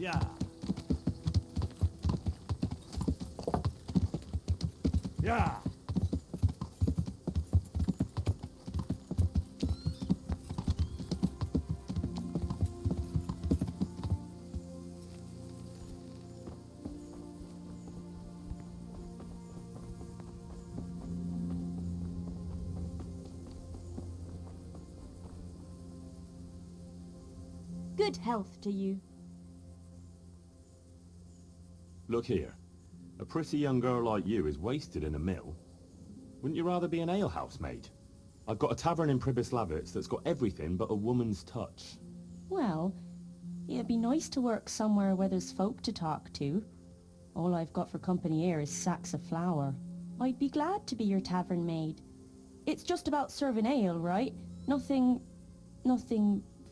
Yeah. Yeah. Good health to you. Look here. A pretty young girl like you is wasted in a mill. Wouldn't you rather be an alehouse maid? I've got a tavern in Pribyslavitz that's got everything but a woman's touch. Well, it'd be nice to work somewhere where there's folk to talk to. All I've got for company here is sacks of flour. I'd be glad to be your tavern maid. It's just about serving ale, right? Nothing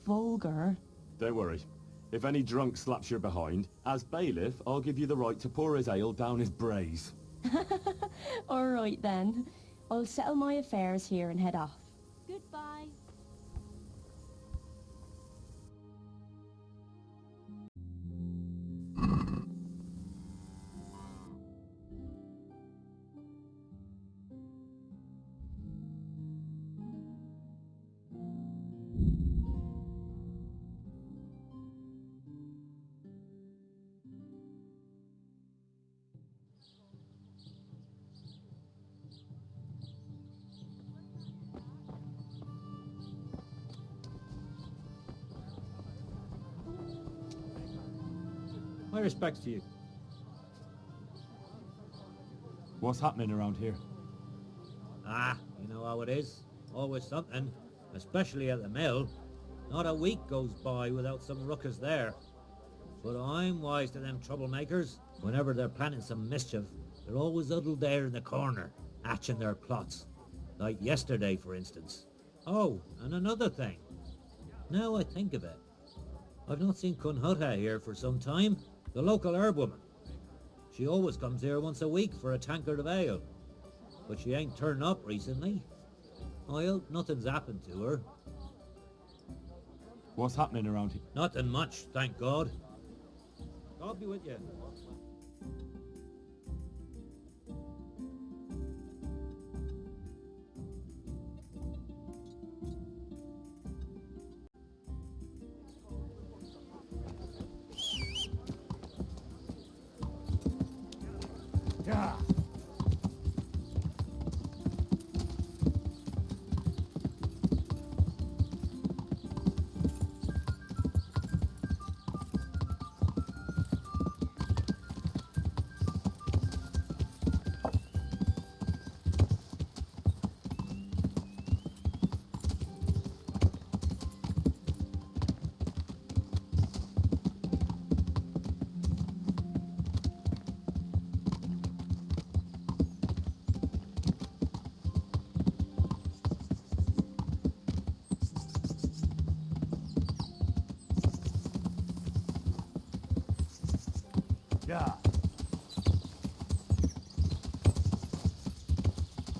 vulgar. Don't worry. If any drunk slaps your behind, as bailiff, I'll give you the right to pour his ale down his braes. All right then. I'll settle my affairs here and head off. Goodbye. My respects to you. What's happening around here? You know how it is. Always something, especially at the mill. Not a week goes by without some ruckus there. But I'm wise to them troublemakers. Whenever they're planning some mischief, they're always huddled there in the corner, hatching their plots. Like yesterday, for instance. Oh, and another thing. Now I think of it, I've not seen Kunhuta here for some time, the local herbwoman. She always comes here once a week for a tankard of ale. But she ain't turned up recently. I hope nothing's happened to her. What's happening around here? Nothing much, thank God. God be with you. Yeah. Yeah.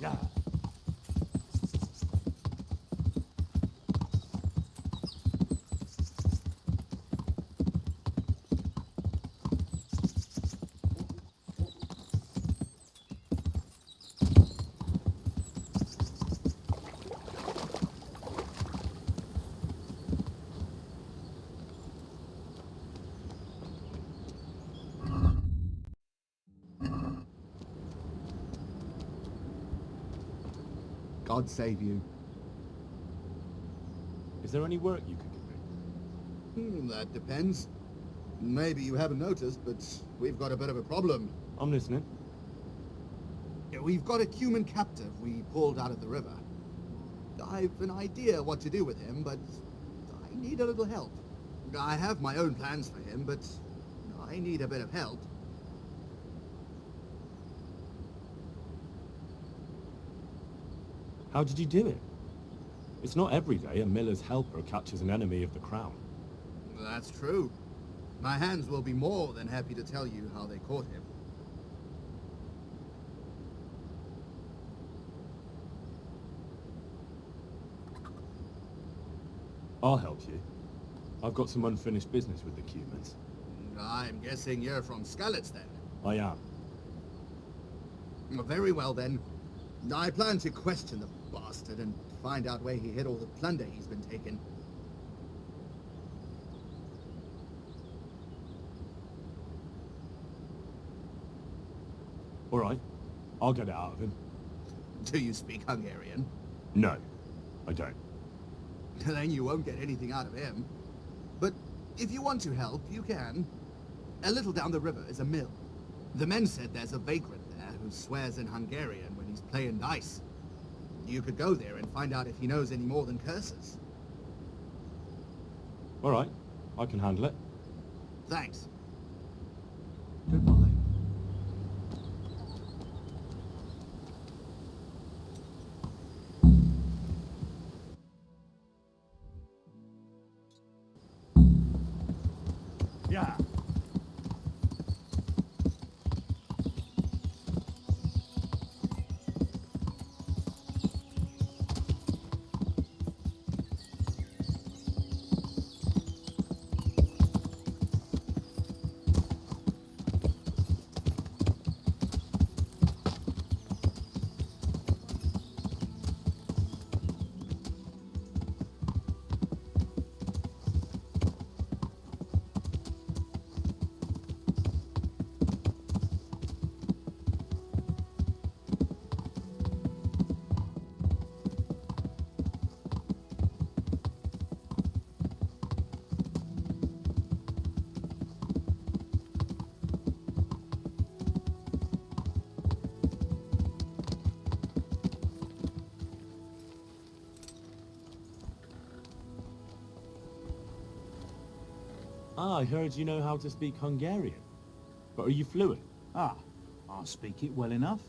Yeah. God save you. Is there any work you could give me? That depends. Maybe you haven't noticed, but we've got a bit of a problem. I'm listening. We've got a Cuman captive we pulled out of the river. I've an idea what to do with him, but I need a little help. I have my own plans for him, but I need a bit of help. How did you do it? It's not every day a miller's helper catches an enemy of the crown. That's true. My hands will be more than happy to tell you how they caught him. I'll help you. I've got some unfinished business with the Cumans. I'm guessing you're from Skalitz then. I am. Very well then. I plan to question the bastard and find out where he hid all the plunder he's been taking. All right. I'll get it out of him. Do you speak Hungarian? No, I don't. Then you won't get anything out of him. But if you want to help, you can. A little down the river is a mill. The men said there's a vagrant there who swears in Hungarian when he's playing dice. You could go there and find out if he knows any more than curses. All right. I can handle it. Thanks. Goodbye. Yeah. Ah, I heard you know how to speak Hungarian. But are you fluent? Ah, I speak it well enough.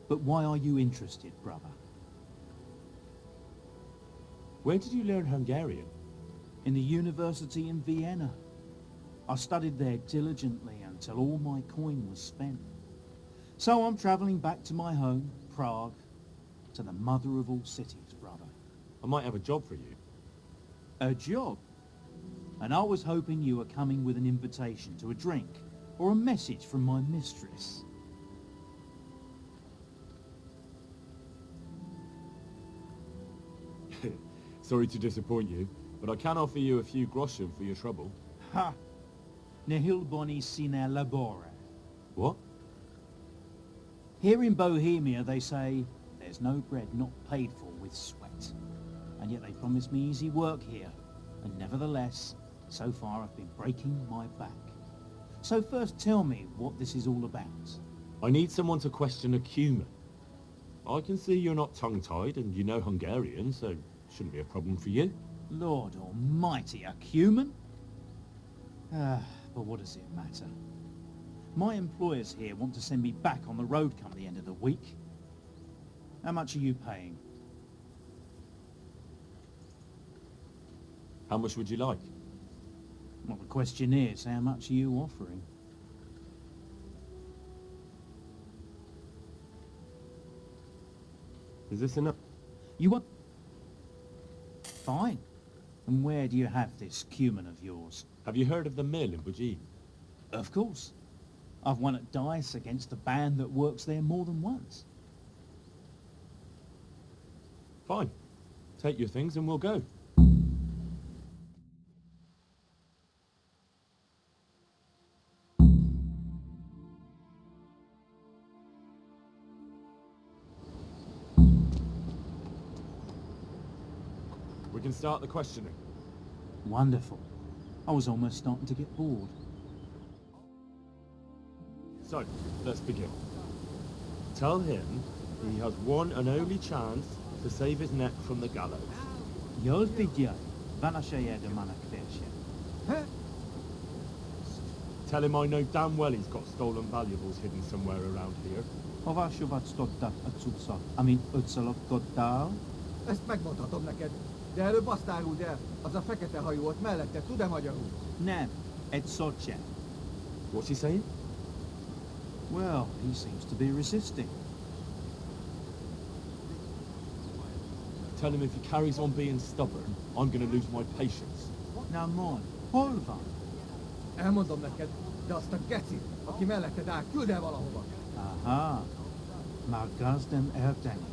But why are you interested, brother? Where did you learn Hungarian? In the university in Vienna. I studied there diligently until all my coin was spent. So I'm travelling back to my home, Prague, to the mother of all cities, brother. I might have a job for you. A job? And I was hoping you were coming with an invitation to a drink or a message from my mistress. Sorry to disappoint you, but I can offer you a few groschen for your trouble. Ha! Nihil boni sine labore. What? Here in Bohemia they say, there's no bread not paid for with sweat. And yet they promise me easy work here. And nevertheless, so far I've been breaking my back. So first tell me what this is all about. I need someone to question a cumin. I can see you're not tongue-tied and you know Hungarian, so shouldn't be a problem for you. Lord almighty, a cumin? But what does it matter? My employers here want to send me back on the road come the end of the week. How much are you paying? How much would you like? Well, the question is, how much are you offering? Is this enough? You want... Fine. And where do you have this cumin of yours? Have you heard of the mill in Bujin? Of course. I've won at dice against a band that works there more than once. Fine. Take your things and we'll go. We can start the questioning. Wonderful. I was almost starting to get bored. So, let's begin. Tell him he has one and only chance to save his neck from the gallows. Jól figyelj, van a saját manakvésje. Tell him I know damn well he's got stolen valuables hidden somewhere around here. Hova sovatsztottat a cuccot, amint ötszalogtottál? Ezt megmondhatom neked, de előbb azt áruld el, az a fekete hajú ott mellette, tud-e magyarul? Nem, egy szót sem. What's he saying? Well, he seems to be resisting. Tell him if he carries on being stubborn, I'm going to lose my patience. Now, mon, hol van? Elmondom neked, de azt a gecit, aki melletted áll, küld el valahova. Aha. Maar gazdem erdeni.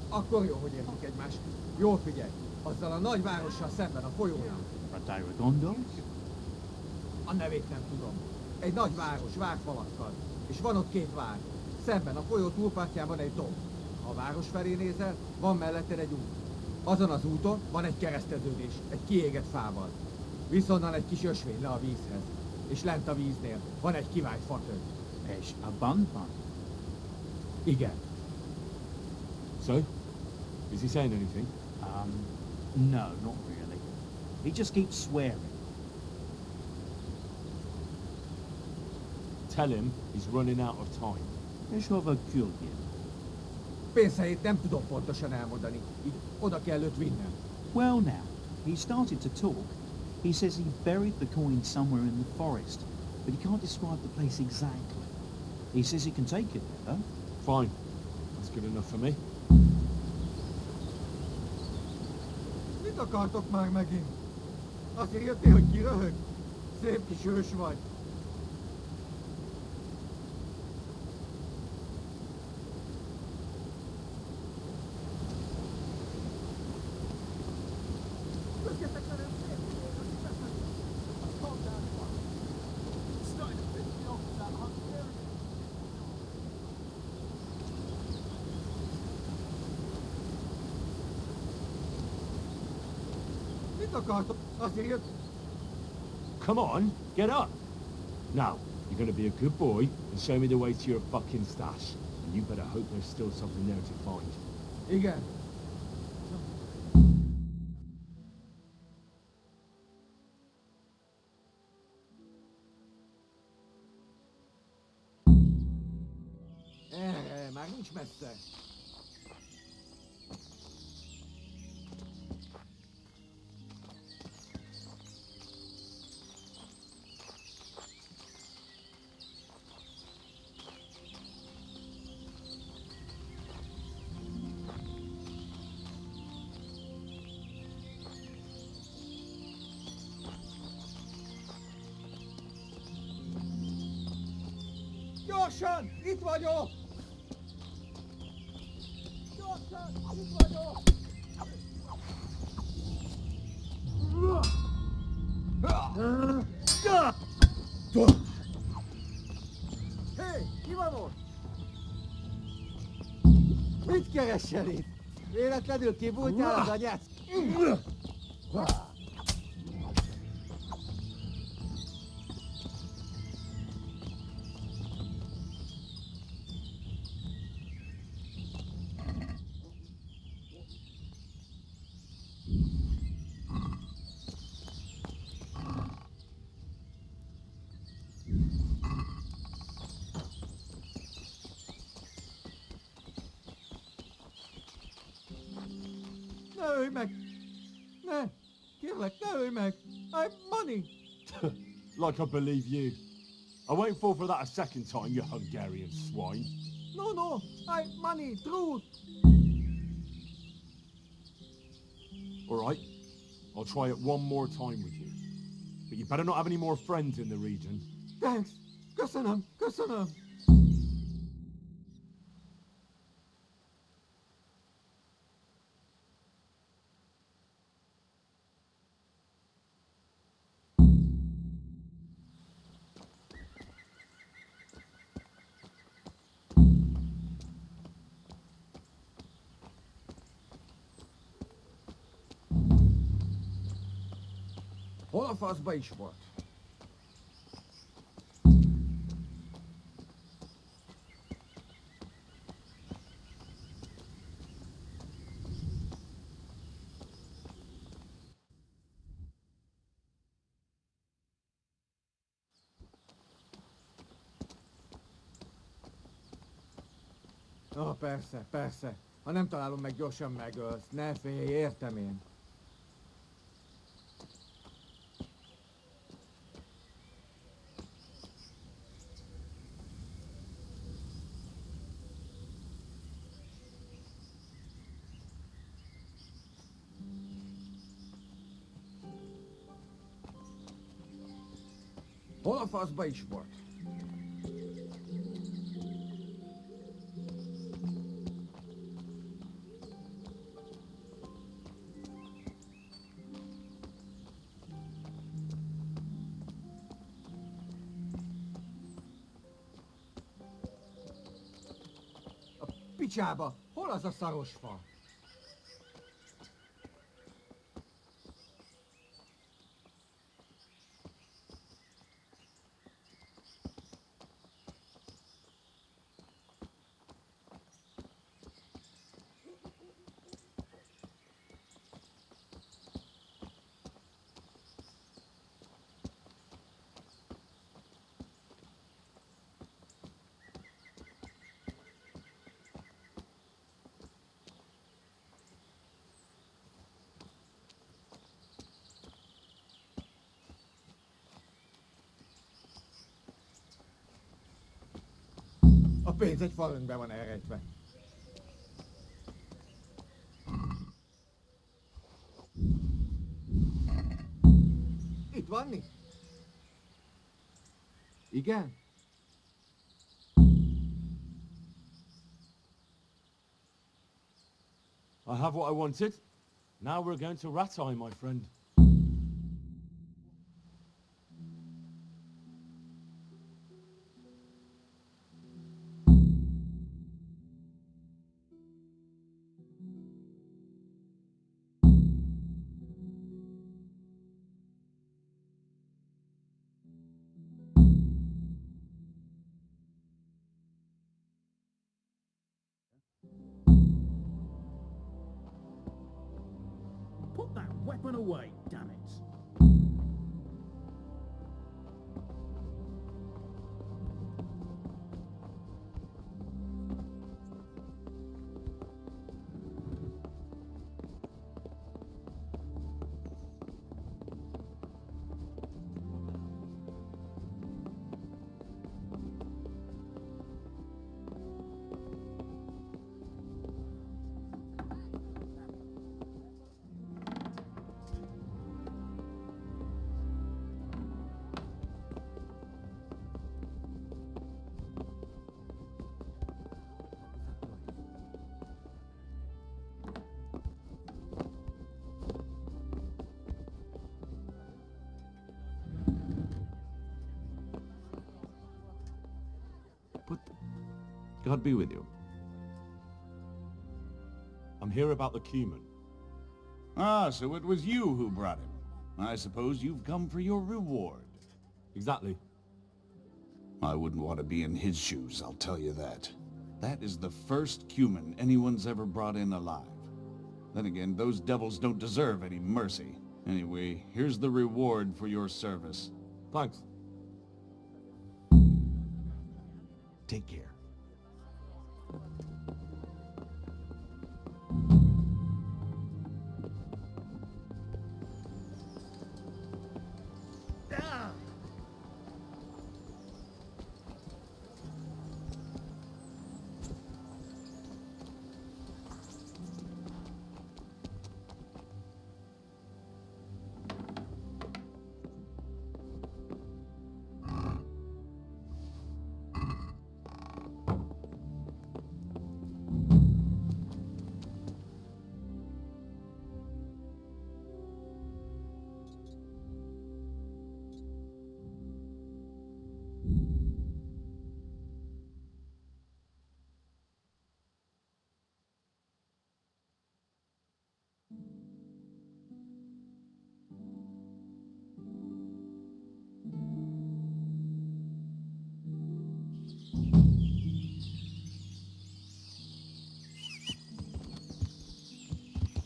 Akkor jó, hogy értjük egymást. Jól figyelj, azzal a nagy várossal szemben a folyónál. A Dairegondos? A nevét nem tudom. Egy nagy város, várfalakkal. És van ott két vár. Szemben a folyó túlpartján van egy domb. Ha a város felé nézel, van melletted egy út. Azon az úton van egy kereszteződés, egy kiégett fával. Viszonnan egy kis ösvény le a vízhez. És lent a víznél van egy kivált fatör. És a banban? Igen. So? Is he saying anything? No, not really. He just keeps swearing. Tell him he's running out of time. És hova küldjem? Pénzhelyét nem tudom pontosan elmondani, így oda kell őt vinnem. Well now, he started to talk. He says he buried the coin somewhere in the forest, but he can't describe the place exactly. He says he can take it there, though. Fine. That's good enough for me. Mit akartok már megint? Azért jöttél, hogy kiröhög? Szép kis ős vagy. Mit akartok? Azért jött... Come on, get up! Now, you're gonna be a good boy and show me the way to your fucking stash. And you better hope there's still something there to find. Igen. Már nincs messze. Gyorsan! Itt vagyok! Gyorsan! Itt vagyok! Hé! Ki van ott? Mit keresel itt? Véletlenül kibújtál az anyát? Ne ölj meg! Ne! Kérlek, ne ölj meg! I'm money! Like I believe you. I won't fall for that a second time, you Hungarian swine. No, I money, truth! Alright, I'll try it one more time with you. But you better not have any more friends in the region. Thanks! Köszönöm, köszönöm! Hol a faszba is volt? Persze, persze. Ha nem találom meg, gyorsan megölsz. Ne félj, értem én. Hol a faszba is volt? A picsába, hol az a szaros fa? A pénz egy falünkbe van elrejtve. Itt van mi? Igen? I have what I wanted. Now we're going to Rattay, my friend. Put that weapon away, damn it. But God be with you. I'm here about the cumin. Ah, so it was you who brought him. I suppose you've come for your reward. Exactly. I wouldn't want to be in his shoes, I'll tell you that. That is the first cumin anyone's ever brought in alive. Then again, those devils don't deserve any mercy. Anyway, here's the reward for your service. Thanks. Take care.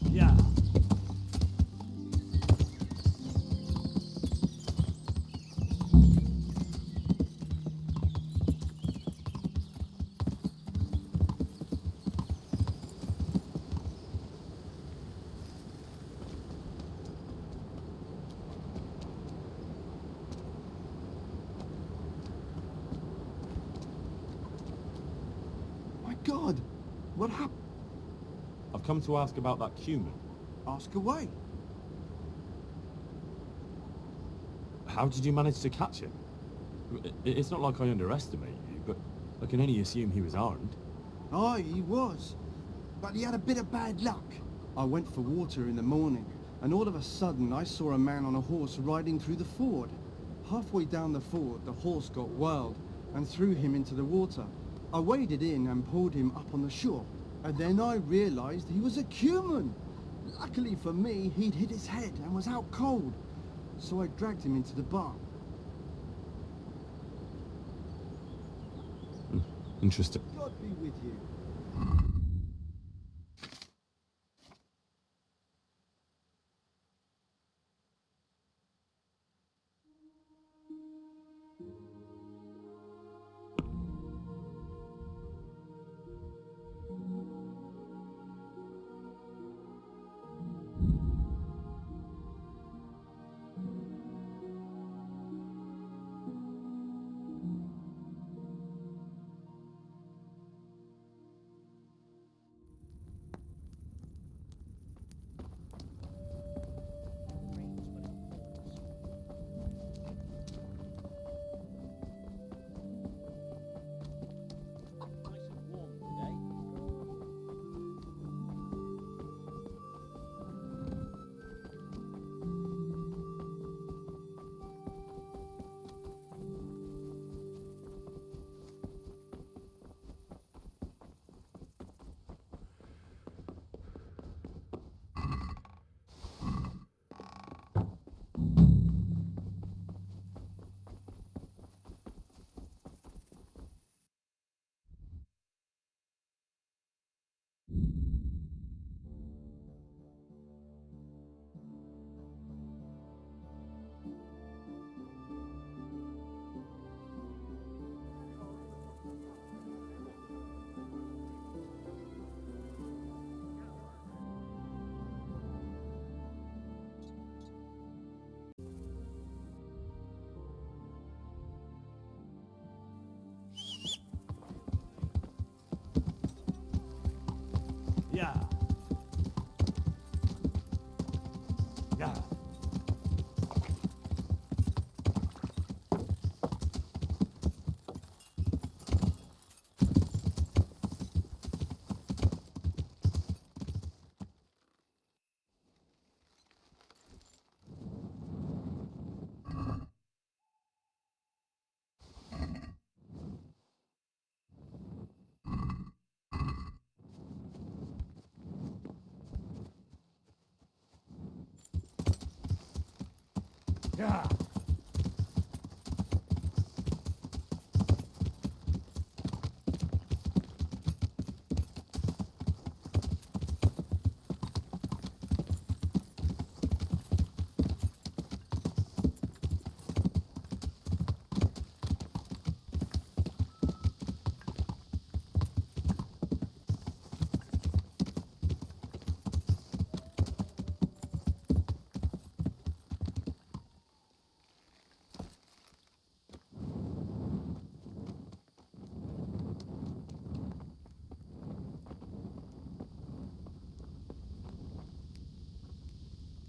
Yeah. My God! What happened? I've come to ask about that cumin. Ask away. How did you manage to catch him? It's not like I underestimate you, but I can only assume he was armed. Aye, he was. But he had a bit of bad luck. I went for water in the morning, and all of a sudden I saw a man on a horse riding through the ford. Halfway down the ford, the horse got wild and threw him into the water. I waded in and pulled him up on the shore, and then I realized he was a Cuman. Luckily for me, he'd hit his head and was out cold, so I dragged him into the barn. Interesting. God be with you. Yeah. Yeah. Yeah.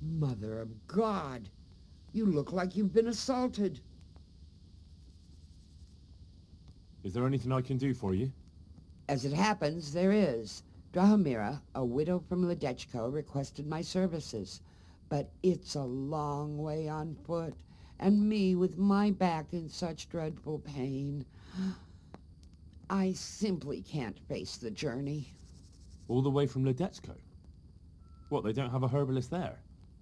Mother of God! You look like you've been assaulted. Is there anything I can do for you? As it happens, there is. Drahomira, a widow from Ledechko, requested my services. But it's a long way on foot, and me with my back in such dreadful pain. I simply can't face the journey. All the way from Ledetsko? What, they don't have a herbalist there?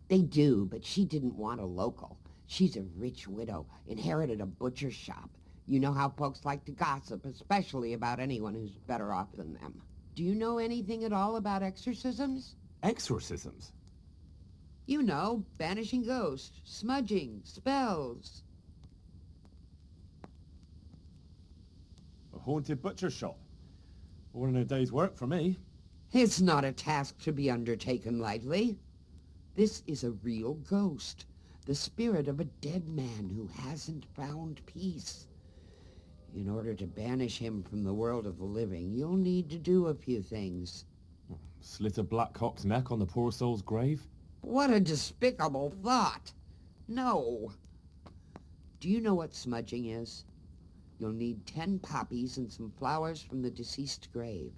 They do, but she didn't want a local. She's a rich widow, inherited a butcher shop. You know how folks like to gossip, especially about anyone who's better off than them. Do you know anything at all about exorcisms? Exorcisms? You know, banishing ghosts, smudging, spells. A haunted butcher shop? More than a day's work for me. It's not a task to be undertaken lightly. This is a real ghost, the spirit of a dead man who hasn't found peace. In order to banish him from the world of the living, you'll need to do a few things. Slit a black cock's neck on the poor soul's grave? What a despicable thought! No. Do you know what smudging is? You'll need 10 poppies and some flowers from the deceased grave.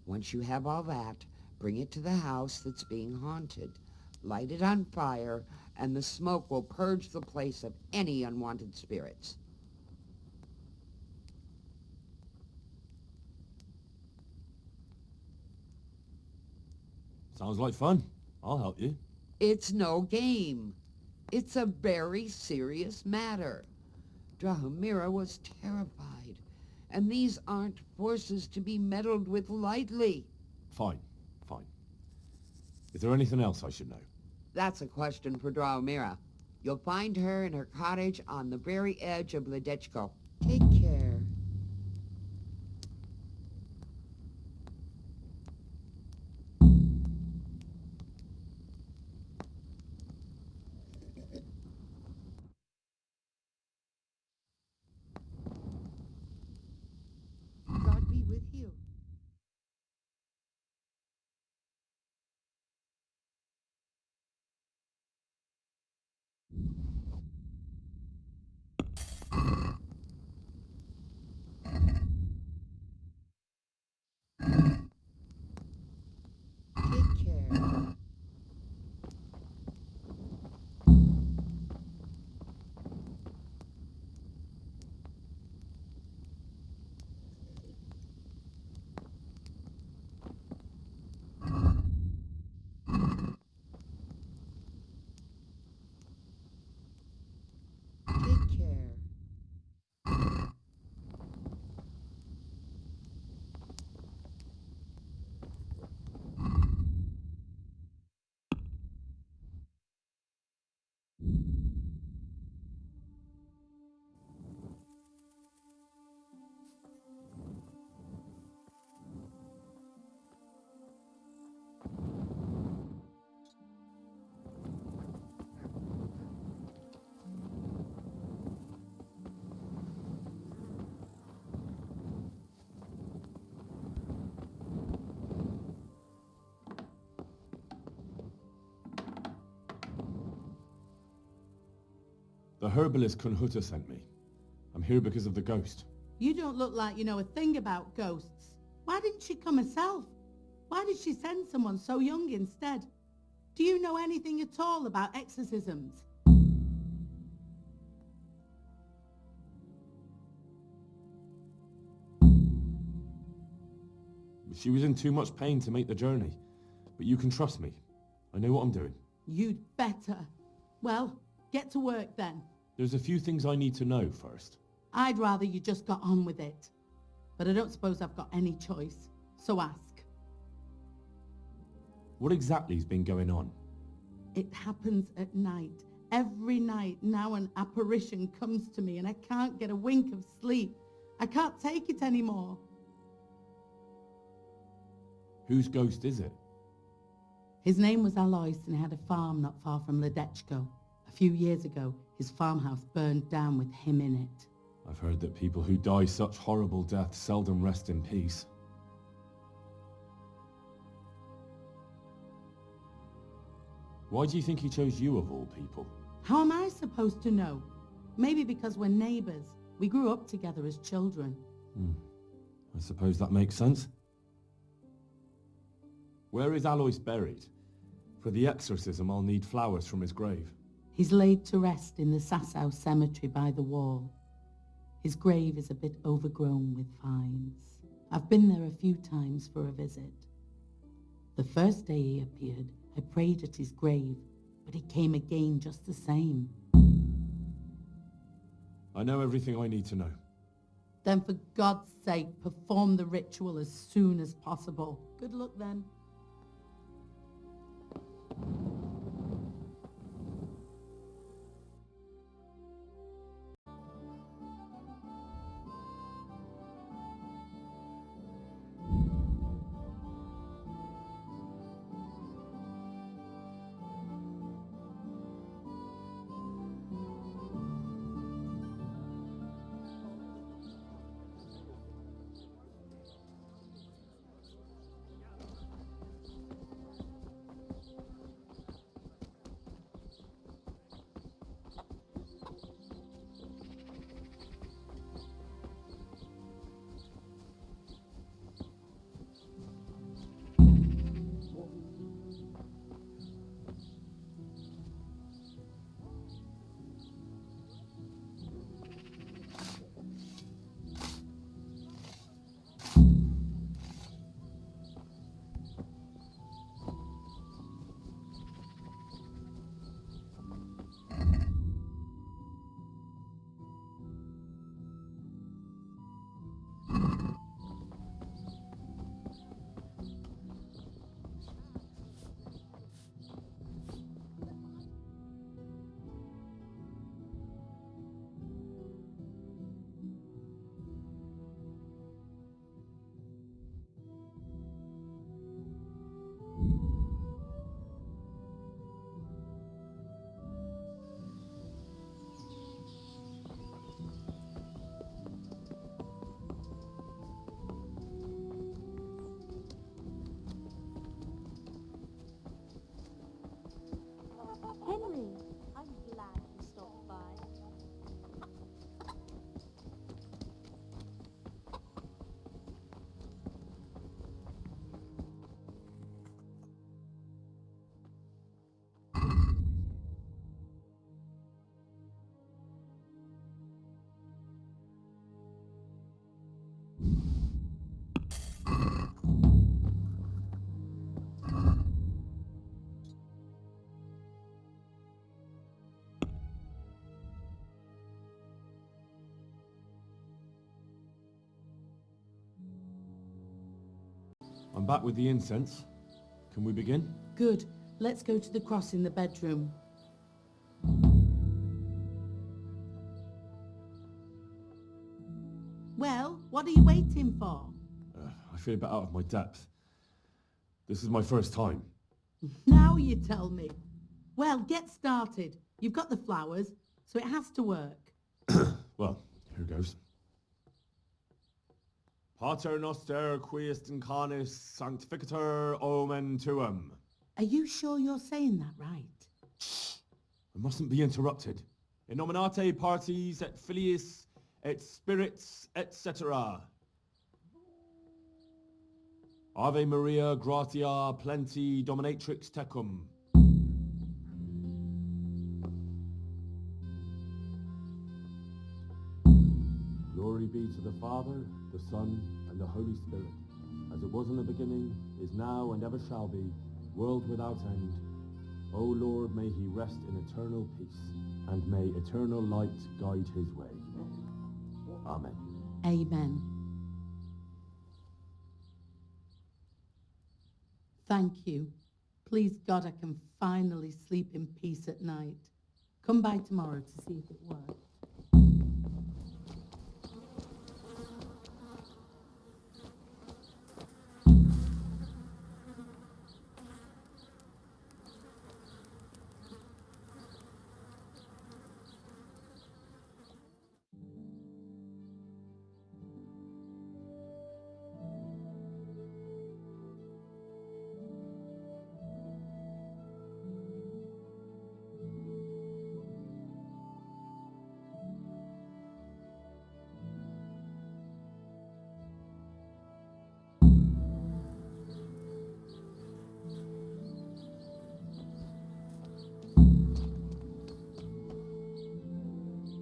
Once you have all that, bring it to the house that's being haunted. Light it on fire, and the smoke will purge the place of any unwanted spirits. Sounds like fun. I'll help you. It's no game. It's a very serious matter. Drahomira was terrified, and these aren't forces to be meddled with lightly. Fine, fine. Is there anything else I should know? That's a question for Drahomira. You'll find her in her cottage on the very edge of Ledechko. Take care. God be with you. Take care. Take care. The herbalist Kunhuta sent me. I'm here because of the ghost. You don't look like you know a thing about ghosts. Why didn't she come herself? Why did she send someone so young instead? Do you know anything at all about exorcisms? She was in too much pain to make the journey. But you can trust me. I know what I'm doing. You'd better. Well, get to work then. There's a few things I need to know first. I'd rather you just got on with it. But I don't suppose I've got any choice. So ask. What exactly's been going on? It happens at night. Every night now an apparition comes to me and I can't get a wink of sleep. I can't take it anymore. Whose ghost is it? His name was Alois and he had a farm not far from Ledechko. A few years ago, his farmhouse burned down with him in it. I've heard that people who die such horrible deaths seldom rest in peace. Why do you think he chose you of all people? How am I supposed to know? Maybe because we're neighbours. We grew up together as children. I suppose that makes sense. Where is Alois buried? For the exorcism, I'll need flowers from his grave. He's laid to rest in the Sasau cemetery by the wall. His grave is a bit overgrown with vines. I've been there a few times for a visit. The first day he appeared, I prayed at his grave, but he came again just the same. I know everything I need to know. Then for God's sake, perform the ritual as soon as possible. Good luck then. I'm back with the incense. Can we begin? Good. Let's go to the cross in the bedroom. Well, what are you waiting for? I feel a bit out of my depth. This is my first time. Now you tell me. Well, get started. You've got the flowers, so it has to work. Well, here goes. Pater noster quiest incarnis sanctificator omen tuum. Are you sure you're saying that right? I mustn't be interrupted. In nominate parties et filiis et spirits etc. Ave Maria gratia plenti dominatrix tecum. Glory be to the Father, the Son, and the Holy Spirit, as it was in the beginning, is now, and ever shall be, world without end. O Lord, may he rest in eternal peace, and may eternal light guide his way. Amen. Amen. Thank you. Please God, I can finally sleep in peace at night. Come by tomorrow to see if it works.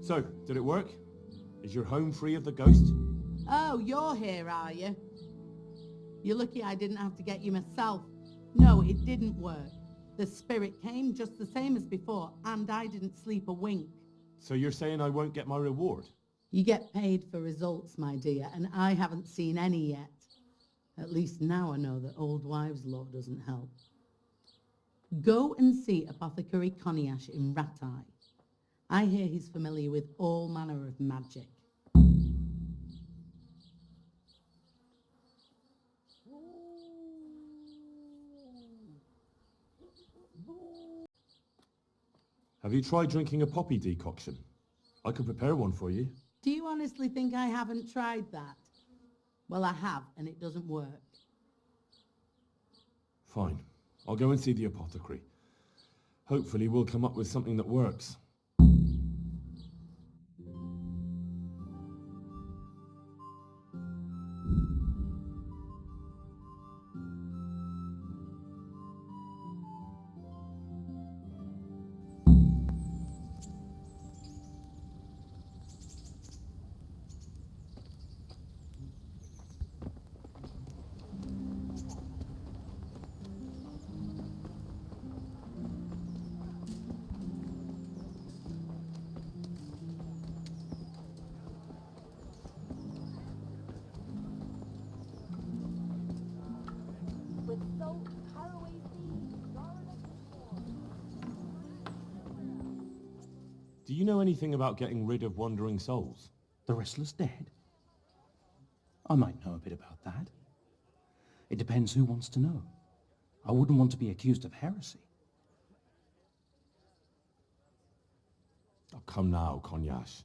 So, did it work? Is your home free of the ghost? Oh, you're here, are you? You're lucky I didn't have to get you myself. No, it didn't work. The spirit came just the same as before, and I didn't sleep a wink. So you're saying I won't get my reward? You get paid for results, my dear, and I haven't seen any yet. At least now I know that old wives' law doesn't help. Go and see Apothecary Coniash in Ratai. I hear he's familiar with all manner of magic. Have you tried drinking a poppy decoction? I could prepare one for you. Do you honestly think I haven't tried that? Well, I have, and it doesn't work. Fine. I'll go and see the apothecary. Hopefully we'll come up with something that works. Do you know anything about getting rid of wandering souls? The wrestler's dead? I might know a bit about that. It depends who wants to know. I wouldn't want to be accused of heresy. Oh, come now, Cognash.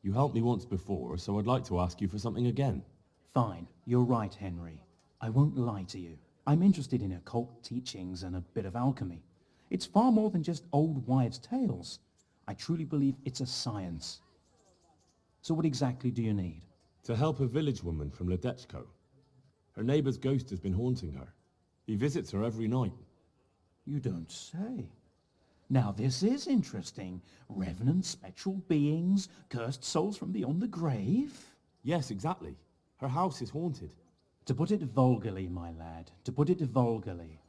You helped me once before, so I'd like to ask you for something again. Fine, you're right, Henry. I won't lie to you. I'm interested in occult teachings and a bit of alchemy. It's far more than just old wives' tales. I truly believe it's a science. So what exactly do you need? To help a village woman from Ledechko. Her neighbour's ghost has been haunting her. He visits her every night. You don't say. Now this is interesting. Revenant spectral beings, cursed souls from beyond the grave? Yes, exactly. Her house is haunted. To put it vulgarly, my lad, to put it vulgarly.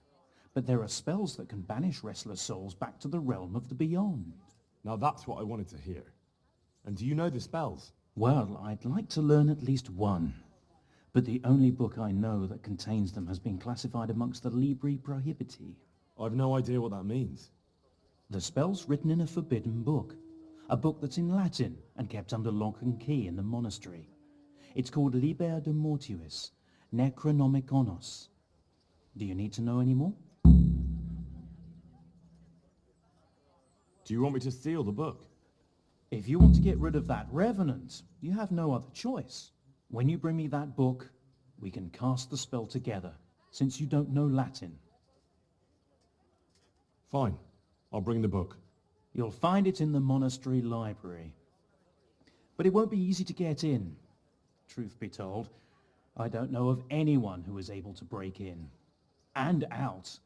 But there are spells that can banish restless souls back to the realm of the beyond. Now that's what I wanted to hear. And do you know the spells? Well, I'd like to learn at least one. but the only book I know that contains them has been classified amongst the Libri Prohibiti. I've no idea what that means. The spell's written in a forbidden book, a book that's in Latin and kept under lock and key in the monastery. It's called Liber de Mortuis, Necronomiconos. Do you need to know any more? Do you want me to steal the book? If you want to get rid of that revenant, you have no other choice. When you bring me that book, we can cast the spell together, since you don't know Latin. Fine. I'll bring the book. You'll find it in the monastery library. But it won't be easy to get in. Truth be told, I don't know of anyone who is able to break in and out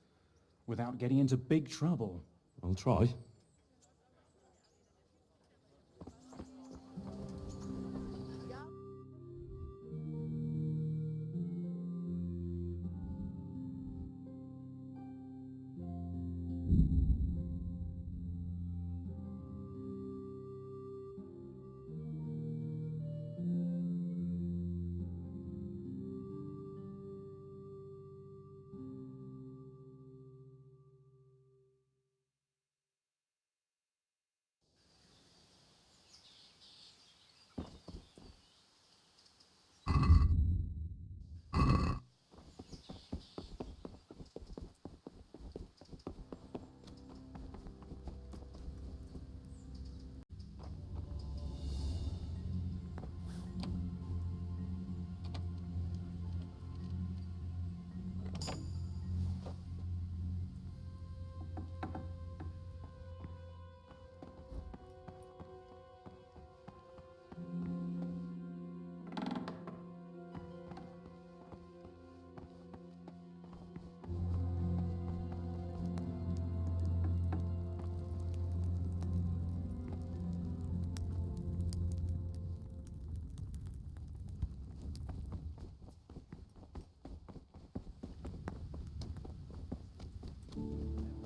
without getting into big trouble. I'll try.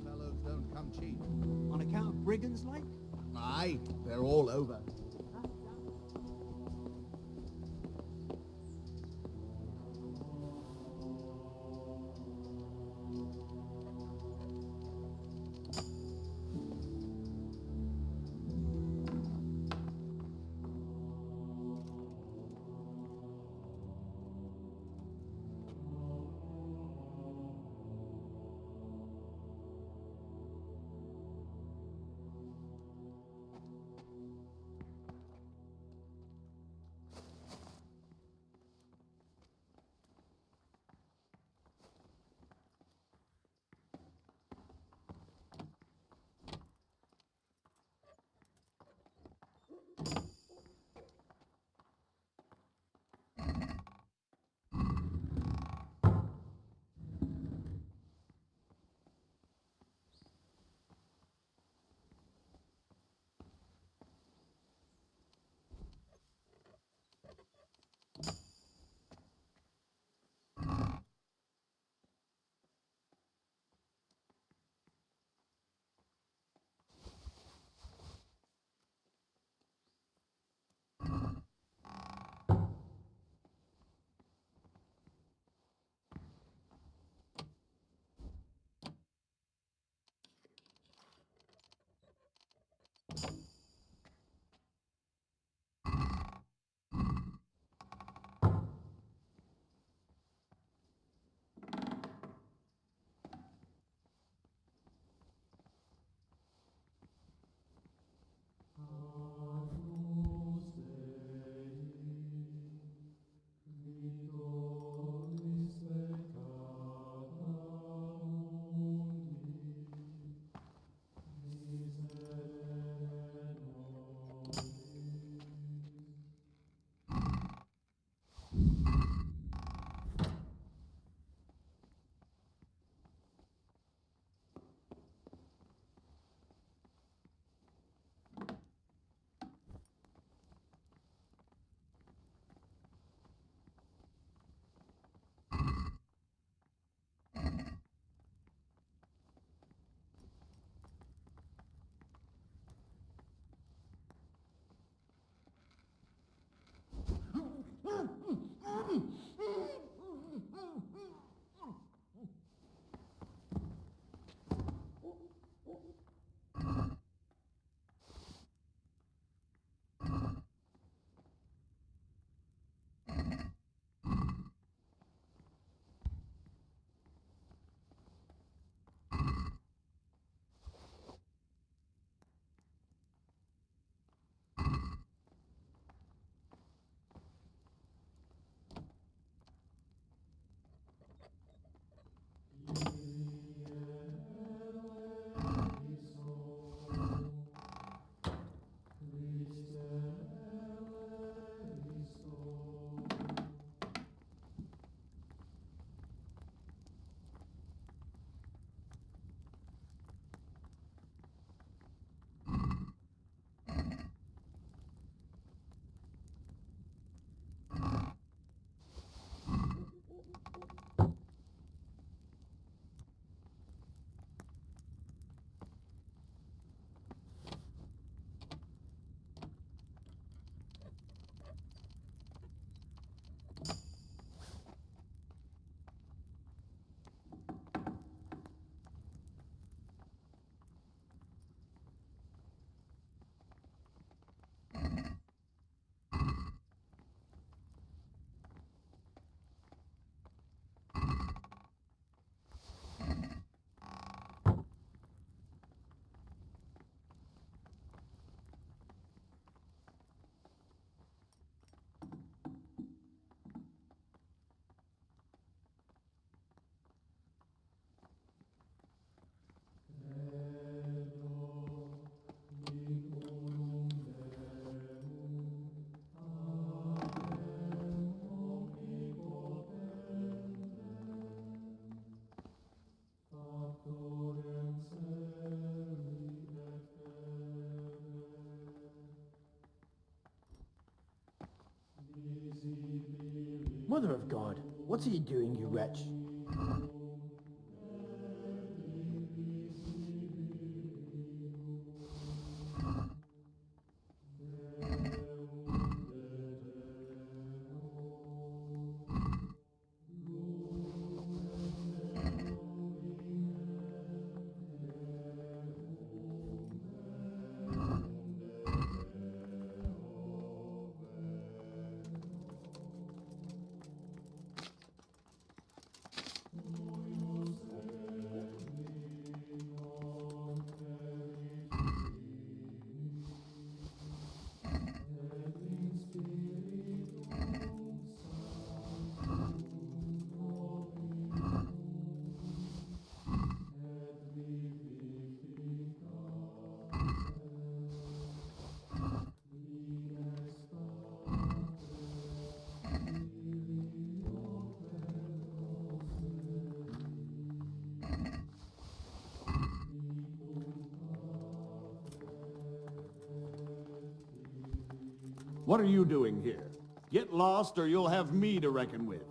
Fellows don't come cheap. On account of brigands, like? Aye, they're all over. Mother of God, what are you doing, you wretch? What are you doing here? Get lost or you'll have me to reckon with.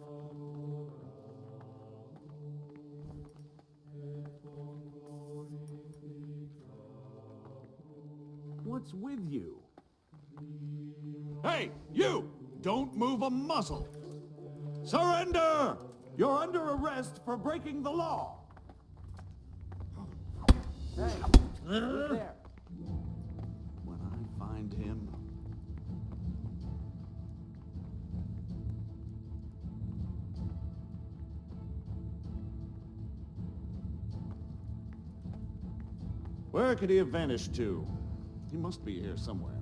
What's with you? Hey, you! Don't move a muscle! Surrender! You're under arrest for breaking the law! Hey, who's there? When I find him... Where could he have vanished to? He must be here somewhere.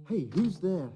Hey, who's there?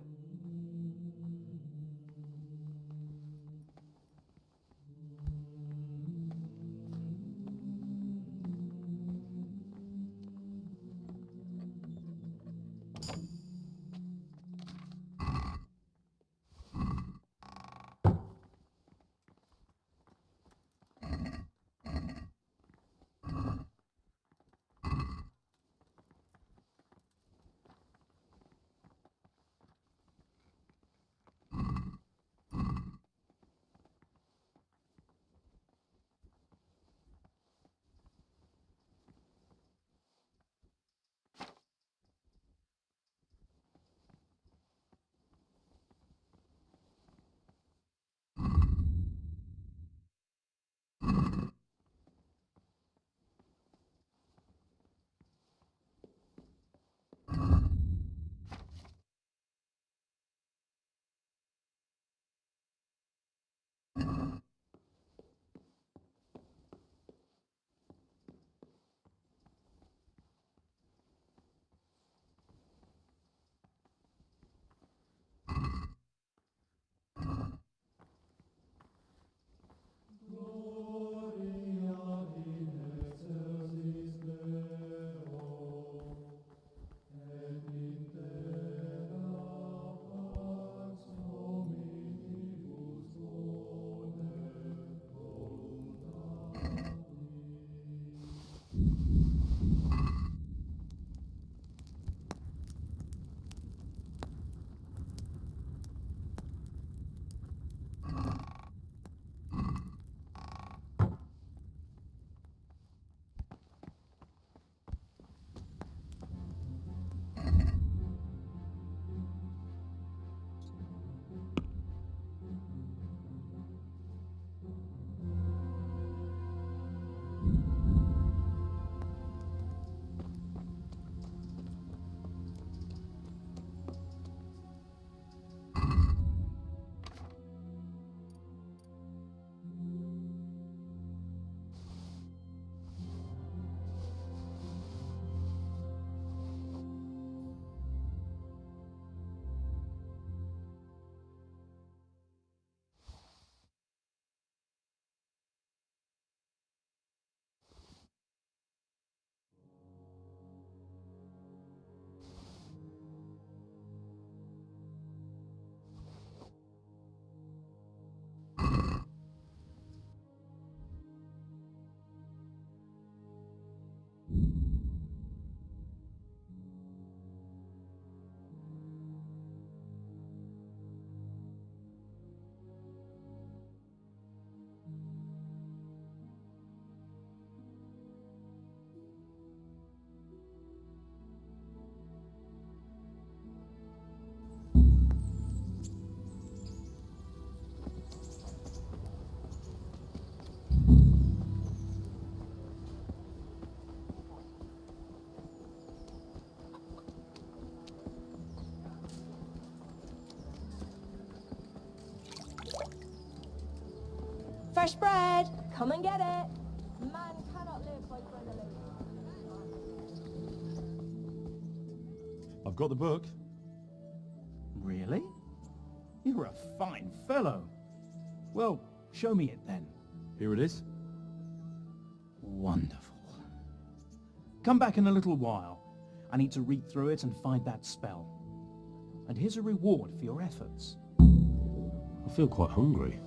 Fresh bread! Come and get it! Man cannot live by bread alone. I've got the book. Really? You're a fine fellow. Well, show me it then. Here it is. Wonderful. Come back in a little while. I need to read through it and find that spell. And here's a reward for your efforts. I feel quite hungry.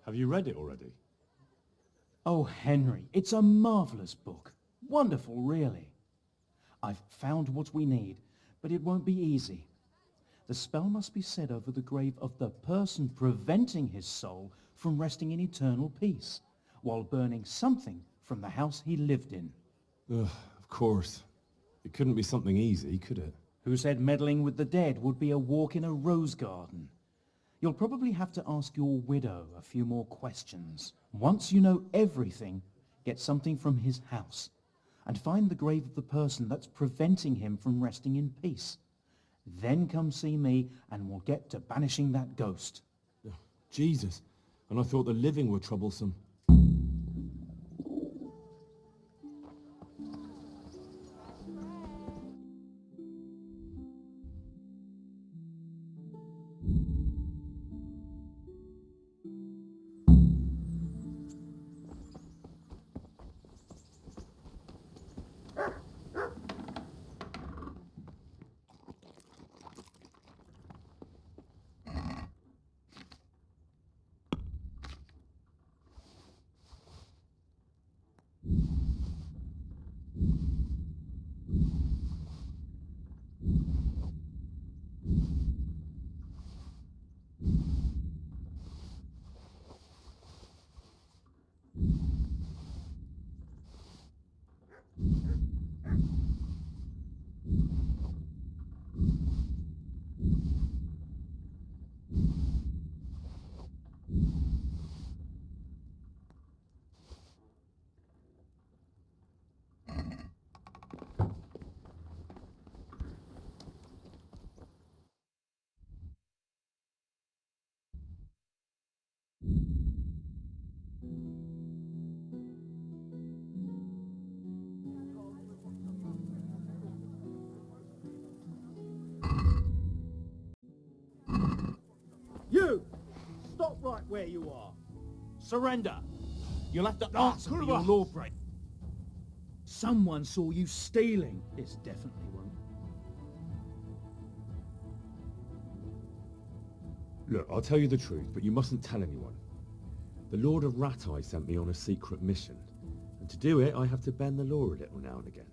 Have you read it already? Oh, Henry, it's a marvellous book. Wonderful, really. I've found what we need, but it won't be easy. The spell must be said over the grave of the person preventing his soul from resting in eternal peace, while burning something from the house he lived in. Ugh, of course. It couldn't be something easy, could it? Who said meddling with the dead would be a walk in a rose garden? You'll probably have to ask your widow a few more questions. Once you know everything, get something from his house, and find the grave of the person that's preventing him from resting in peace. Then come see me, and we'll get to banishing that ghost. Jesus, and I thought the living were troublesome. You! Stop right where you are. Surrender. You'll have to answer for your lawbreak. Someone saw you stealing. This definitely won't. Look, I'll tell you the truth, but you mustn't tell anyone. The Lord of Ratai sent me on a secret mission, and to do it, I have to bend the law a little now and again.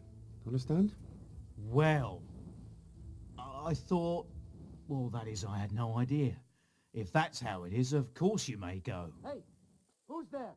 Understand? Well, I thought... Well, that is, I had no idea. If that's how it is, of course you may go. Hey, who's there?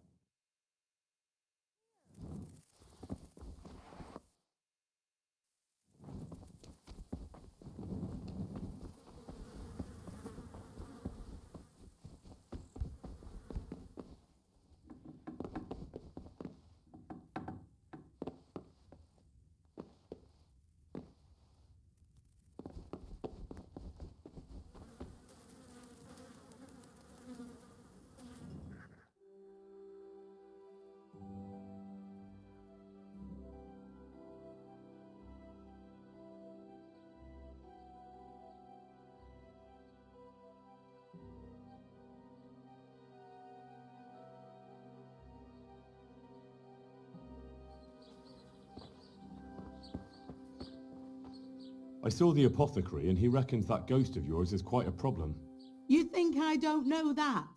I saw the apothecary and he reckons that ghost of yours is quite a problem. You think I don't know that?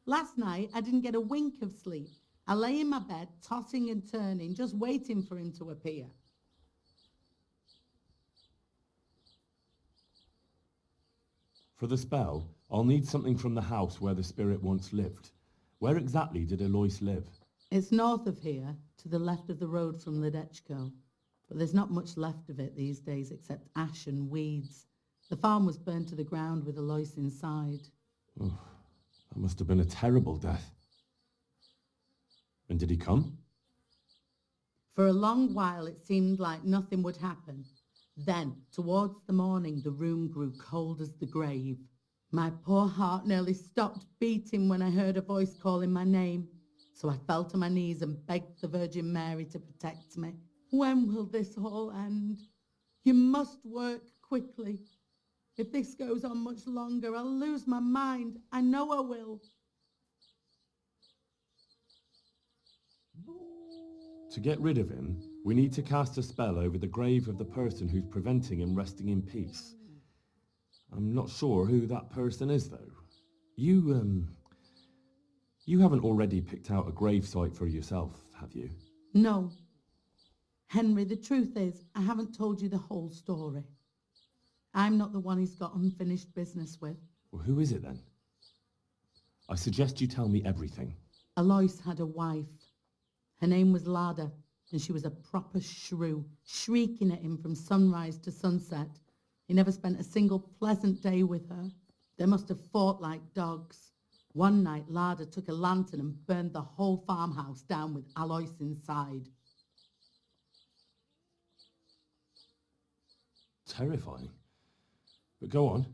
Last night I didn't get a wink of sleep. I lay in my bed, tossing and turning, just waiting for him to appear. For the spell, I'll need something from the house where the spirit once lived. Where exactly did Alois live? It's north of here, to the left of the road from Ledechko. But there's not much left of it these days except ash and weeds. The farm was burned to the ground with Alois inside. Oh, that must have been a terrible death. And did he come? For a long while it seemed like nothing would happen. Then, towards the morning, the room grew cold as the grave. My poor heart nearly stopped beating when I heard a voice calling my name. So I fell to my knees and begged the Virgin Mary to protect me. When will this all end? You must work quickly. If this goes on much longer, I'll lose my mind. I know I will. To get rid of him, we need to cast a spell over the grave of the person who's preventing him resting in peace. I'm not sure who that person is, though. You haven't already picked out a grave site for yourself, have you? No. Henry, the truth is, I haven't told you the whole story. I'm not the one he's got unfinished business with. Well, who is it then? I suggest you tell me everything. Alois had a wife. Her name was Lada, and she was a proper shrew, shrieking at him from sunrise to sunset. He never spent a single pleasant day with her. They must have fought like dogs. One night, Lada took a lantern and burned the whole farmhouse down with Alois inside. Terrifying. But go on.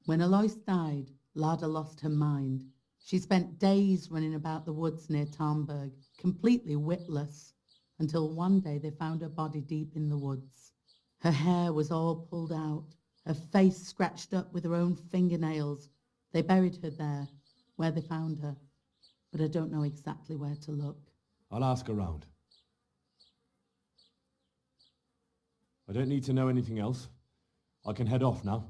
When Alois died, Lada lost her mind. She spent days running about the woods near Tarnberg, completely witless, until one day they found her body deep in the woods. Her hair was all pulled out, her face scratched up with her own fingernails. They buried her there, where they found her, but I don't know exactly where to look. I'll ask around. I don't need to know anything else. I can head off now.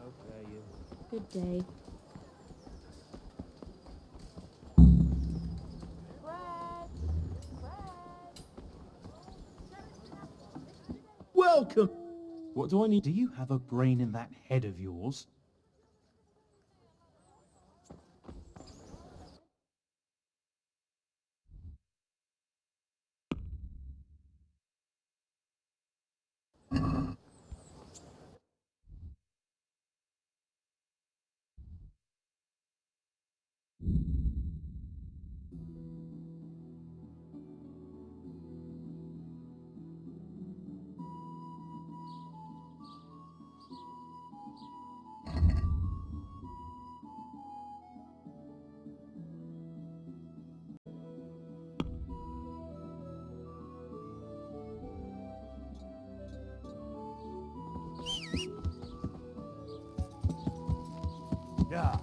Okay, you. Good day. Bread! Bread! Welcome! What do I need? Do you have a brain in that head of yours? Yeah.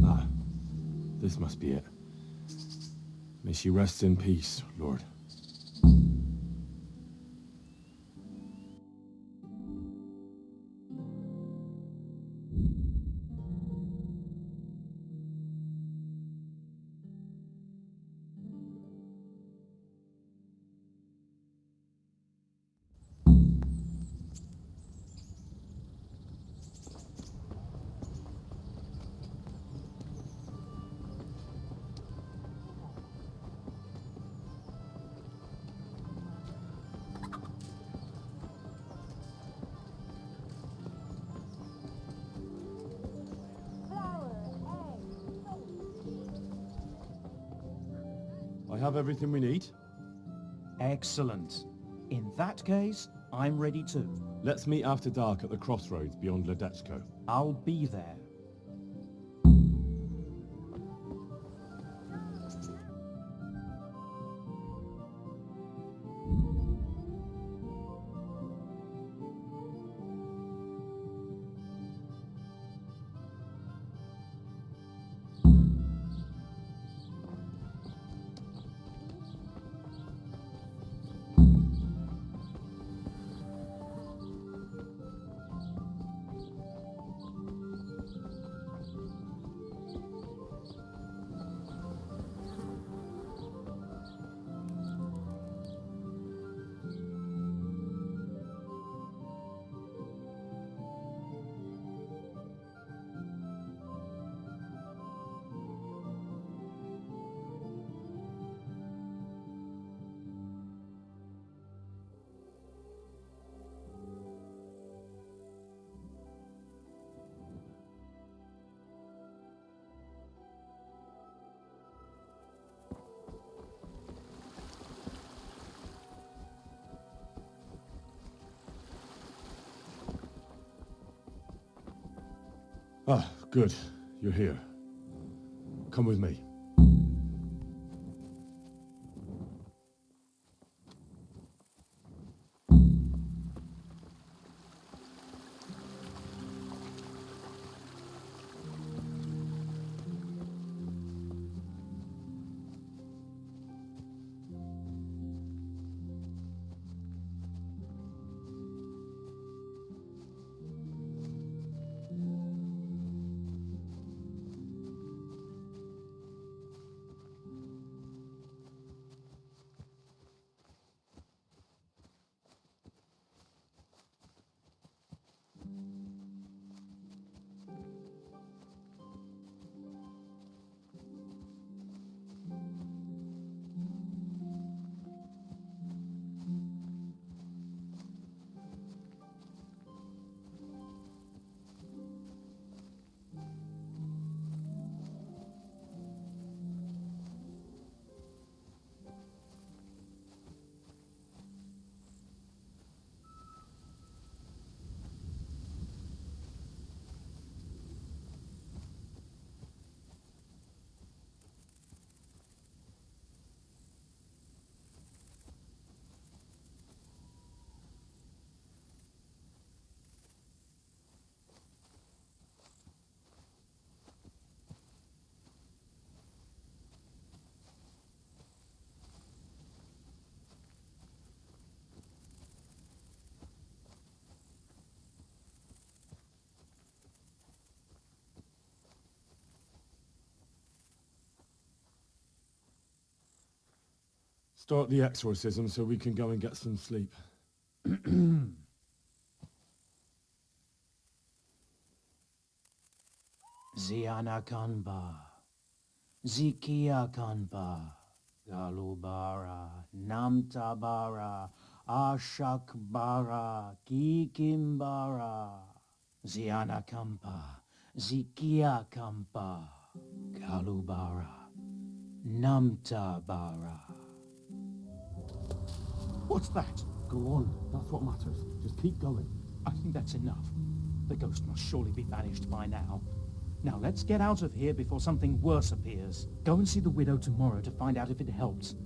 Ah, this must be it. May she rest in peace, Lord. I have everything we need. Excellent. In that case, I'm ready too. Let's meet after dark at the crossroads beyond Ledechko. I'll be there. Ah, good. You're here. Come with me. Start the exorcism so we can go and get some sleep. Ziana Kanba, Zikia Kanba, Galubara, Namtabara, Ashakbara, Kikimbara, Ziana Kampa, Zikia Kampa, Galubara, Namtabara. What's that? Go on, that's what matters. Just keep going. I think that's enough. The ghost must surely be banished by now. Now let's get out of here before something worse appears. Go and see the widow tomorrow to find out if it helps.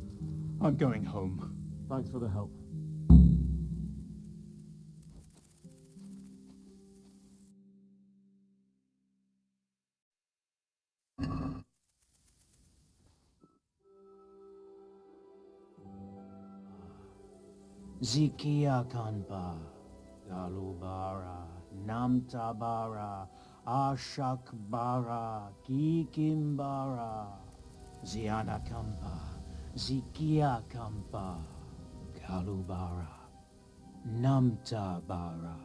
I'm going home. Thanks for the help. Zikia Kanpa, Galubara, Namtabara, Ashakbara, Kikimbara, Ziana Kampa, Zikia Kampa, Galubara, Namtabara.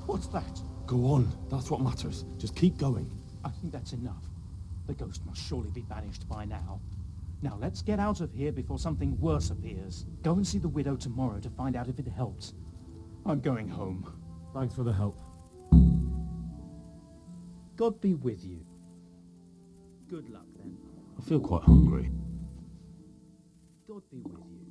What's that? Go on, that's what matters. Just keep going. I think that's enough. The ghost must surely be banished by now. Now let's get out of here before something worse appears. Go and see the widow tomorrow to find out if it helps. I'm going home. Thanks for the help. God be with you. Good luck then. I feel quite hungry. God be with you.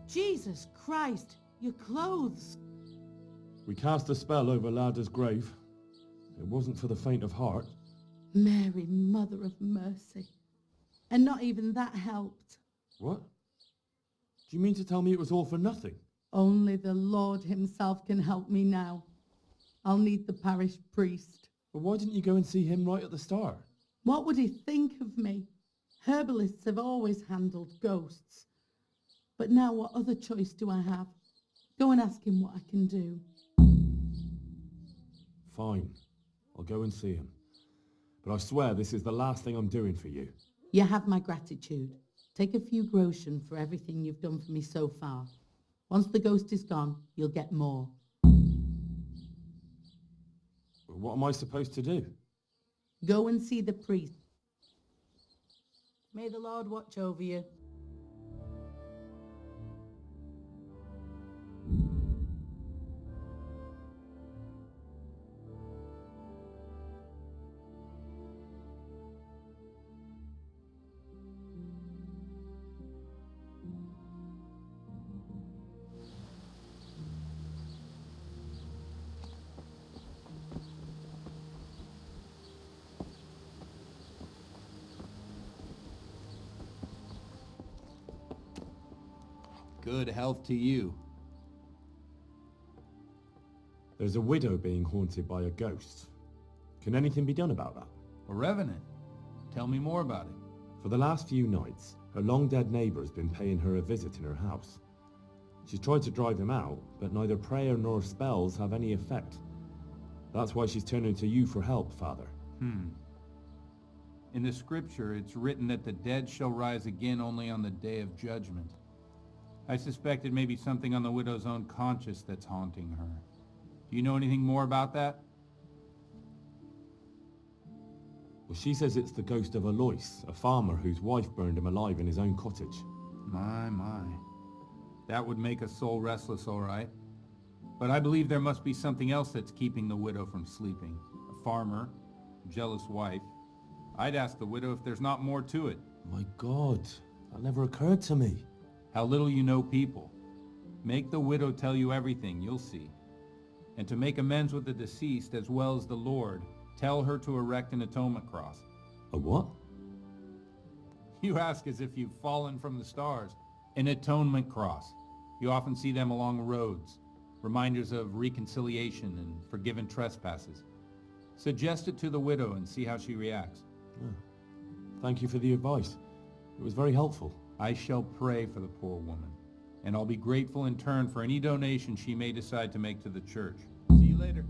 Jesus Christ, your clothes. We cast a spell over Lada's grave. It wasn't for the faint of heart. Mary, Mother of Mercy. And not even that helped. What? Do you mean to tell me it was all for nothing? Only the Lord himself can help me now. I'll need the parish priest. But why didn't you go and see him right at the start? What would he think of me? Herbalists have always handled ghosts. But now what other choice do I have? Go and ask him what I can do. Fine. I'll go and see him. But I swear this is the last thing I'm doing for you. You have my gratitude. Take a few groschen for everything you've done for me so far. Once the ghost is gone, you'll get more. What am I supposed to do? Go and see the priest. May the Lord watch over you. Good health to you. There's a widow being haunted by a ghost. Can anything be done about that? A revenant? Tell me more about it. For the last few nights, her long-dead neighbour has been paying her a visit in her house. She's tried to drive him out, but neither prayer nor spells have any effect. That's why she's turning to you for help, Father. In the scripture, it's written that the dead shall rise again only on the day of judgment. I suspect it may be something on the widow's own conscience that's haunting her. Do you know anything more about that? Well, she says it's the ghost of Alois, a farmer whose wife burned him alive in his own cottage. My. That would make a soul restless, all right. But I believe there must be something else that's keeping the widow from sleeping. A farmer, a jealous wife. I'd ask the widow if there's not more to it. My God, that never occurred to me. How little you know people. Make the widow tell you everything, you'll see. And to make amends with the deceased as well as the Lord, tell her to erect an atonement cross. A what? You ask as if you've fallen from the stars. An atonement cross. You often see them along roads. Reminders of reconciliation and forgiven trespasses. Suggest it to the widow and see how she reacts. Oh. Thank you for the advice. It was very helpful. I shall pray for the poor woman, and I'll be grateful in turn for any donation she may decide to make to the church. See you later.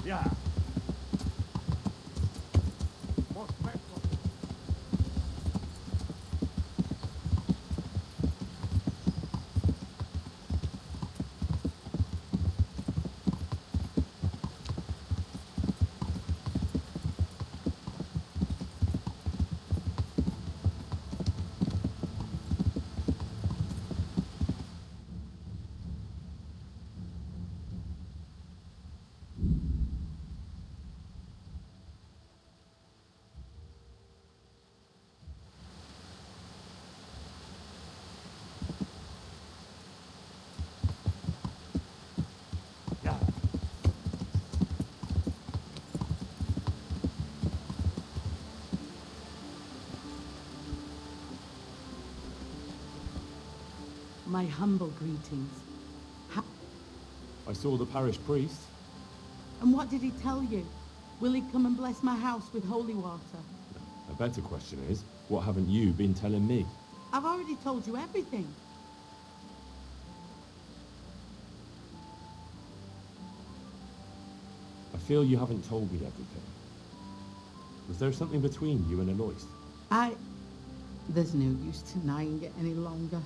Yeah. My humble greetings. I saw the parish priest. And what did he tell you? Will he come and bless my house with holy water? A better question is, what haven't you been telling me? I've already told you everything. I feel you haven't told me everything. Was there something between you and Alois? There's no use denying it any longer.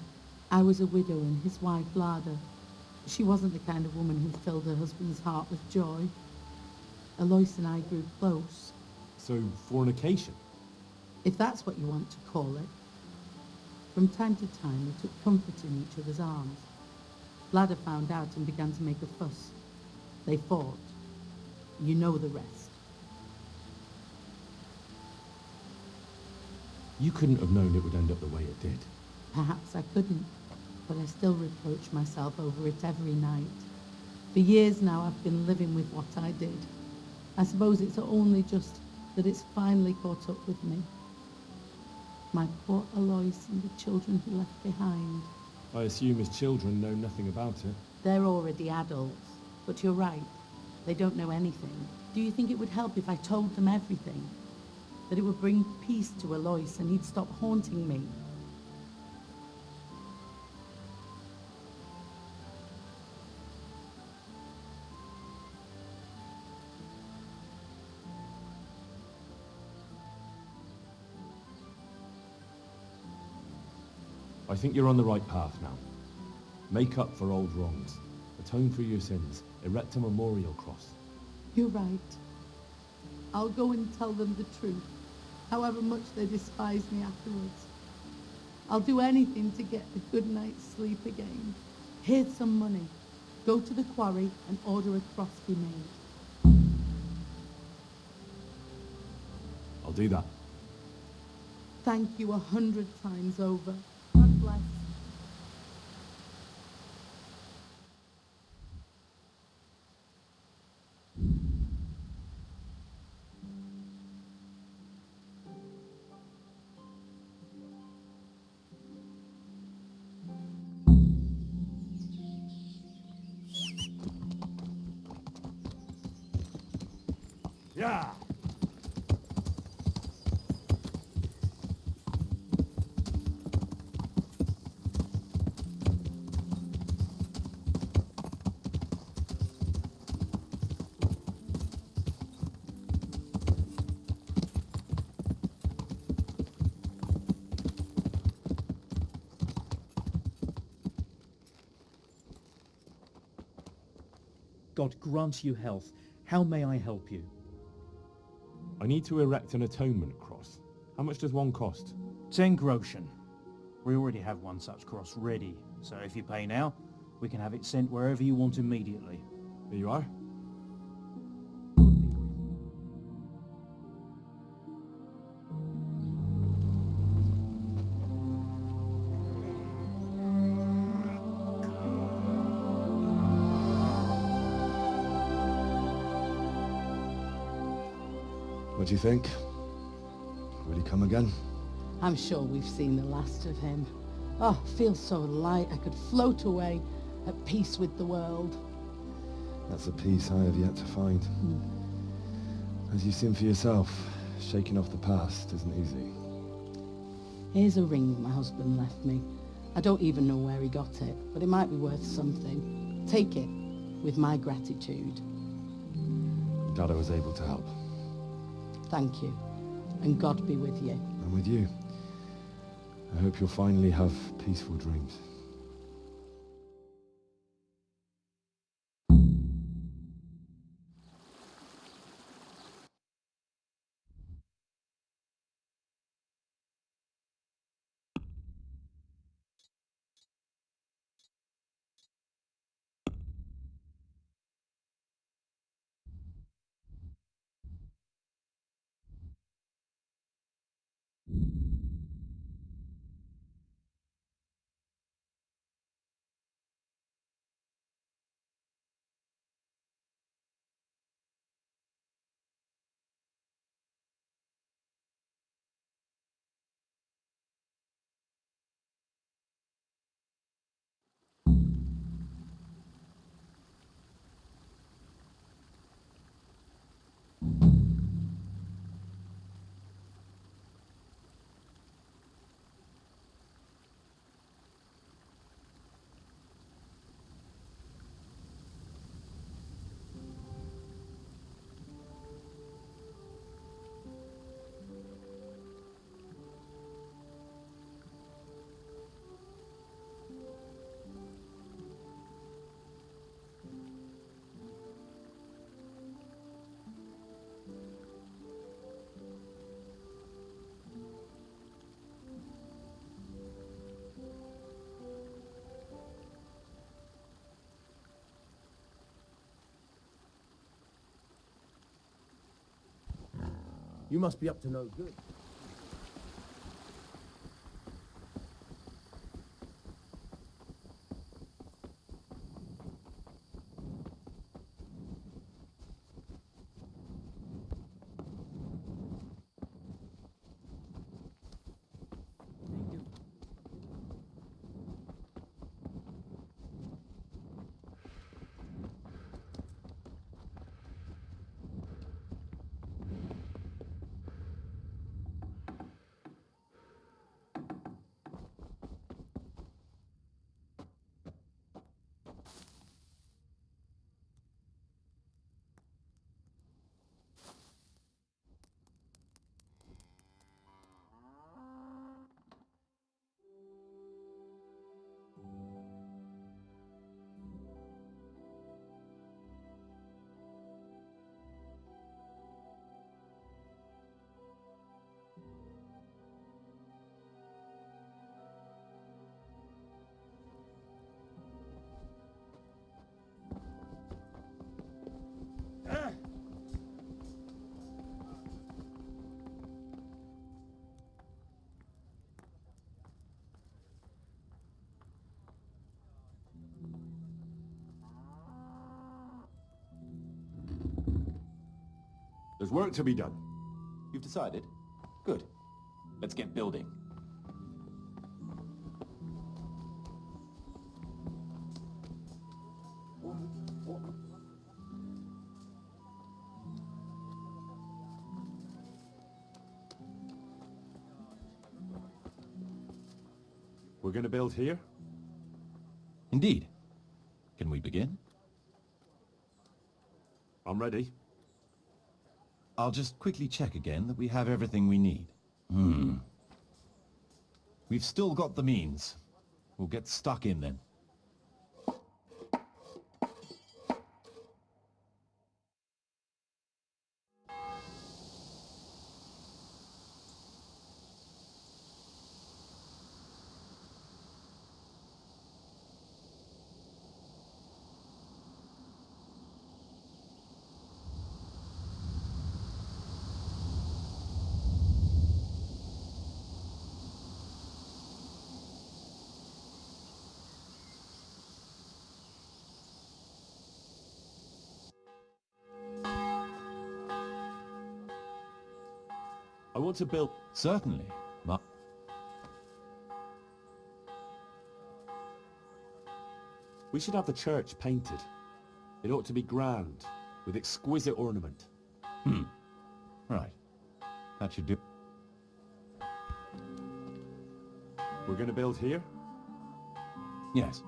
I was a widow and his wife Lada. She wasn't the kind of woman who filled her husband's heart with joy. Alois and I grew close. So, fornication? If that's what you want to call it. From time to time, we took comfort in each other's arms. Lada found out and began to make a fuss. They fought. You know the rest. You couldn't have known it would end up the way it did. Perhaps I couldn't, but I still reproach myself over it every night. For years now I've been living with what I did. I suppose it's only just that it's finally caught up with me. My poor Alois and the children he left behind. I assume his children know nothing about it. They're already adults, but you're right. They don't know anything. Do you think it would help if I told them everything? That it would bring peace to Alois and he'd stop haunting me? I think you're on the right path now. Make up for old wrongs. Atone for your sins. Erect a memorial cross. You're right. I'll go and tell them the truth, however much they despise me afterwards. I'll do anything to get a good night's sleep again. Here's some money. Go to the quarry and order a cross be made. I'll do that. Thank you 100 times over. God bless. Yeah! God grant you health. How may I help you? I need to erect an atonement cross. How much does one cost? 10 groschen. We already have one such cross ready, so if you pay now, we can have it sent wherever you want immediately. Here you are. What do you think? Will he come again? I'm sure we've seen the last of him. Oh, feels so light I could float away at peace with the world. That's a peace I have yet to find. As you've seen for yourself, shaking off the past isn't easy. Here's a ring my husband left me. I don't even know where he got it, but it might be worth something. Take it, with my gratitude. Glad I was able to help. Thank you, and God be with you. And with you. I hope you'll finally have peaceful dreams. You must be up to no good. There's work to be done. You've decided? Good. Let's get building. We're gonna build here? Indeed. Can we begin? I'm ready. I'll just quickly check again that we have everything we need. We've still got the means. We'll get stuck in then. I want to build... Certainly. We should have the church painted. It ought to be grand, with exquisite ornament. Right. That should do. We're gonna build here? Yes.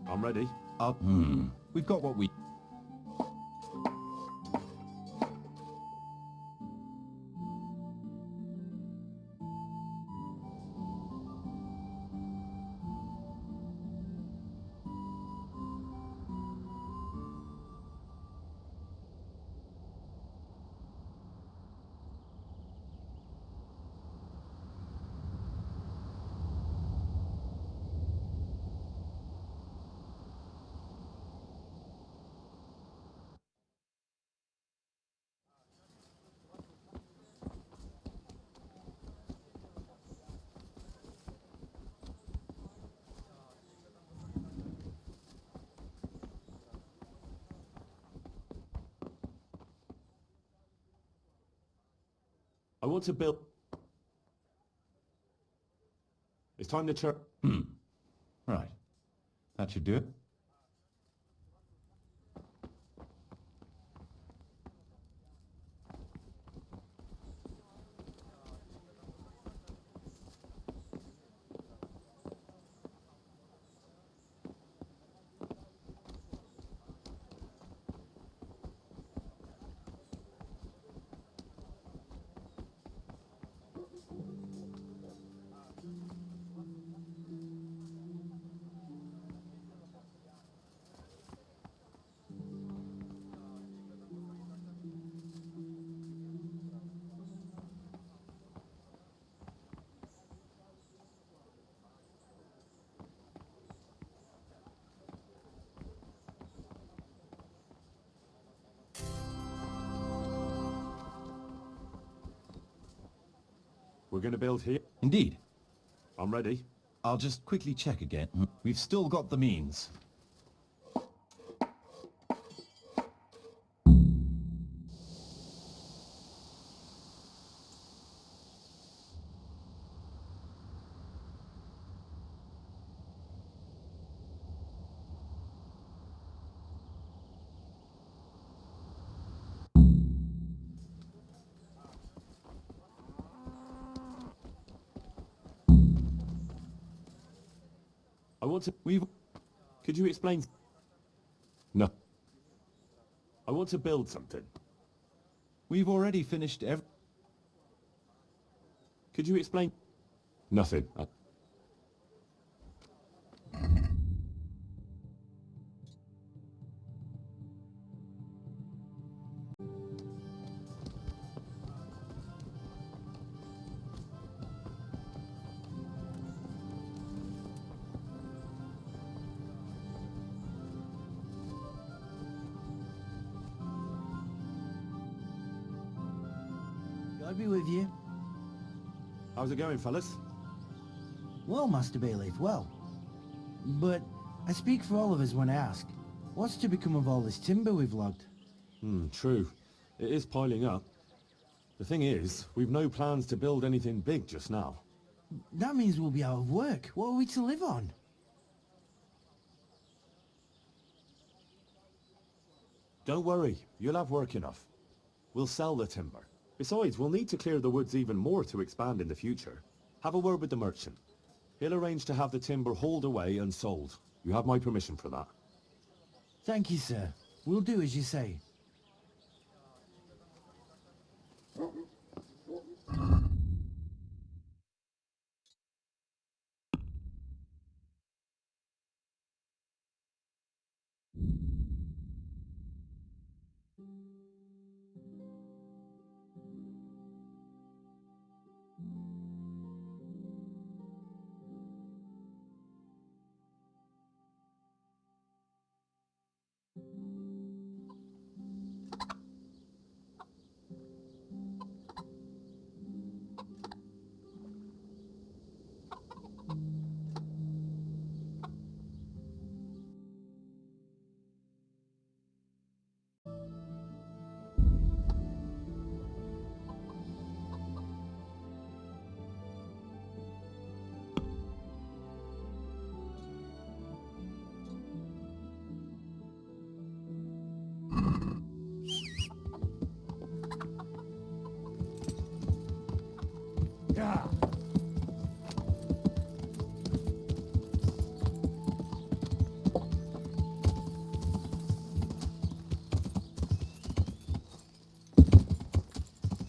I'm ready. We've got what we... I want to build... It's time to church... Right. That should do it. We're gonna build here? Indeed. I'm ready. I'll just quickly check again. We've still got the means. I want to... Could you explain... No. I want to build something. We've already finished Could you explain... Nothing. God be with you. How's it going, fellas? Well, Master Bayleaf, well. But I speak for all of us when I ask, what's to become of all this timber we've logged? True. It is piling up. The thing is, we've no plans to build anything big just now. That means we'll be out of work. What are we to live on? Don't worry, you'll have work enough. We'll sell the timber. Besides, we'll need to clear the woods even more to expand in the future. Have a word with the merchant. He'll arrange to have the timber hauled away and sold. You have my permission for that. Thank you, sir. We'll do as you say.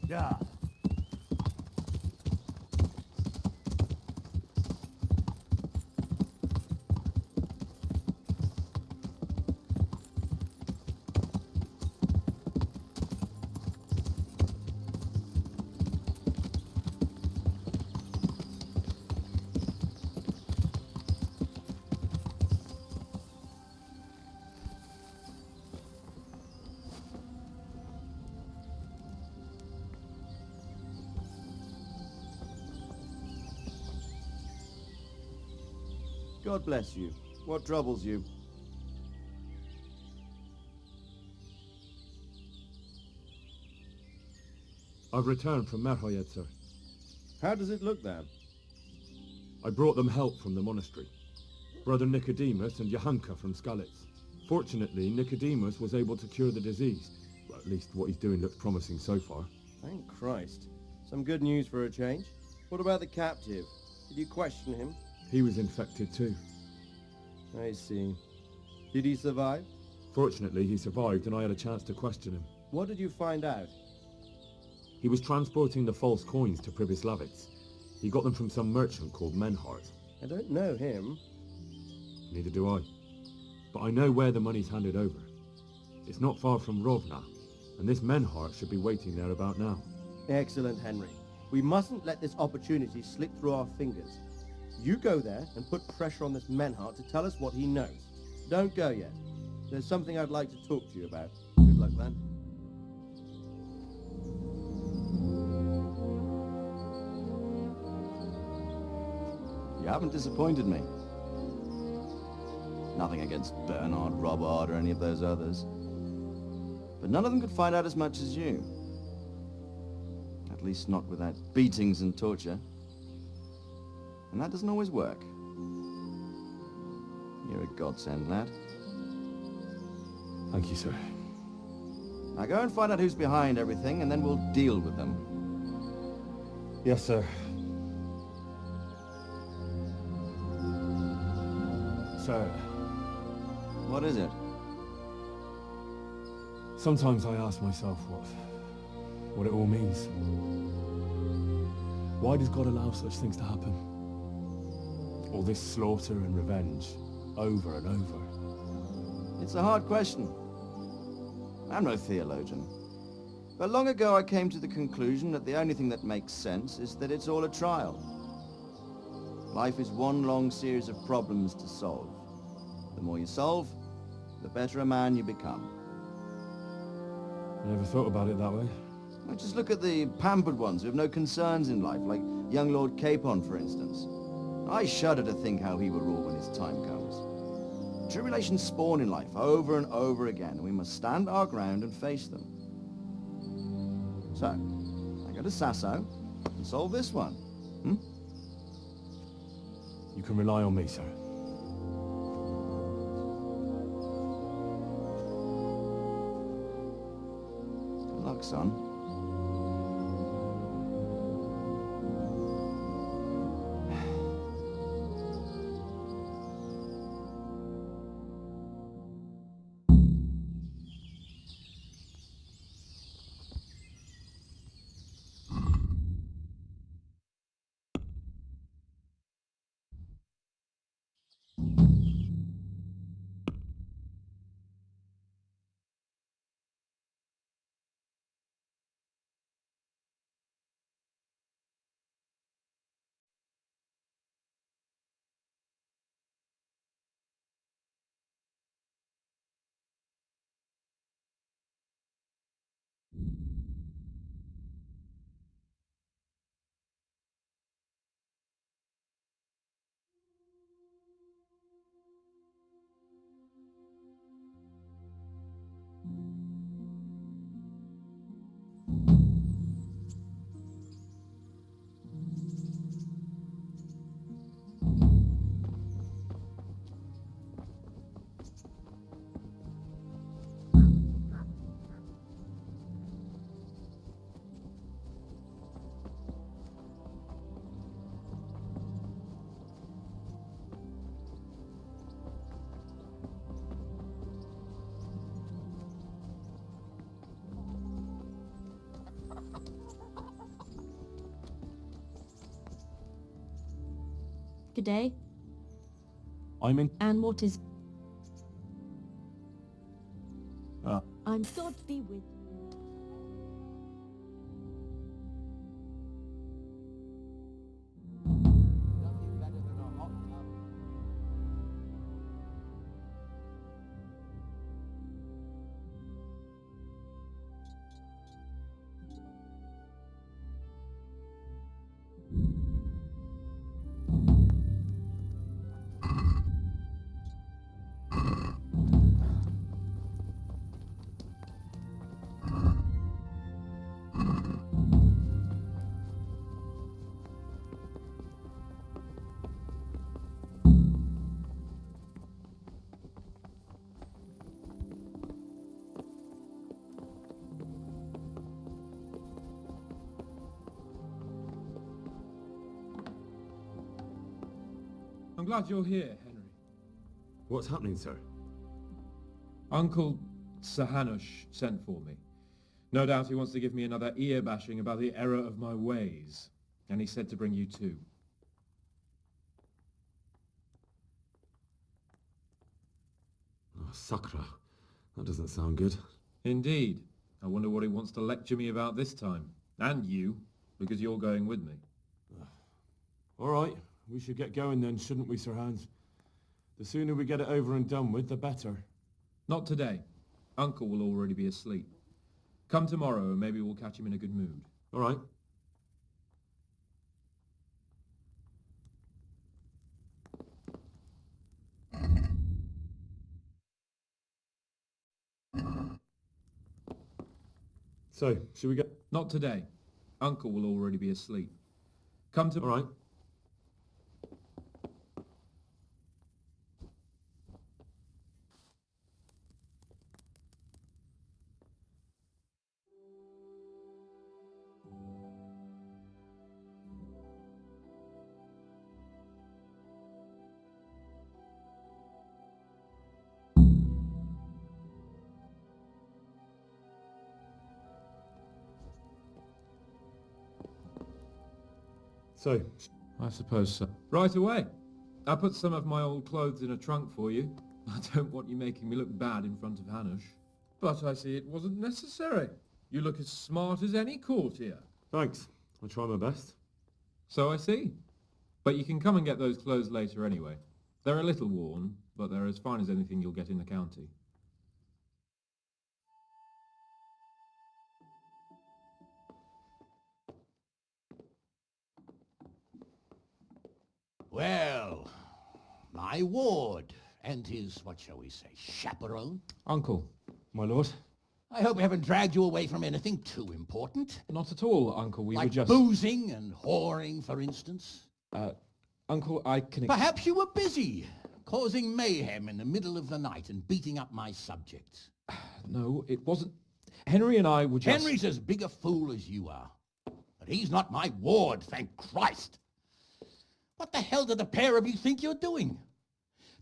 Yeah. God bless you. What troubles you? I've returned from Merhoyed, sir. How does it look there? I brought them help from the monastery. Brother Nicodemus and Johanka from Skalitz. Fortunately, Nicodemus was able to cure the disease. Well, at least what he's doing looks promising so far. Thank Christ. Some good news for a change. What about the captive? Did you question him? He was infected too. I see. Did he survive? Fortunately, he survived and I had a chance to question him. What did you find out? He was transporting the false coins to Pribyslavitz. He got them from some merchant called Menhart. I don't know him. Neither do I. But I know where the money's handed over. It's not far from Rovna, and this Menhart should be waiting there about now. Excellent, Henry. We mustn't let this opportunity slip through our fingers. You go there and put pressure on this Menhart to tell us what he knows. Don't go yet. There's something I'd like to talk to you about. Good luck, then. You haven't disappointed me. Nothing against Bernard, Robert, or any of those others. But none of them could find out as much as you. At least not without beatings and torture. And that doesn't always work. You're a godsend, lad. Thank you, sir. Now go and find out who's behind everything, and then we'll deal with them. Yes, sir. Sir. What is it? Sometimes I ask myself what it all means. Why does God allow such things to happen? All this slaughter and revenge, over and over. It's a hard question. I'm no theologian. But long ago I came to the conclusion that the only thing that makes sense is that it's all a trial. Life is one long series of problems to solve. The more you solve, the better a man you become. I never thought about it that way. Well, just look at the pampered ones who have no concerns in life, like young Lord Capon, for instance. I shudder to think how he will rule when his time comes. Tribulations spawn in life over and over again, and we must stand our ground and face them. So, I go to Sasso and solve this one. You can rely on me, sir. Good luck, son. Good day. I'm in... And what is... Ah. I'm God be with you. I'm glad you're here, Henry. What's happening, sir? Uncle Sahanush sent for me. No doubt he wants to give me another ear bashing about the error of my ways. And he said to bring you too. Oh, Sakra. That doesn't sound good. Indeed. I wonder what he wants to lecture me about this time. And you, because you're going with me. All right, we should get going then, shouldn't we, Sir Hans? The sooner we get it over and done with, the better. Not today. Uncle will already be asleep. Come tomorrow and maybe we'll catch him in a good mood. All right. So, should we get... Not today. Uncle will already be asleep. Come to... All right. So, I suppose so. Right away. I put some of my old clothes in a trunk for you. I don't want you making me look bad in front of Hanush. But I see it wasn't necessary. You look as smart as any courtier. thanks. I'll try my best. So I see. But you can come and get those clothes later anyway. They're a little worn, but they're as fine as anything you'll get in the county. Well, my ward and his, what shall we say, chaperone? Uncle. My lord? I hope we haven't dragged you away from anything too important. Not at all, Uncle. We like were just... boozing and whoring, for instance. Uncle, I can... Perhaps you were busy, causing mayhem in the middle of the night and beating up my subjects. No, it wasn't... Henry and I were just... Henry's as big a fool as you are. But he's not my ward, thank Christ. What the hell do the pair of you think you're doing?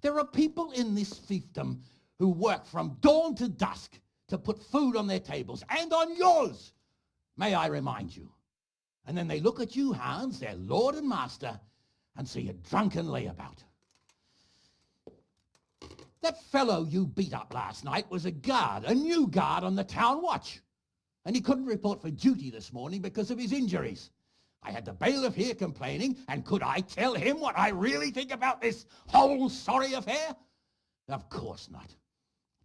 There are people in this fiefdom who work from dawn to dusk to put food on their tables, and on yours, may I remind you. And then they look at you, Hans, their lord and master, and see a drunken layabout. That fellow you beat up last night was a guard, a new guard on the town watch. And he couldn't report for duty this morning because of his injuries. I had the bailiff here complaining, and could I tell him what I really think about this whole sorry affair? Of course not.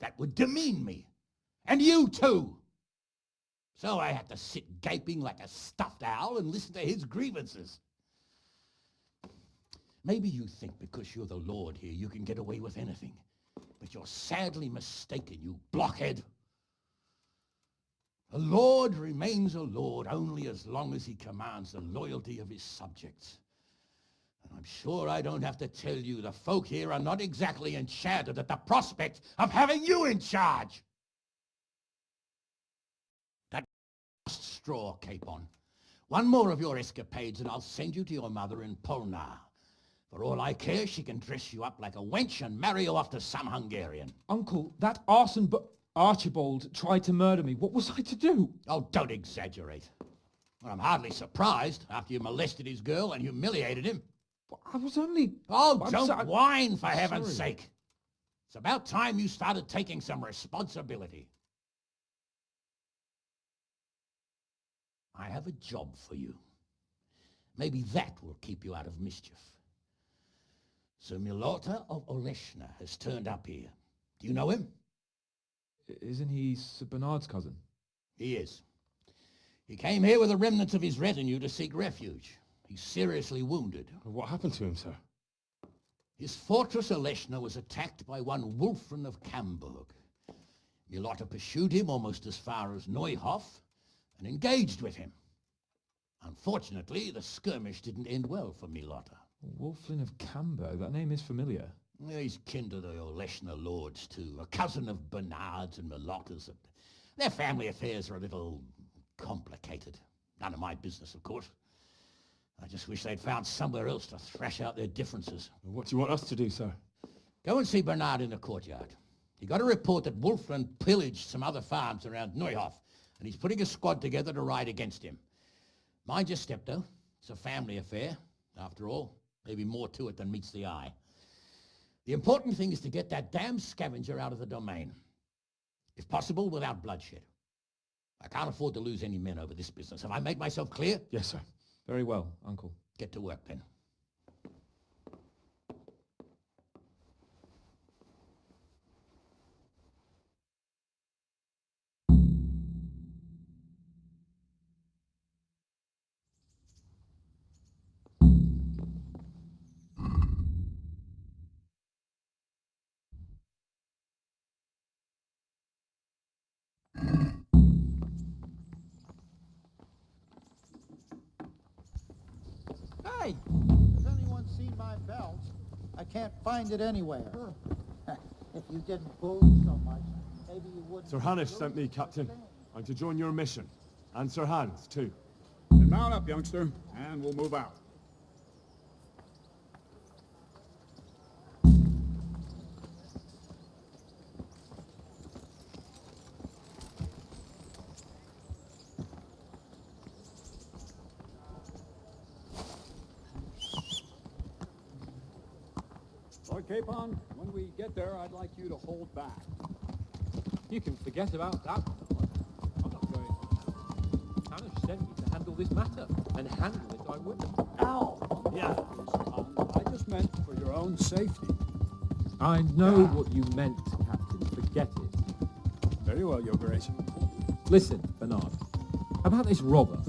That would demean me. And you too. So I had to sit gaping like a stuffed owl and listen to his grievances. Maybe you think because you're the lord here you can get away with anything. But you're sadly mistaken, you blockhead. A lord remains a lord only as long as he commands the loyalty of his subjects. And I'm sure I don't have to tell you the folk here are not exactly enchanted at the prospect of having you in charge. That straw, Capon. One more of your escapades and I'll send you to your mother in Polnar. For all I care, she can dress you up like a wench and marry you off to some Hungarian. Uncle, that arson Archibald tried to murder me. What was I to do? Oh, don't exaggerate. Well, I'm hardly surprised after you molested his girl and humiliated him. I was only... Oh, don't whine, for heaven's sorry. sake. It's about time you started taking some responsibility. I have a job for you. Maybe that will keep you out of mischief. Sir Milota of Oleshna has turned up here. Do you know him? Isn't he Sir Bernard's cousin? He is. He came here with the remnants of his retinue to seek refuge. He's seriously wounded. What happened to him, sir? His fortress Oleshna was attacked by one Wulfran of Camburg. Milota pursued him almost as far as Neuhof and engaged with him. Unfortunately, the skirmish didn't end well for Milota. Wulflin of Camburg, that name is familiar. He's kin to the Oleshna lords, too, a cousin of Bernard's and Milota's. Their family affairs are a little complicated. None of my business, of course. I just wish they'd found somewhere else to thrash out their differences. What do you want us to do, sir? Go and see Bernard in the courtyard. He got a report that Wulfran pillaged some other farms around Neuhof, and he's putting a squad together to ride against him. Mind your step, though. It's a family affair, after all. Maybe more to it than meets the eye. The important thing is to get that damn scavenger out of the domain. If possible, without bloodshed. I can't afford to lose any men over this business. Have I made myself clear? Yes, sir. Very well, Uncle. Get to work, then. Hey! Has anyone seen my belt? I can't find it anywhere. If you didn't booze so much, maybe you wouldn't... Sir Hanish sent me, Captain. I'm to join your mission. And Sir Hans, too. Then mount up, youngster, and we'll move out. Lord Capon, when we get there, I'd like you to hold back. You can forget about that. I'm not going. Hanish sent me to handle this matter, and handle it I will. Ow! Yeah, I just meant for your own safety. I know what you meant, Captain. Forget it. Very well, Your Grace. Listen, Bernard. About this robber.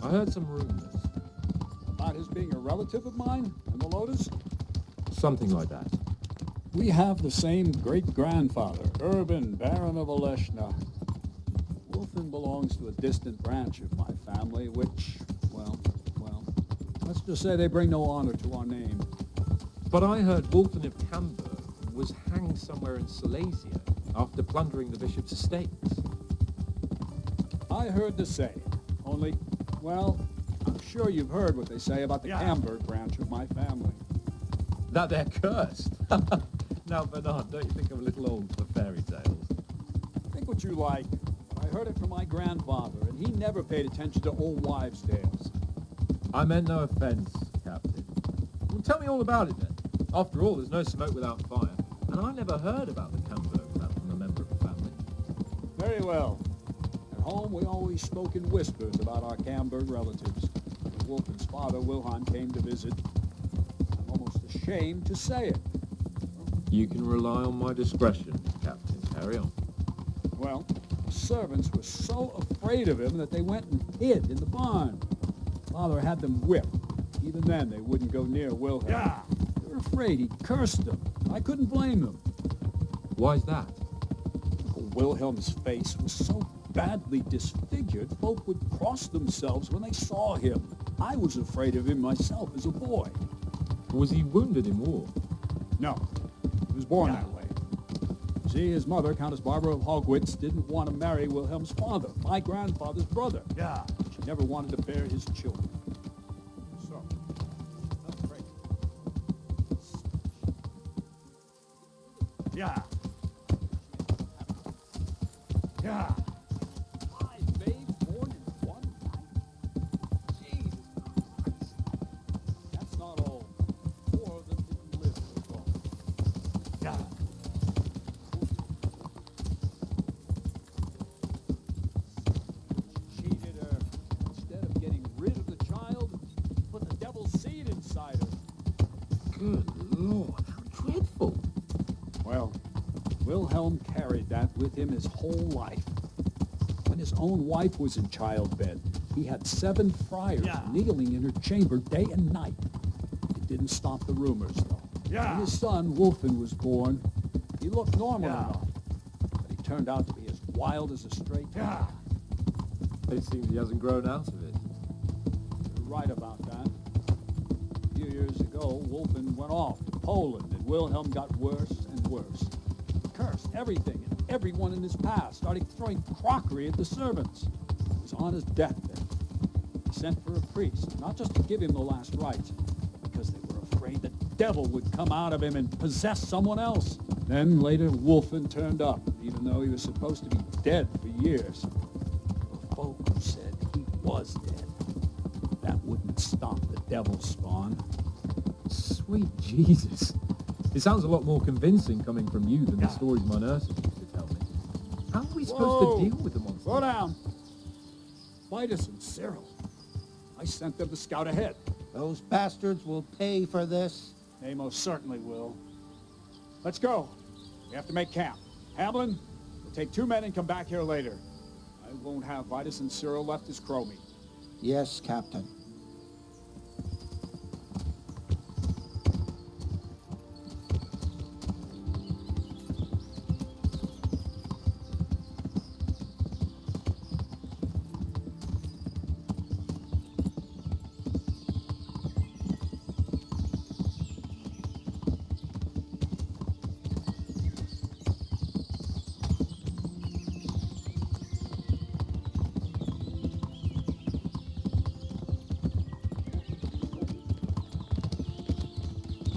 I heard some rumors. About his being a relative of mine, and the Lotus? Something like that. We have the same great-grandfather, Urban, Baron of Oleshna. Wolfen belongs to a distant branch of my family, which, well, let's just say they bring no honor to our name. But I heard Wolfen of Camberg was hanged somewhere in Silesia after plundering the bishop's estates. I heard the same. Only, well, I'm sure you've heard what they say about the Camberg branch of my family. That they're cursed. Now, Bernard, don't you think I'm a little old for fairy tales? Think what you like. But I heard it from my grandfather, and he never paid attention to old wives' tales. I meant no offence, Captain. Well, tell me all about it then. After all, there's no smoke without fire, and I never heard about the Camberg without from a member of the family. Very well. At home, we always spoke in whispers about our Camberg relatives. When Wolfen's father, Wilhelm, came to visit, I'm almost ashamed to say it. You can rely on my discretion, Captain. Carry on. Well, the servants were so afraid of him that they went and hid in the barn. Father had them whipped. Even then, they wouldn't go near Wilhelm. Yeah. They were afraid he'd cursed them. I couldn't blame them. Why's that? Wilhelm's face was so badly disfigured, folk would cross themselves when they saw him. I was afraid of him myself as a boy. Was he wounded in war? No. He was born that way. See, his mother, Countess Barbara of Hogwitz, didn't want to marry Wilhelm's father, my grandfather's brother. Yeah. She never wanted to bear his children. So, that's great. Yeah. Yeah. Five babes born in one night? Jesus Christ. That's not all. 4 of them didn't live for long. Yeah. Cheated her. Instead of getting rid of the child, put the devil's seed inside her. Good Lord, how dreadful. Well, Wilhelm carried that with him his whole life. When his own wife was in childbed, he had 7 friars kneeling in her chamber day and night. It didn't stop the rumors, though. When his son, Wolfen, was born, he looked normal enough, but he turned out to be as wild as a stray cat. It seems he hasn't grown out of it. You're right about that. A few years ago, Wolfen went off to Poland, and Wilhelm got worse and worse. He cursed everything and everyone in his path, started throwing crockery at the servants. He was on his deathbed. He sent for a priest, not just to give him the last rites, but because they were afraid the devil would come out of him and possess someone else. Then later, Wolfen turned up, even though he was supposed to be dead for years. The folk who said he was dead. That wouldn't stop the devil's spawn. Sweet Jesus. It sounds a lot more convincing coming from you than the stories my nurses used to tell me. How are we supposed to deal with the monster? Slow down. Vitus and Cyril. I sent them to scout ahead. Those bastards will pay for this. They most certainly will. Let's go. We have to make camp. Hamlin, we'll take 2 men and come back here later. I won't have Vitus and Cyril left as crow meat. Yes, Captain.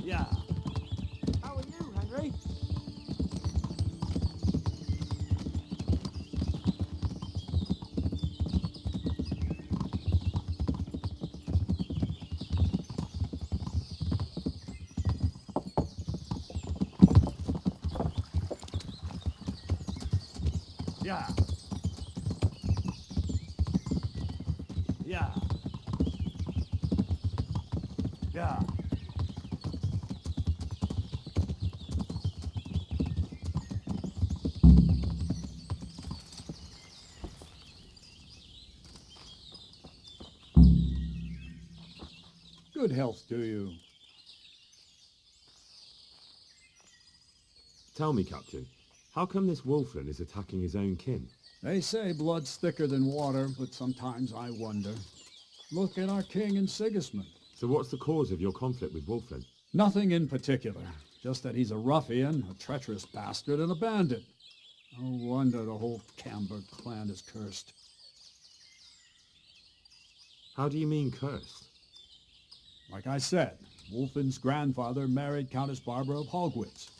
Yeah. How are you, Henry? Yeah. Yeah. Yeah. Good health to you. Tell me, Captain, How come this wolfling is attacking his own kin? They say blood's thicker than water, but sometimes I wonder. Look at our king and Sigismund. So what's the cause of your conflict with Wolfling? Nothing in particular, just that he's a ruffian, a treacherous bastard, and a bandit. No wonder the whole Camberg clan is cursed. How do you mean cursed? Like I said, Wolfin's grandfather married Countess Barbara of Hogwitz.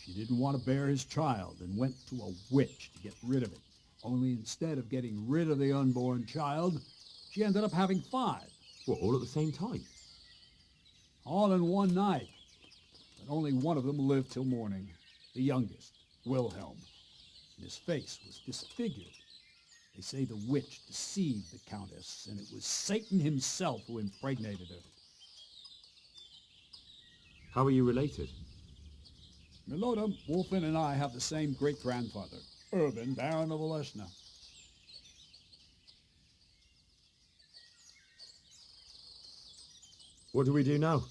She didn't want to bear his child and went to a witch to get rid of it. Only instead of getting rid of the unborn child, she ended up having 5. What, all at the same time? All in one night. But only one of them lived till morning. The youngest, Wilhelm. And his face was disfigured. They say the witch deceived the Countess, and it was Satan himself who impregnated her. How are you related? Milota, Wolfin and I have the same great-grandfather, Urban, Baron of Oleshna. What do we do now?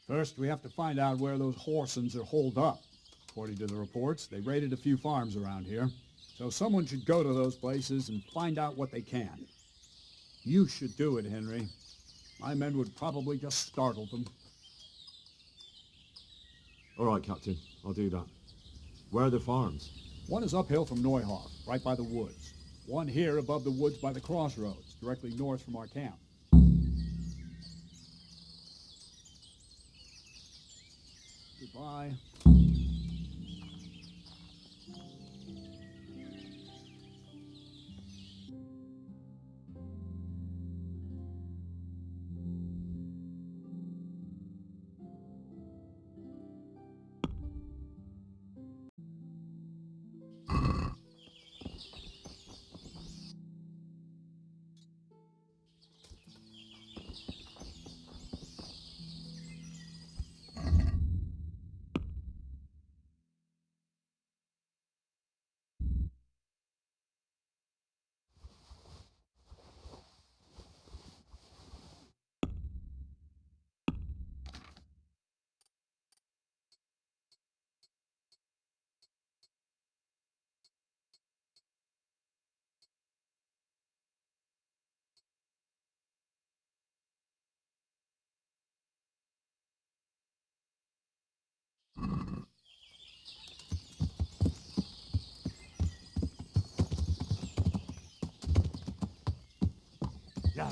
First, we have to find out where those Horsons are holed up. According to the reports, they raided a few farms around here. So someone should go to those places and find out what they can. You should do it, Henry. My men would probably just startle them. All right, Captain. I'll do that. Where are the farms? One is uphill from Neuhof, right by the woods. One here above the woods by the crossroads, directly north from our camp. Goodbye. Yeah.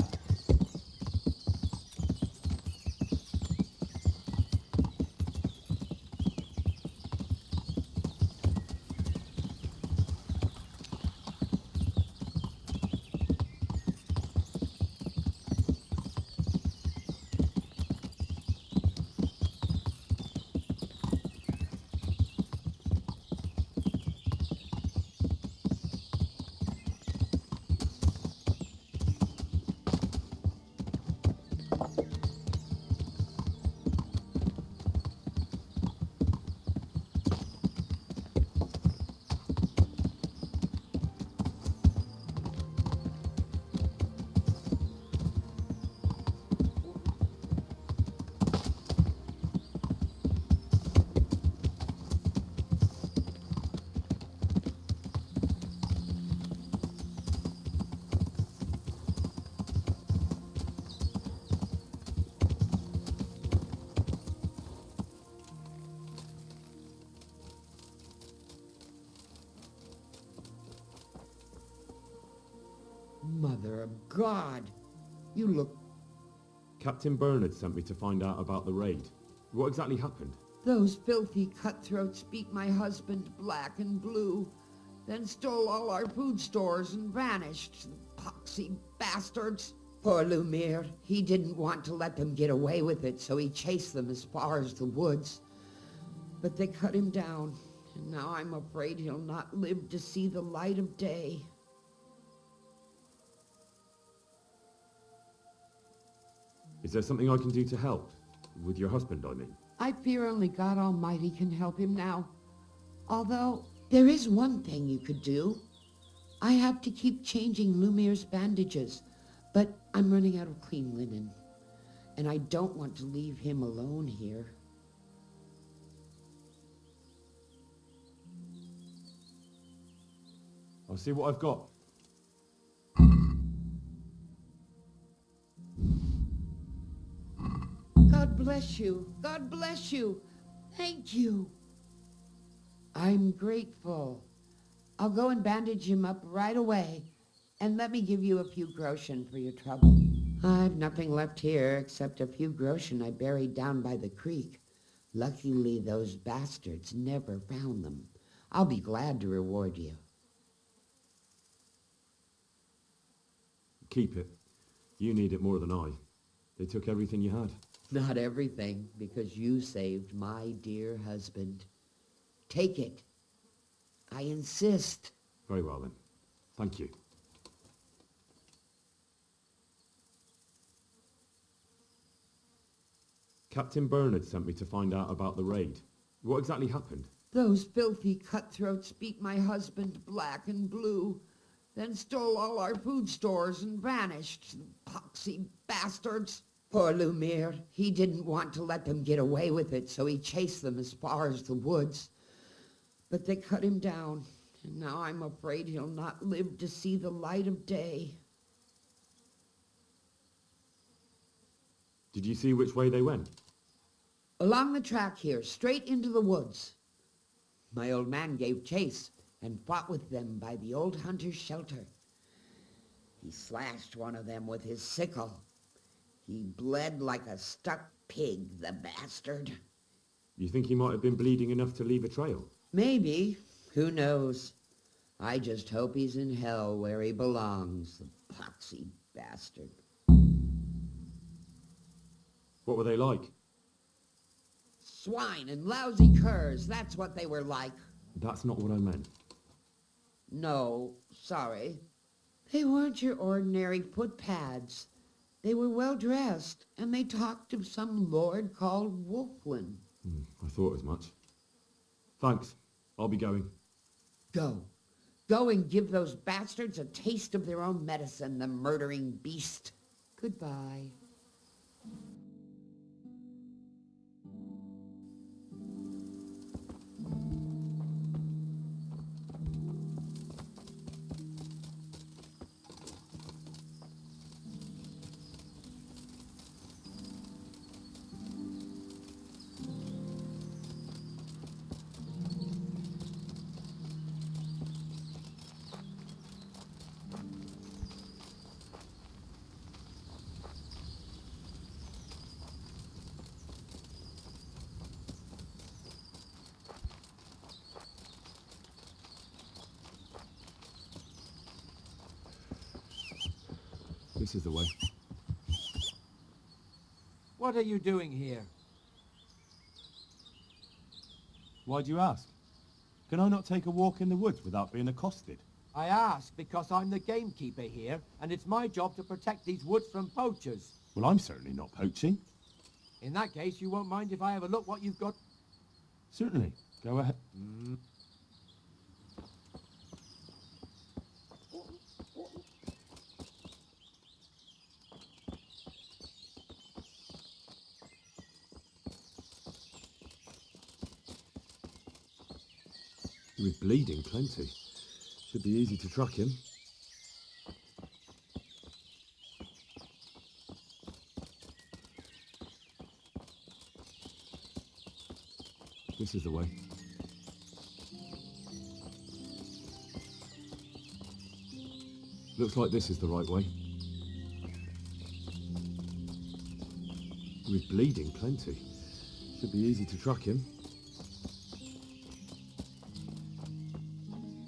Mother of God! You look... Captain Bernard sent me to find out about the raid. What exactly happened? Those filthy cutthroats beat my husband black and blue, then stole all our food stores and vanished. Poxy bastards! Poor Lumiere. He didn't want to let them get away with it, so he chased them as far as the woods. But they cut him down, and now I'm afraid he'll not live to see the light of day. Is there something I can do to help? With your husband, I mean. I fear only God Almighty can help him now. Although, there is one thing you could do. I have to keep changing Lumiere's bandages, but I'm running out of clean linen. And I don't want to leave him alone here. I'll see what I've got. God bless you. God bless you. Thank you. I'm grateful. I'll go and bandage him up right away. And let me give you a few groschen for your trouble. I've nothing left here except a few groschen I buried down by the creek. Luckily, those bastards never found them. I'll be glad to reward you. Keep it. You need it more than I. They took everything you had. Not everything, because you saved my dear husband. Take it. I insist. Very well then. Thank you. Captain Bernard sent me to find out about the raid. What exactly happened? Those filthy cutthroats beat my husband black and blue, then stole all our food stores and vanished. Poxy bastards. Poor Lumiere. He didn't want to let them get away with it, so he chased them as far as the woods. But they cut him down, and now I'm afraid he'll not live to see the light of day. Did you see which way they went? Along the track here, straight into the woods. My old man gave chase and fought with them by the old hunter's shelter. He slashed one of them with his sickle. He bled like a stuck pig, the bastard. You think he might have been bleeding enough to leave a trail? Maybe. Who knows? I just hope he's in hell where he belongs, the poxy bastard. What were they like? Swine and lousy curs, that's what they were like. That's not what I meant. No, sorry. They weren't your ordinary footpads. They were well dressed, and they talked of some lord called Wolflin. I thought as much. Thanks. I'll be going. Go. Go and give those bastards a taste of their own medicine, the murdering beast. Goodbye. This is the way. What are you doing here? Why do you ask? Can I not take a walk in the woods without being accosted? I ask because I'm the gamekeeper here, and it's my job to protect these woods from poachers. Well, I'm certainly not poaching. In that case, you won't mind if I have a look what you've got? Certainly. Go ahead. With bleeding plenty. Should be easy to track him. This is the way. Looks like this is the right way. With bleeding plenty. Should be easy to track him.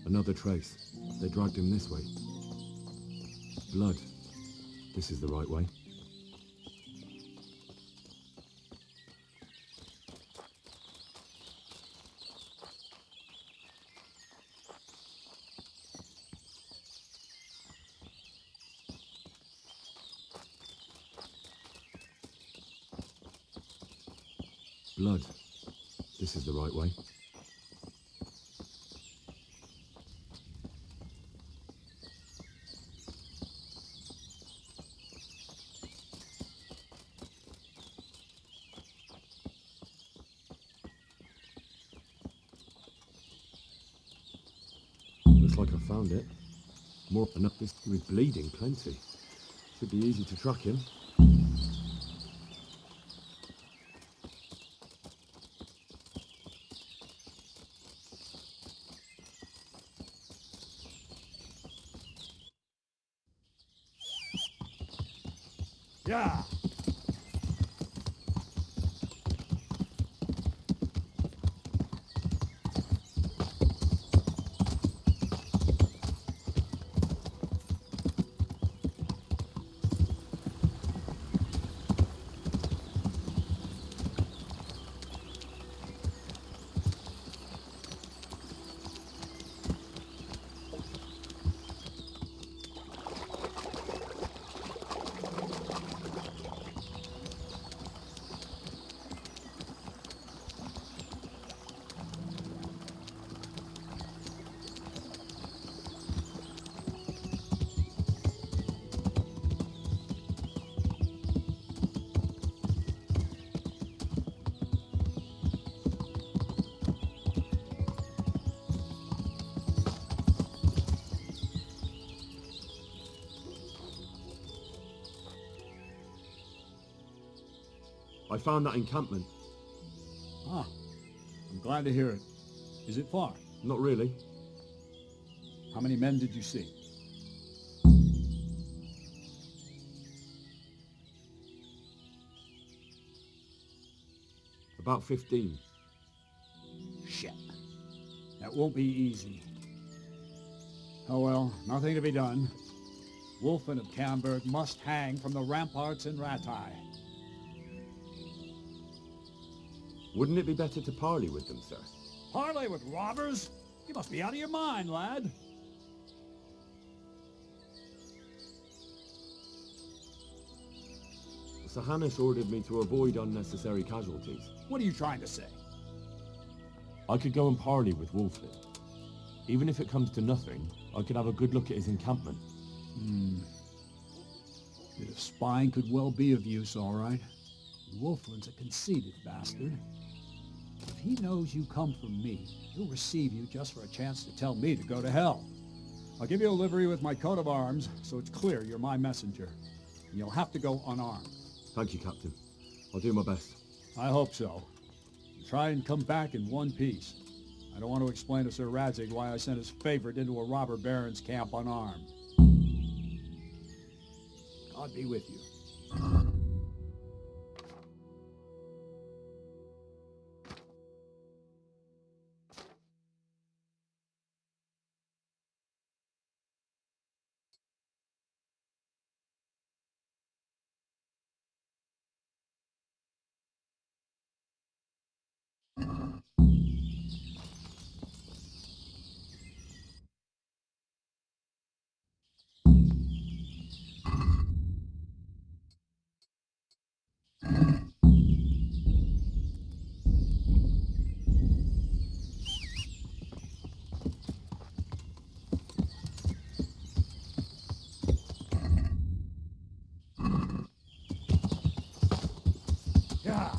Another trace. They dragged him this way. Blood. This is the right way. Blood. This is the right way. Looks like I found it. Mopping up this with bleeding plenty. Should be easy to track him. Yeah. I found that encampment. Ah, I'm glad to hear it. Is it far? Not really. How many men did you see? About 15. Shit. That won't be easy. Oh well, nothing to be done. Wolfen of Camberg must hang from the ramparts in Rattay. Wouldn't it be better to parley with them, sir? Parley with robbers? You must be out of your mind, lad. Sir Hannes ordered me to avoid unnecessary casualties. What are you trying to say? I could go and parley with Wolfen. Even if it comes to nothing, I could have a good look at his encampment. The spine could well be of use, all right. Wolfland's a conceited bastard. If he knows you come from me, he'll receive you just for a chance to tell me to go to hell. I'll give you a livery with my coat of arms, so it's clear you're my messenger. And you'll have to go unarmed. Thank you, Captain. I'll do my best. I hope so. Try and come back in one piece. I don't want to explain to Sir Radzig why I sent his favorite into a robber baron's camp unarmed. God be with you. Yeah.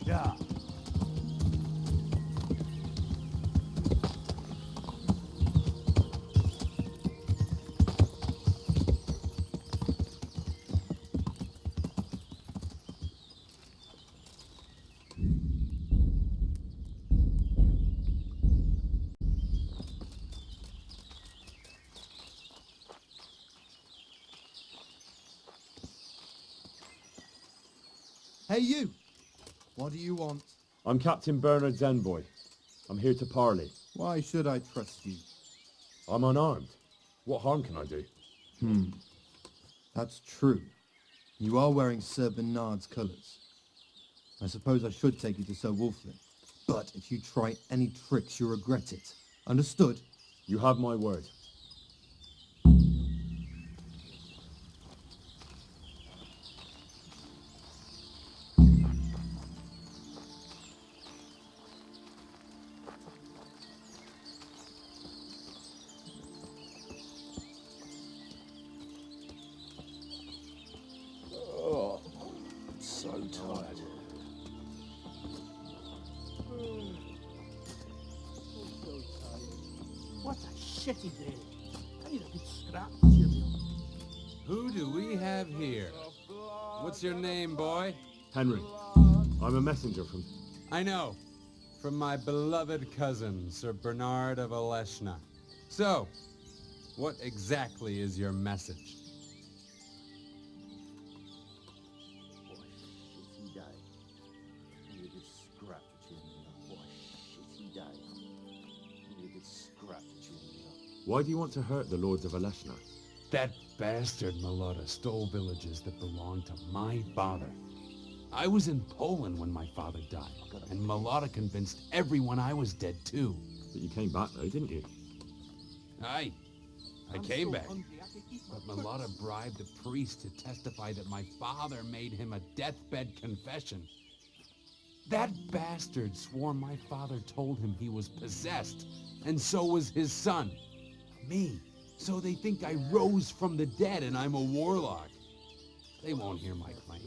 Yeah. Hey, you! What do you want? I'm Captain Bernard's envoy. I'm here to parley. Why should I trust you? I'm unarmed. What harm can I do? That's true. You are wearing Sir Bernard's colours. I suppose I should take you to Sir Wolflin. But if you try any tricks, you'll regret it. Understood? You have my word. Oh, I'm so tired. What a shitty day. I need a good scrap to cheer me up. Who do we have here? What's your name, boy? Henry, I'm a messenger from... I know. From my beloved cousin, Sir Bernard of Aleshna. So, what exactly is your message? What a shitty day. I need a good scrap to cheer me up. What a shitty day. I need a good scrap to cheer me up. Why do you want to hurt the lords of Aleshna? That bastard Malota stole villages that belonged to my father. I was in Poland when my father died, and Malota convinced everyone I was dead too. But you came back though, didn't you? I came back, but Malota bribed a priest to testify that my father made him a deathbed confession. That bastard swore my father told him he was possessed, and so was his son, me. So they think I rose from the dead and I'm a warlock. They won't hear my claim.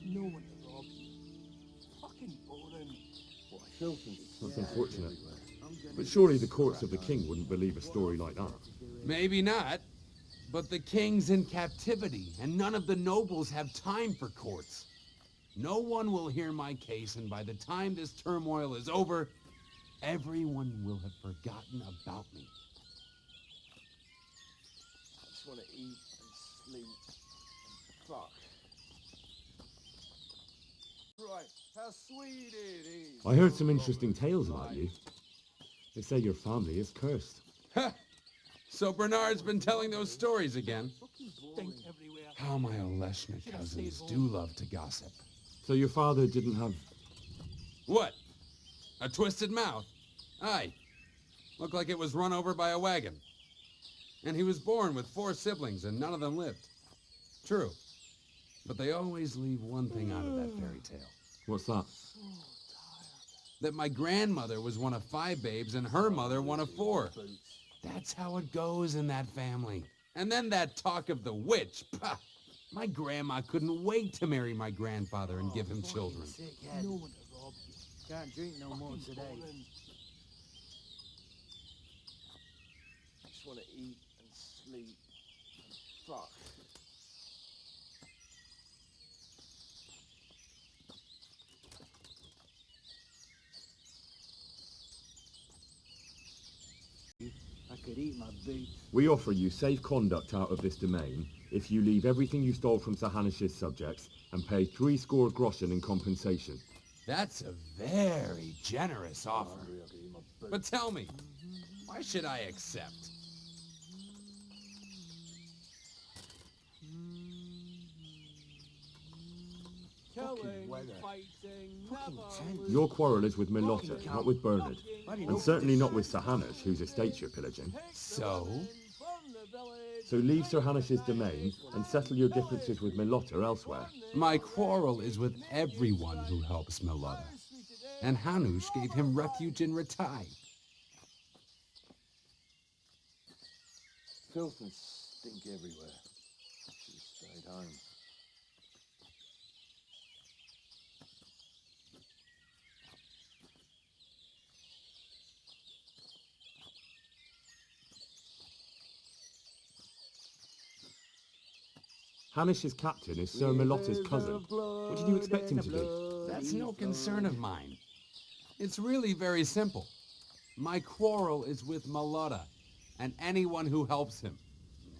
No one to rob you. Fucking boring. What a filthy. That's unfortunate. But surely the courts of the king wouldn't believe a story like that. Maybe not, but the king's in captivity, and none of the nobles have time for courts. No one will hear my case, and by the time this turmoil is over, everyone will have forgotten about me. I just want to eat and sleep and fuck. Right, how sweet it is. I heard some interesting tales about you. They say your family is cursed. Ha! So Bernard's been telling those stories again. Stink everywhere. How my Aleshna cousins do love to gossip. So your father didn't have... What? A twisted mouth? Aye. Looked like it was run over by a wagon. And he was born with 4 siblings and none of them lived. True. But they always leave one thing out of that fairy tale. What's that? That my grandmother was one of 5 babes and her mother one of 4. That's how it goes in that family. And then that talk of the witch. Pah! My grandma couldn't wait to marry my grandfather and give him children. No one to rob you. Can't drink no more today. I just want to eat and sleep and fuck. I could eat my boots. We offer you safe conduct out of this domain if you leave everything you stole from Sir Hanish's subjects and pay 60 groschen in compensation. That's a very generous offer. But tell me, why should I accept? Your quarrel is with Melotta, not with Bernard, and certainly not with Sir Hanish, whose estates you're pillaging. So? So leave Sir Hanish's domain and settle your differences with Melotta elsewhere. My quarrel is with everyone who helps Melotta, and Hanush gave him refuge in Ratai. Filth and stink everywhere. Should have stayed home. Hanish's captain is Sir Melotta's cousin. What did you expect him to do? That's no concern of mine. It's really very simple. My quarrel is with Melotta, and anyone who helps him.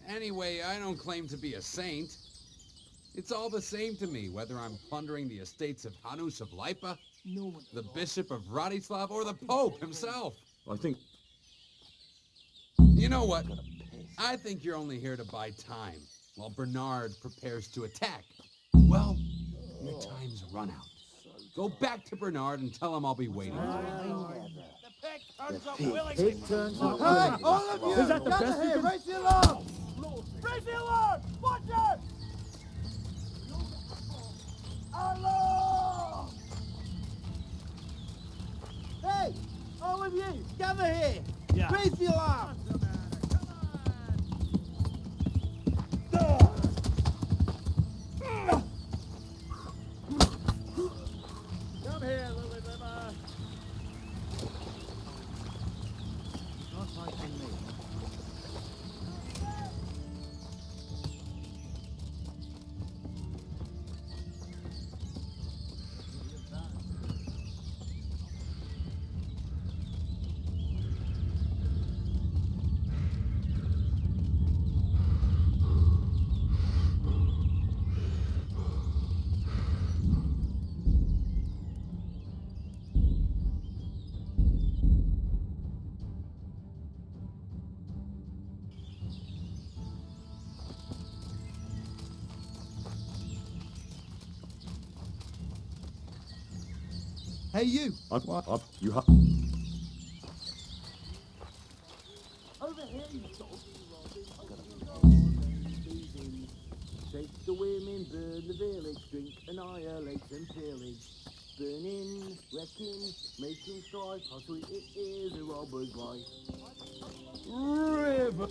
Anyway, I don't claim to be a saint. It's all the same to me, whether I'm plundering the estates of Hanush of Lipa, the Bishop of Vratislav, or the Pope himself. I think You know what? I think you're only here to buy time, while Bernard prepares to attack. Well, your time's run out. Go back to Bernard and tell him I'll be waiting. Pig turns up. Hey, all of you! Is that the gather best you here, can- raise the alarm! Raise the alarm! Watch it! Alarm! Hey, all of you, gather here! Yeah. Raise the alarm! Come here, Lily Liver. Not fighting me. Hey, you! You have... Over here, you dog. Take the women, burn the village, drink, annihilate and pillage. Burning, wrecking, making strife, how sweet it is a robber's life. River!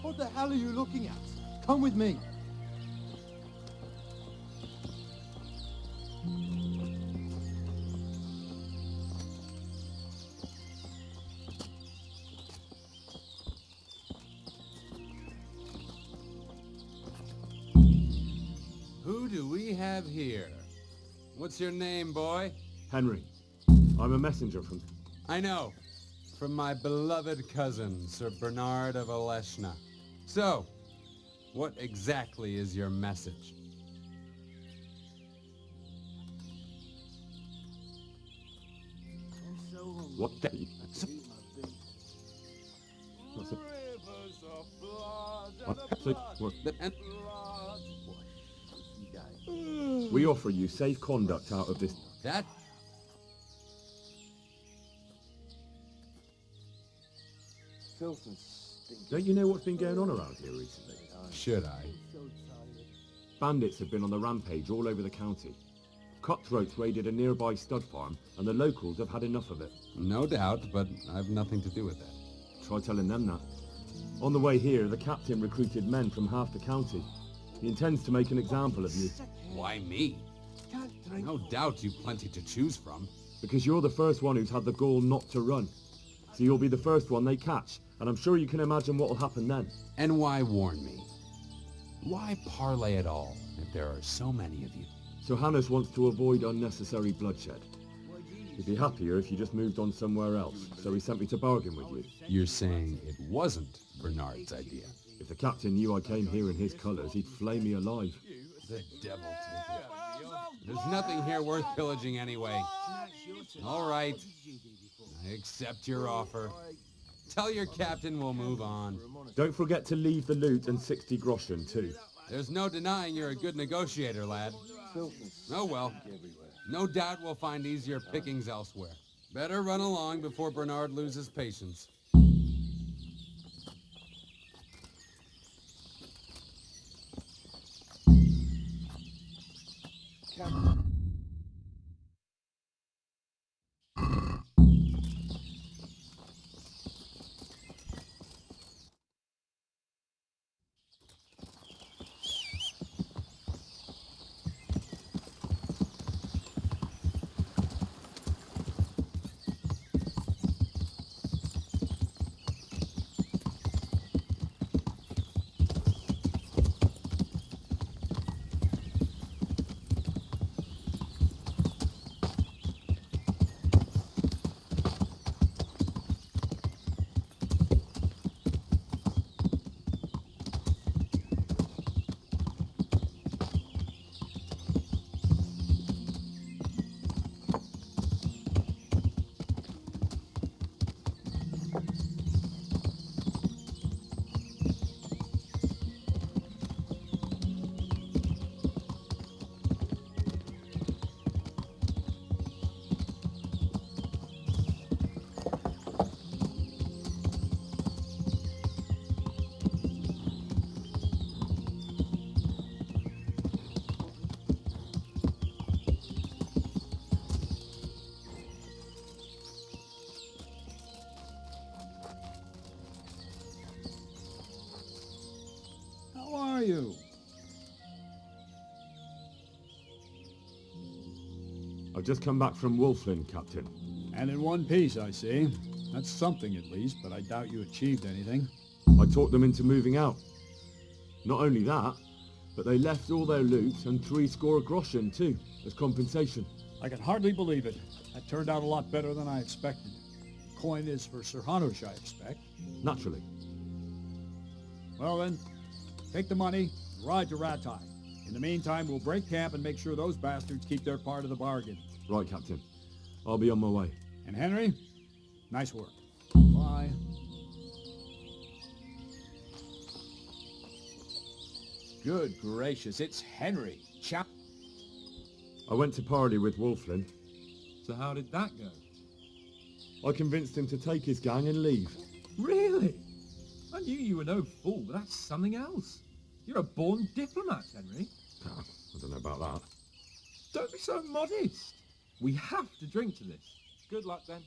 What the hell are you looking at? Come with me. Who do we have here? What's your name, boy? Henry. I'm a messenger from... I know. From my beloved cousin, Sir Bernard of Aleshna. So, what exactly is your message? What day? What's it? What? We offer you safe conduct out of this... That? Don't you know what's been going on around here recently? Should I? Bandits have been on the rampage all over the county. Cutthroats raided a nearby stud farm, and the locals have had enough of it. No doubt, but I've nothing to do with that. Try telling them that. On the way here, the captain recruited men from half the county. He intends to make an example of you. Why me? No doubt you've plenty to choose from. Because you're the first one who's had the gall not to run. So you'll be the first one they catch, and I'm sure you can imagine what will happen then. And why warn me? Why parley at all, if there are so many of you? So Hannes wants to avoid unnecessary bloodshed. He'd be happier if you just moved on somewhere else, so he sent me to bargain with you. You're saying it wasn't Bernard's idea? If the captain knew I came here in his colours, he'd flay me alive. The devil take it. There's nothing here worth pillaging anyway. All right. I accept your offer. Tell your captain we'll move on. Don't forget to leave the loot and 60 groschen, too. There's no denying you're a good negotiator, lad. Oh well. No doubt we'll find easier pickings elsewhere. Better run along before Bernard loses patience. you? I've just come back from Wolflin, Captain. And in one piece, I see. That's something at least, but I doubt you achieved anything. I talked them into moving out. Not only that, but they left all their loot and 60 groschen too, as compensation. I can hardly believe it. That turned out a lot better than I expected. Coin is for Sir Hanush, I expect. Naturally. Well then, take the money and ride to Ratai. In the meantime, we'll break camp and make sure those bastards keep their part of the bargain. Right, Captain. I'll be on my way. And Henry, nice work. Bye. Good gracious, it's Henry. Chap. I went to parley with Wolflin. So how did that go? I convinced him to take his gang and leave. Really? I knew you were no fool, but that's something else. You're a born diplomat, Henry. Ah, I don't know about that. Don't be so modest. We have to drink to this. Good luck then.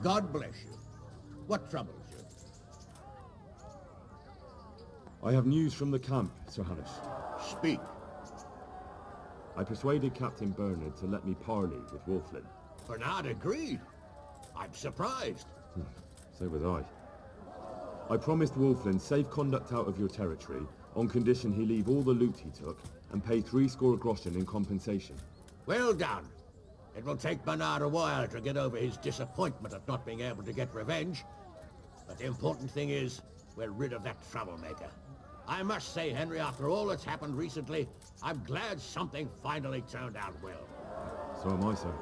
God bless you. What troubles you? I have news from the camp, Sir Hanush. Speak. I persuaded Captain Bernard to let me parley with Wolflin. Bernard agreed. I'm surprised. So was I. I promised Wolflin safe conduct out of your territory on condition he leave all the loot he took and pay 60 groschen in compensation. Well done. It will take Bernard a while to get over his disappointment at not being able to get revenge. But the important thing is, we're rid of that troublemaker. I must say, Henry, after all that's happened recently, I'm glad something finally turned out well. So am I, sir.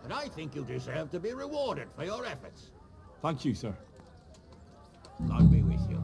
And I think you deserve to be rewarded for your efforts. Thank you, sir. God be with you.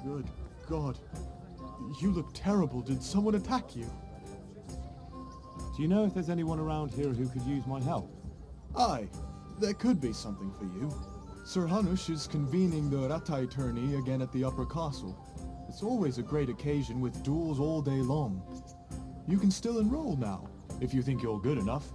Good God. You look terrible. Did someone attack you? Do you know if there's anyone around here who could use my help? Aye, there could be something for you. Sir Hanush is convening the Ratai tourney again at the Upper Castle. It's always a great occasion with duels all day long. You can still enroll now, if you think you're good enough.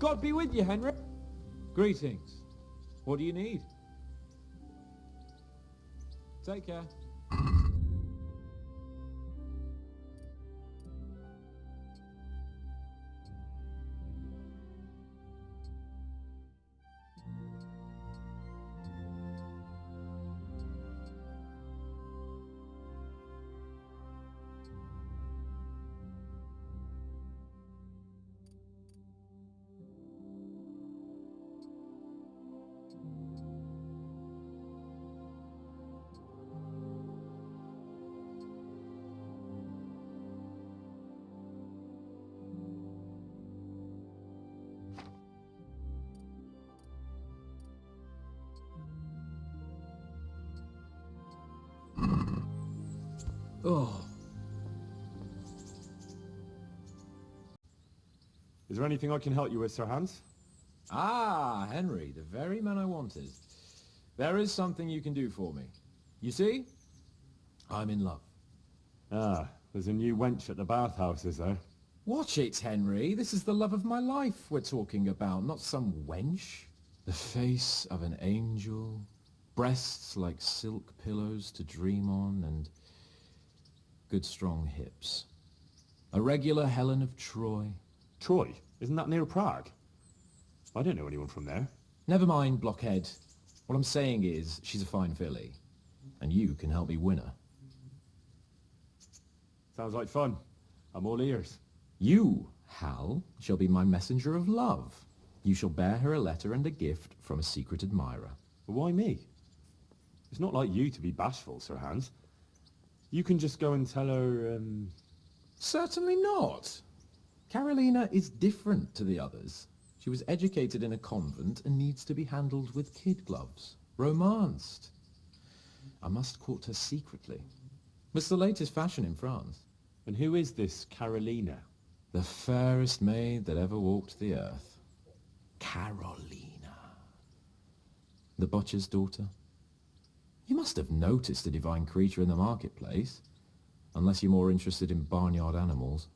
God be with you, Henry. Greetings. What do you need? Take care. Oh. Is there anything I can help you with, Sir Hans? Ah, Henry, the very man I wanted. There is something you can do for me. You see? I'm in love. Ah, there's a new wench at the bathhouse, is there? Watch it, Henry. This is the love of my life we're talking about, not some wench. The face of an angel, breasts like silk pillows to dream on, and good strong hips. A regular Helen of Troy. Troy? Isn't that near Prague? I don't know anyone from there. Never mind, blockhead. What I'm saying is, she's a fine filly, and you can help me win her. Sounds like fun. I'm all ears. You, Hal, shall be my messenger of love. You shall bear her a letter and a gift from a secret admirer. Why me? It's not like you to be bashful, Sir Hans. You can just go and tell her, Certainly not. Carolina is different to the others. She was educated in a convent and needs to be handled with kid gloves. Romanced. I must court her secretly. It's the latest fashion in France. And who is this Carolina? The fairest maid that ever walked the earth. Carolina. The butcher's daughter. You must have noticed a divine creature in the marketplace. Unless you're more interested in barnyard animals.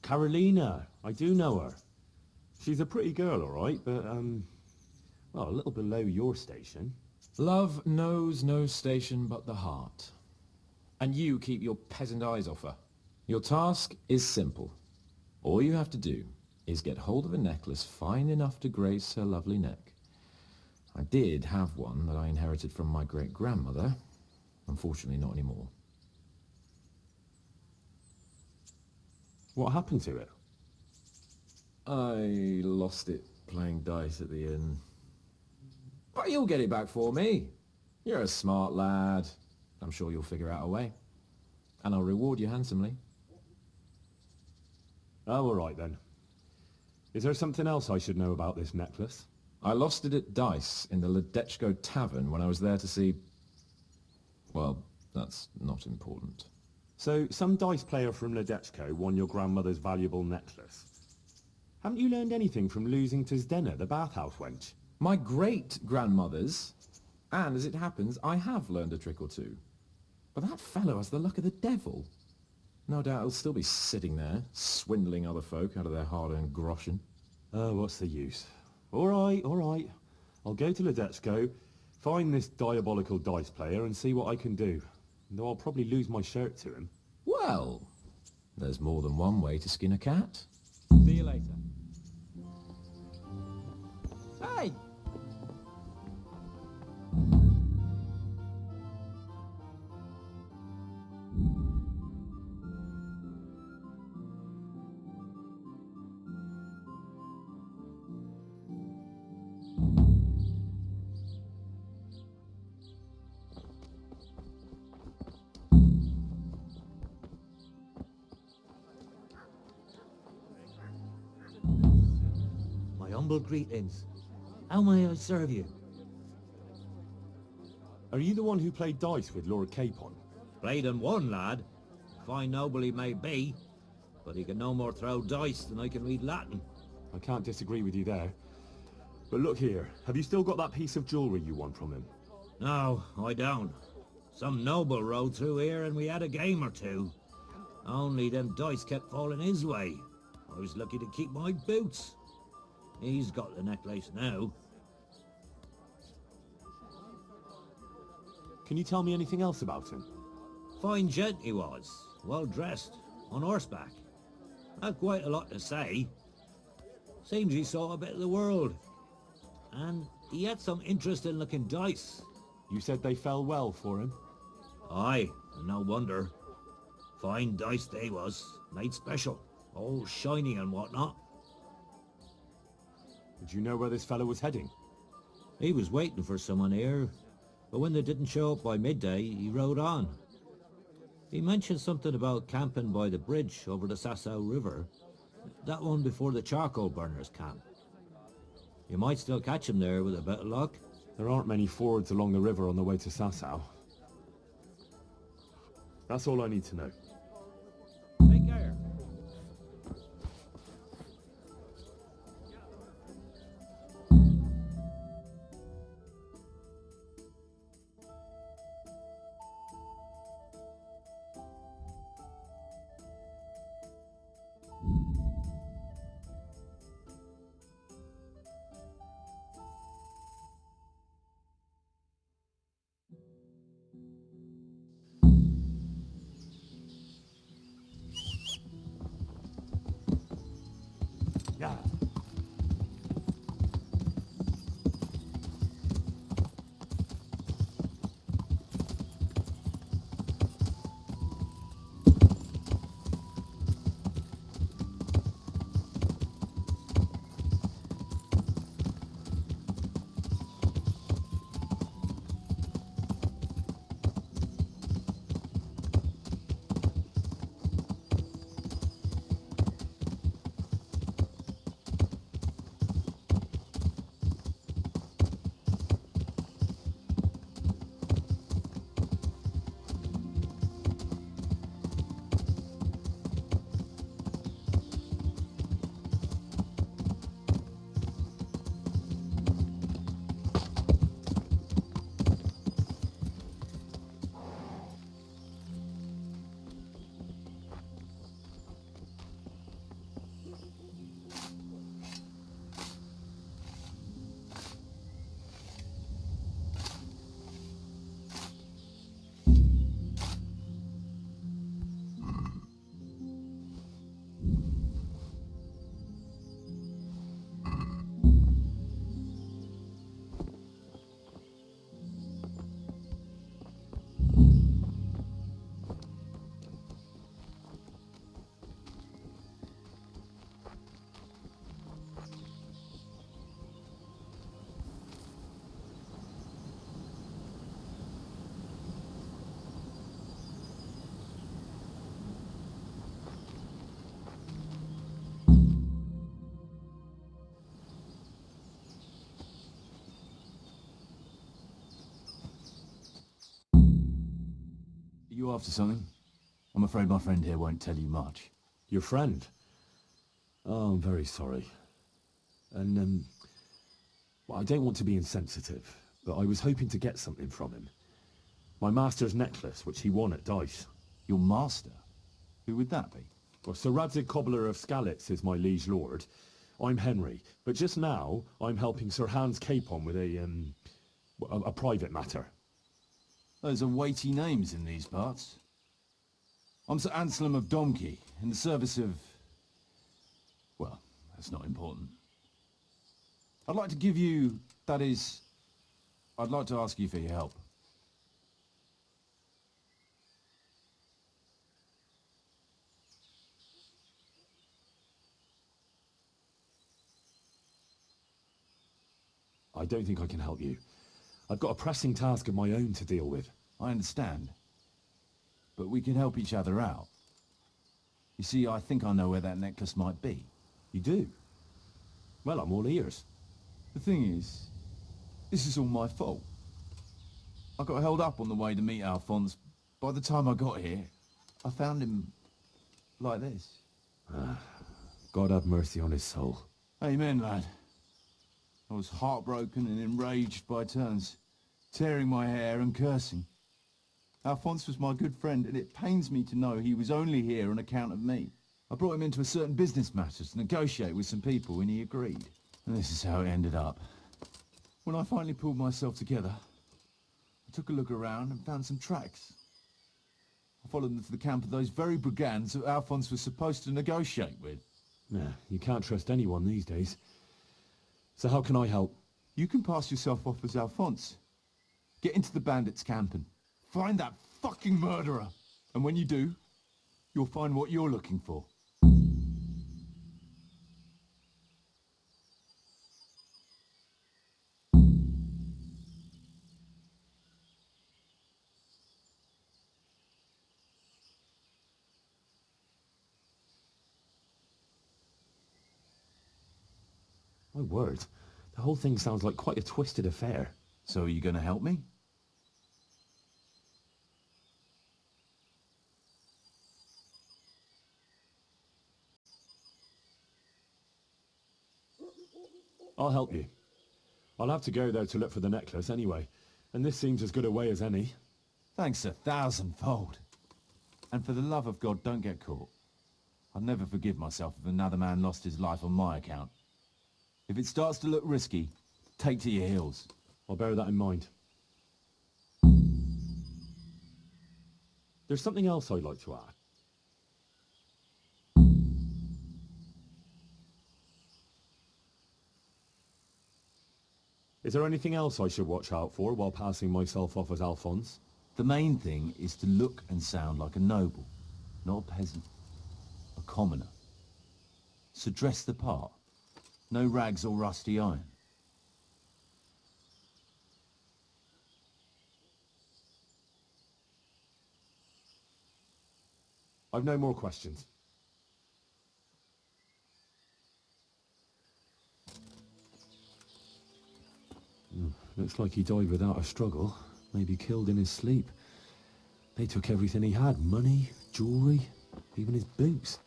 Carolina. I do know her. She's a pretty girl, all right, but, well, a little below your station. Love knows no station but the heart. And you keep your peasant eyes off her. Your task is simple. All you have to do is get hold of a necklace fine enough to grace her lovely neck. I did have one that I inherited from my great-grandmother. Unfortunately, not anymore. What happened to it? I lost it playing dice at the inn. But you'll get it back for me. You're a smart lad. I'm sure you'll figure out a way. And I'll reward you handsomely. Oh, all right then. Is there something else I should know about this necklace? I lost it at dice in the Ledechko tavern when I was there to see... Well, that's not important. So, some dice player from Ledechko won your grandmother's valuable necklace. Haven't you learned anything from losing to Zdena, the bathhouse wench? My great-grandmother's. And as it happens, I have learned a trick or two. But that fellow has the luck of the devil. No doubt he'll still be sitting there, swindling other folk out of their hard-earned groschen. Oh, what's the use? All right, all right. I'll go to Ledechko, find this diabolical dice player and see what I can do. Though I'll probably lose my shirt to him. Well, there's more than one way to skin a cat. See you later. Hey! My humble greetings. How may I serve you? Are you the one who played dice with Lord Capon? Played and won, lad. Fine noble he may be, but he can no more throw dice than I can read Latin. I can't disagree with you there. But look here, have you still got that piece of jewellery you won from him? No, I don't. Some noble rode through here and we had a game or two. Only them dice kept falling his way. I was lucky to keep my boots. He's got the necklace now. Can you tell me anything else about him? Fine gent he was, well dressed, on horseback. Had quite a lot to say. Seems he saw a bit of the world. And he had some interesting looking dice. You said they fell well for him? Aye, and no wonder. Fine dice they was, made special, all shiny and whatnot. Did you know where this fellow was heading? He was waiting for someone here, but when they didn't show up by midday, he rode on. He mentioned something about camping by the bridge over the Sasau River, that one before the charcoal burners camp. You might still catch him there with a bit of luck. There aren't many fords along the river on the way to Sasau. That's all I need to know. Take care. Yeah. You after something? I'm afraid my friend here won't tell you much. Your friend? Oh, I'm very sorry. And, well, I don't want to be insensitive, but I was hoping to get something from him. My master's necklace, which he won at dice. Your master? Who would that be? Well, Sir Radzig Cobbler of Skalitz is my liege lord. I'm Henry, but just now I'm helping Sir Hans Capon with a private matter. Those are weighty names in these parts. I'm Sir Anselm of Donkey, in the service of... well, that's not important. I'd like to give you... that is... I'd like to ask you for your help. I don't think I can help you. I've got a pressing task of my own to deal with. I understand. But we can help each other out. You see, I think I know where that necklace might be. You do? Well, I'm all ears. The thing is, this is all my fault. I got held up on the way to meet Alphonse. By the time I got here, I found him like this. God have mercy on his soul. Amen, lad. I was heartbroken and enraged by turns, tearing my hair and cursing. Alphonse was my good friend, and it pains me to know he was only here on account of me. I brought him into a certain business matter to negotiate with some people, and he agreed. And this is how it ended up. When I finally pulled myself together, I took a look around and found some tracks. I followed them to the camp of those very brigands that Alphonse was supposed to negotiate with. Yeah, you can't trust anyone these days. So how can I help? You can pass yourself off as Alphonse. Get into the bandits' camp and find that fucking murderer. And when you do, you'll find what you're looking for. My word, the whole thing sounds like quite a twisted affair. So are you going to help me? I'll help you. I'll have to go there to look for the necklace anyway, and this seems as good a way as any. Thanks 1,000-fold. And for the love of God, don't get caught. I'd never forgive myself if another man lost his life on my account. If it starts to look risky, take to your heels. I'll bear that in mind. There's something else I'd like to ask. Is there anything else I should watch out for while passing myself off as Alphonse? The main thing is to look and sound like a noble, not a peasant, a commoner. So dress the part. No rags or rusty iron. I've no more questions. Looks like he died without a struggle. Maybe killed in his sleep. They took everything he had. Money, jewellery, even his boots.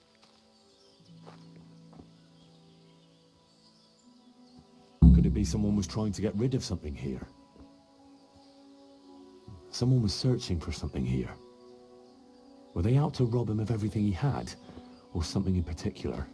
Could it be someone was trying to get rid of something here? Someone was searching for something here. Were they out to rob him of everything he had? Or something in particular?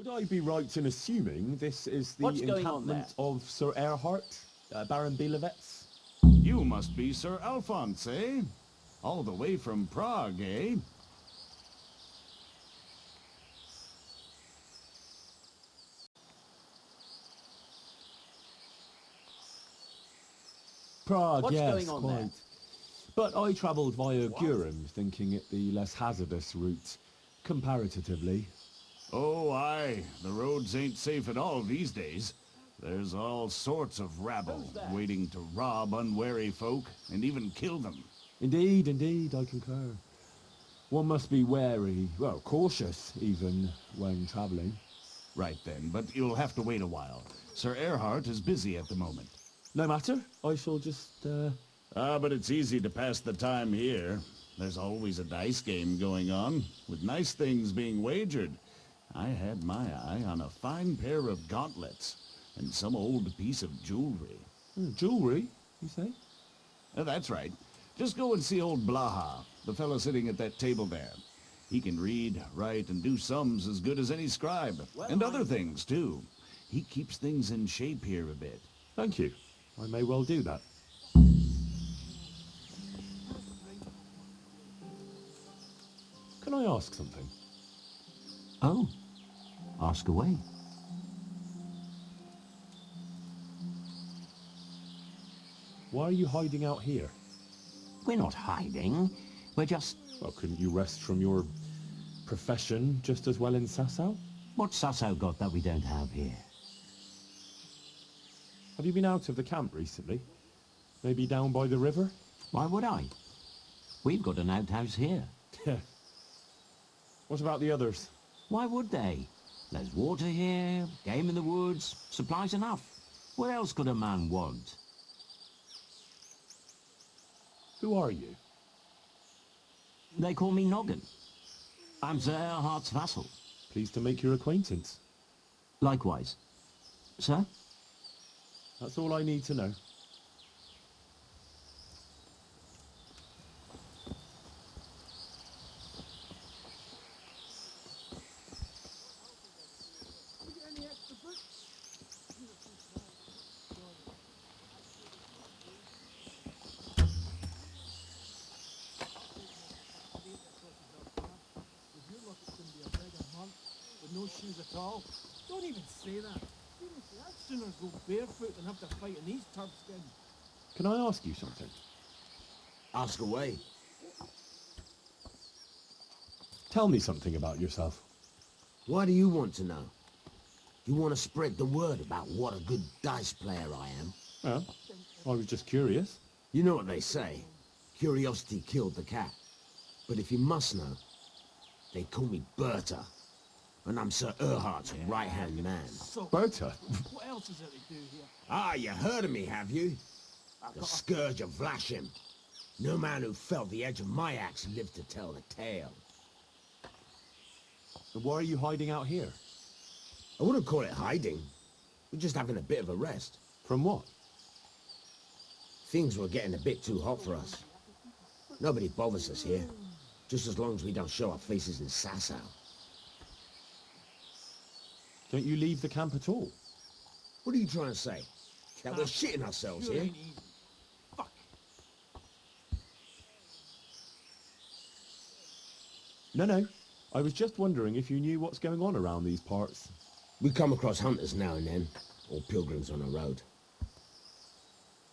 I be right in assuming this is the What's going on encampment of Sir Erhard, Baron Belevets? You must be Sir Alphonse, eh? All the way from Prague, eh? Prague, What's yes, going on quite. there? But I travelled via Gurum, thinking it the less hazardous route, comparatively. Oh, aye. The roads ain't safe at all these days. There's all sorts of rabble waiting to rob unwary folk and even kill them. Indeed, indeed, I concur. One must be wary, well, cautious even, when travelling. Right then, but you'll have to wait a while. Sir Erhard is busy at the moment. No matter, I shall just, but it's easy to pass the time here. There's always a dice game going on, with nice things being wagered. I had my eye on a fine pair of gauntlets, and some old piece of jewelry. Jewelry, you say? That's right. Just go and see old Blaha, the fellow sitting at that table there. He can read, write, and do sums as good as any scribe, and other things, too. He keeps things in shape here a bit. Thank you. I may well do that. Can I ask something? Oh, ask away. Why are you hiding out here? We're not hiding. We're just... Well, couldn't you rest from your profession just as well in Sasau? What's Sasau got that we don't have here? Have you been out of the camp recently? Maybe down by the river? Why would I? We've got an outhouse here. What about the others? Why would they? There's water here, game in the woods, supplies enough. What else could a man want? Who are you? They call me Noggin. I'm Sir Erhard's vassal. Pleased to make your acquaintance. Likewise. Sir? That's all I need to know. No shoes at all. Don't even say that. Seriously, I'd sooner go barefoot than have to fight in these turf skins. Can I ask you something? Ask away. Tell me something about yourself. Why do you want to know? You want to spread the word about what a good dice player I am? Well, I was just curious. You know what they say. Curiosity killed the cat. But if you must know, they call me Berta. And I'm Sir Erhard's right-hand man. Berta? What else is there to do here? Ah, you heard of me, have you? The Scourge of Vlashim. No man who felt the edge of my axe lived to tell the tale. And why are you hiding out here? I wouldn't call it hiding. We're just having a bit of a rest. From what? Things were getting a bit too hot for us. Nobody bothers us here, just as long as we don't show our faces in Sasau. Don't you leave the camp at all? What are you trying to say? That we're shitting ourselves Sure here? ain't easy. Fuck. No. I was just wondering if you knew what's going on around these parts. We come across hunters now and then, or pilgrims on the road.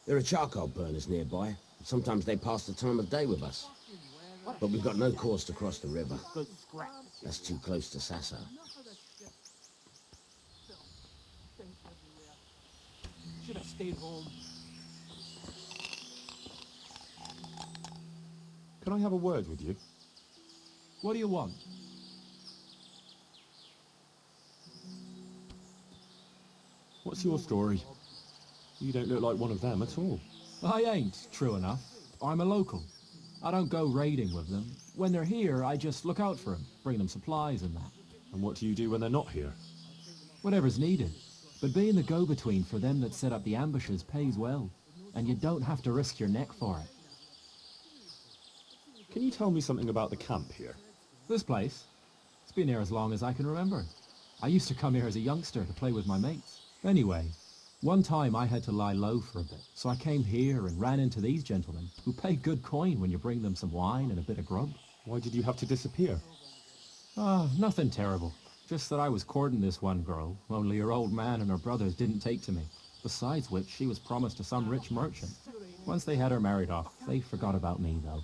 There are charcoal burners nearby. Sometimes they pass the time of day with us. But we've got no cause to cross the river. That's too close to Sasau. Should have stayed home. Can I have a word with you? What do you want? What's your story? You don't look like one of them at all. I ain't, true enough. I'm a local. I don't go raiding with them. When they're here, I just look out for them, bring them supplies and that. And what do you do when they're not here? Whatever's needed. But being the go-between for them that set up the ambushes pays well, and you don't have to risk your neck for it. Can you tell me something about the camp here? This place? It's been here as long as I can remember. I used to come here as a youngster to play with my mates. Anyway, one time I had to lie low for a bit, so I came here and ran into these gentlemen, who pay good coin when you bring them some wine and a bit of grub. Why did you have to disappear? Ah, nothing terrible. Just that I was courting this one girl, only her old man and her brothers didn't take to me. Besides which, she was promised to some rich merchant. Once they had her married off, they forgot about me, though.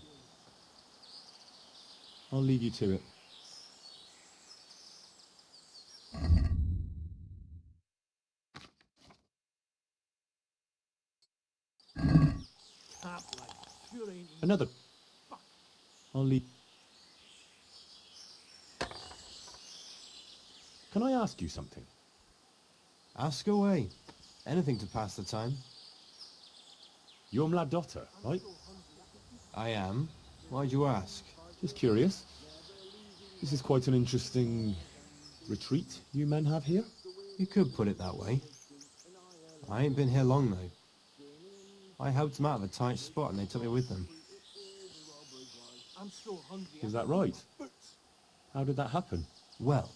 I'll leave you to it. Another. I'll leave. Can I ask you something? Ask away. Anything to pass the time. You're Mladotter, right? I am. Why'd you ask? Just curious. This is quite an interesting retreat you men have here. You could put it that way. I ain't been here long, though. I helped them out of a tight spot and they took me with them. Is that right? How did that happen? Well,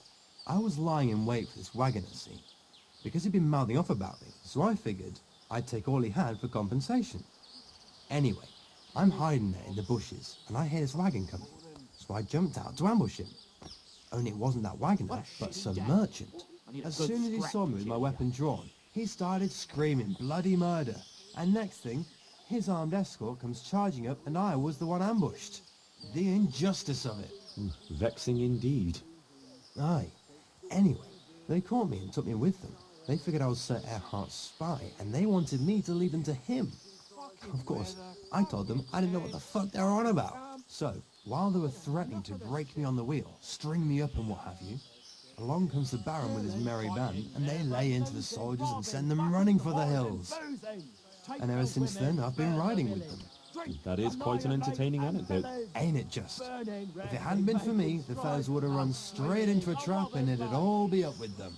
I was lying in wait for this wagoner, see? Because he'd been mouthing off about me, so I figured I'd take all he had for compensation. Anyway, I'm hiding there in the bushes, and I hear this wagon coming, so I jumped out to ambush him. Only it wasn't that wagoner, but some merchant. As soon as he saw me with my weapon drawn, he started screaming bloody murder, and next thing, his armed escort comes charging up, and I was the one ambushed. The injustice of it. Vexing indeed. Aye. Anyway, they caught me and took me with them. They figured I was Sir Erhardt's spy, and they wanted me to lead them to him. Of course, I told them I didn't know what the fuck they were on about. So, while they were threatening to break me on the wheel, string me up and what have you, along comes the Baron with his merry band, and they lay into the soldiers and send them running for the hills. And ever since then, I've been riding with them. That is quite an entertaining anecdote. Ain't it just? If it hadn't been for me, the fellas would have run straight into a trap and it'd all be up with them.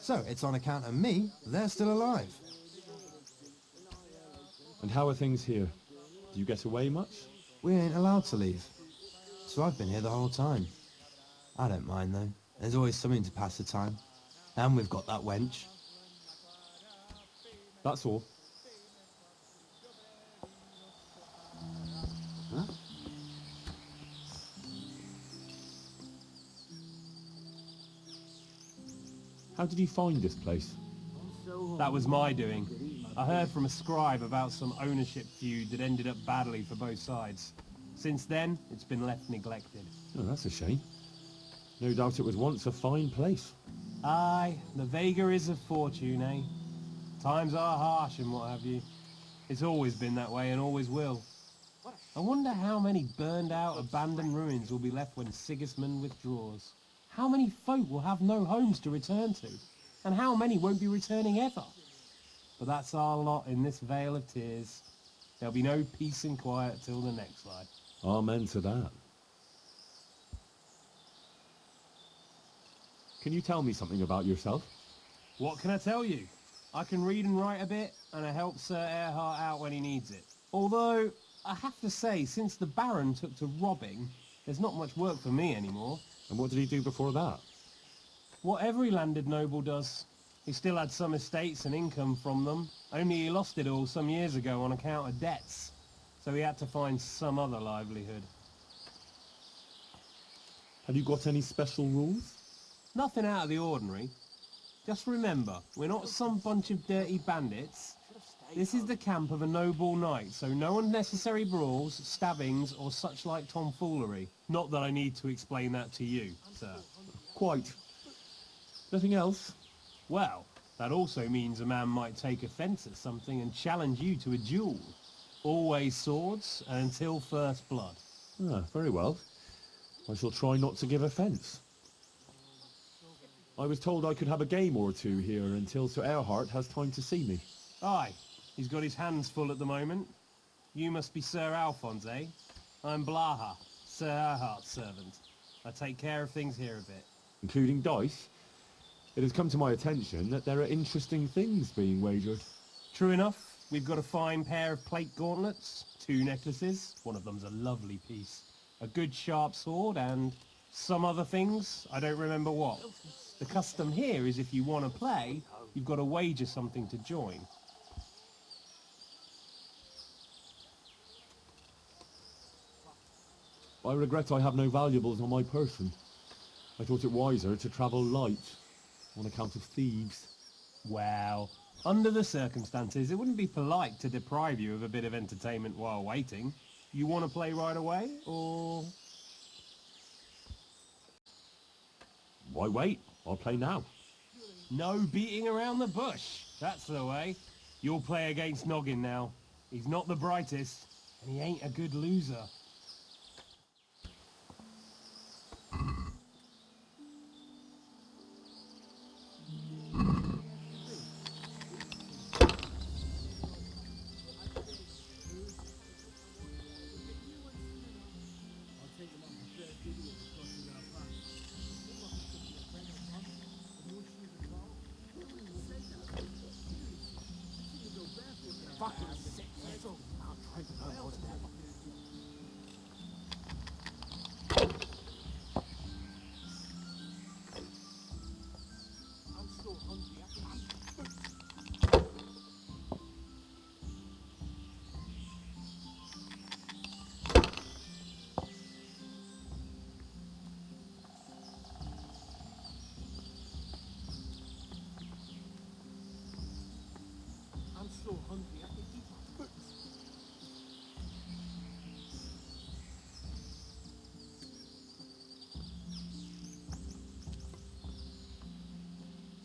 So, it's on account of me, they're still alive. And how are things here? Do you get away much? We ain't allowed to leave. So I've been here the whole time. I don't mind though. There's always something to pass the time. And we've got that wench. That's all. Huh? How did you find this place? That was my doing. I heard from a scribe about some ownership feud that ended up badly for both sides. Since then, it's been left neglected. Oh, that's a shame. No doubt it was once a fine place. Aye, the Vega is of fortune, eh? Times are harsh and what have you. It's always been that way and always will. I wonder how many burned out, abandoned ruins will be left when Sigismund withdraws. How many folk will have no homes to return to? And how many won't be returning ever? But that's our lot in this vale of tears. There'll be no peace and quiet till the next life. Amen to that. Can you tell me something about yourself? What can I tell you? I can read and write a bit, and I help Sir Erhardt out when he needs it. Although, I have to say, since the Baron took to robbing, there's not much work for me anymore. And what did he do before that? What every landed noble does. He still had some estates and income from them, only he lost it all some years ago on account of debts. So he had to find some other livelihood. Have you got any special rules? Nothing out of the ordinary. Just remember, we're not some bunch of dirty bandits. This is the camp of a noble knight, so no unnecessary brawls, stabbings, or such like tomfoolery. Not that I need to explain that to you, sir. Quite. Nothing else? Well, that also means a man might take offence at something and challenge you to a duel. Always swords, and until first blood. Ah, very well. I shall try not to give offence. I was told I could have a game or two here until Sir Erhardt has time to see me. Aye, he's got his hands full at the moment. You must be Sir Alphonse, eh? I'm Blaha, Sir Erhardt's servant. I take care of things here a bit. Including dice? It has come to my attention that there are interesting things being wagered. True enough. We've got a fine pair of plate gauntlets, 2 necklaces, one of them's a lovely piece, a good sharp sword, and some other things, I don't remember what. The custom here is if you want to play, you've got to wager something to join. I regret I have no valuables on my person. I thought it wiser to travel light, on account of thieves. Well, under the circumstances, it wouldn't be polite to deprive you of a bit of entertainment while waiting. You want to play right away, or...? Why wait? I'll play now. No beating around the bush. That's the way. You'll play against Noggin now. He's not the brightest, and he ain't a good loser.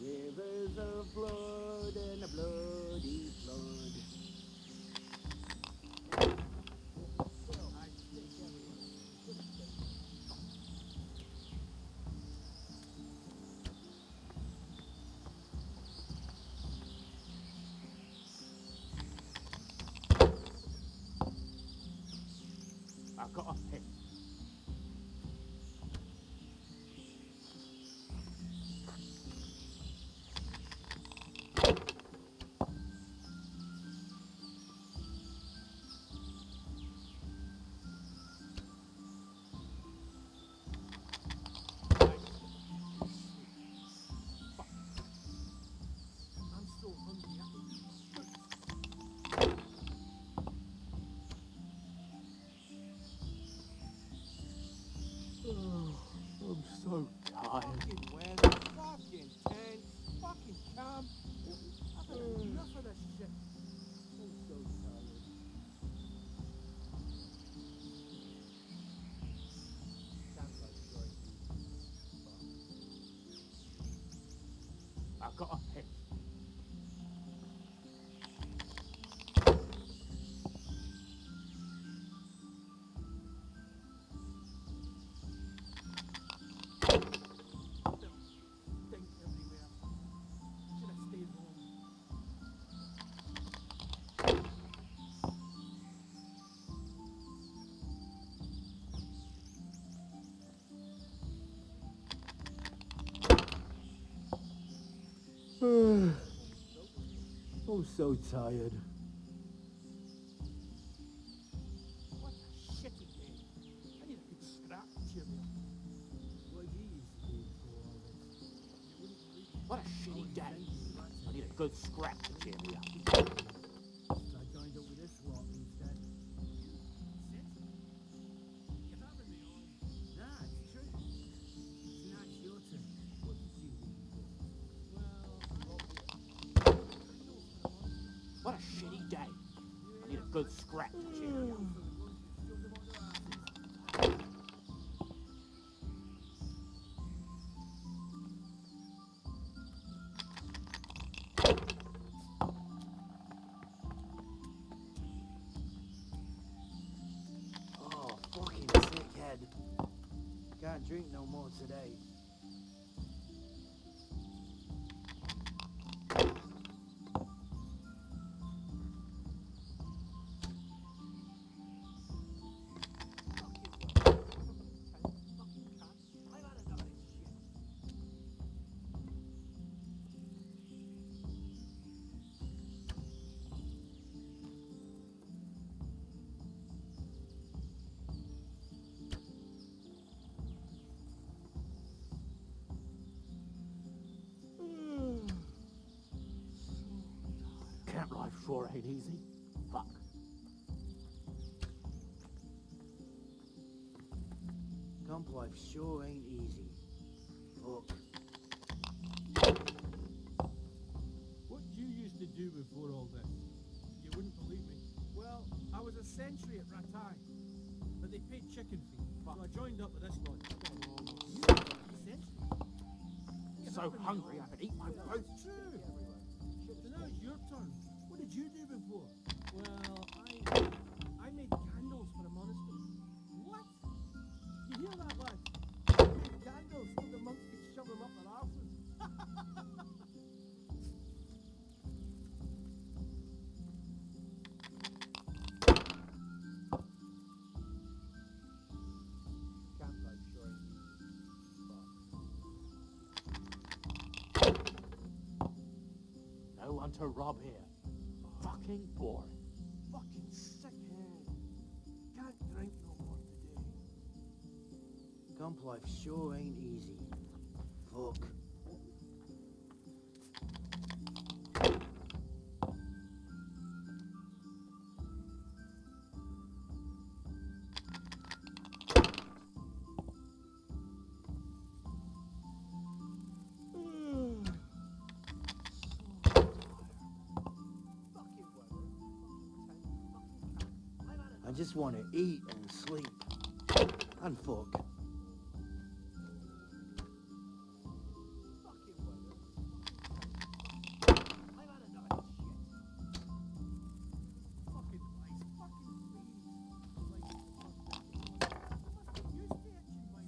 Rivers of blood and a bloody flood. I've got a hit. I'm so tired. Fucking weather, fucking tent, fucking camp. I've had enough of this shit. I'm so tired. Sounds like story. I've got a hit. Stink everywhere. Should have stayed home. I'm so tired. What a shitty day. I need a good scrap to cheer me up. What do you used to do before all this? What a shitty day. I need a good scrap to cheer me up. So I joined up with this lot instead. You're having me on. Nah, it's true. So now it's your turn. What did you do before? What a shitty day. I need a good scrap to cheer me up. Oh, fucking sick head. Can't drink no more today. sure ain't easy. Fuck. Camp life sure ain't easy. Fuck. What did you used to do before all this? You wouldn't believe me. Well, I was a sentry at Ratai, but they paid chicken fee, so I joined up with this lot. You were a sentry? So hungry I could eat my Well, that's true. So now it's your turn. What did you do before? Well, I made candles for a monastery. What? You hear that, lad? I made candles so the monks could shove them up their arses. Camp life sure ain't easy. No one to rob here. Fucking boring. Fucking sickhead. Can't drink no more today. Camp life sure ain't easy. Fuck. I just want to eat and sleep. And fuck.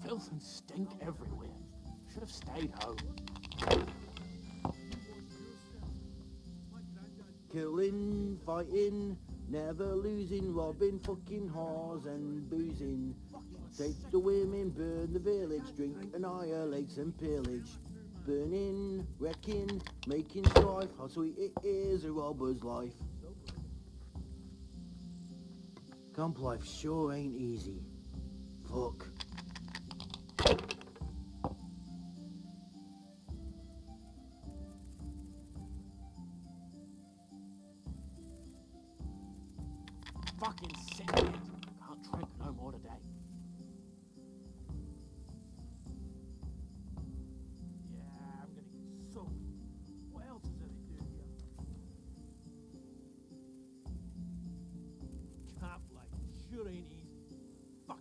Filth and stink everywhere. Should have stayed home. Killing, fighting, never losing, robbing, fucking whores and boozing. Take the women, burn the village, drink, annihilate and pillage. Burning, wrecking, making strife, how sweet it is a robber's life. Camp life sure ain't easy. Fuck. Fucking sick of it. Can't drink no more today. Yeah, I'm gonna get soaked. What else is there to do here? Camp life sure ain't easy. Fuck.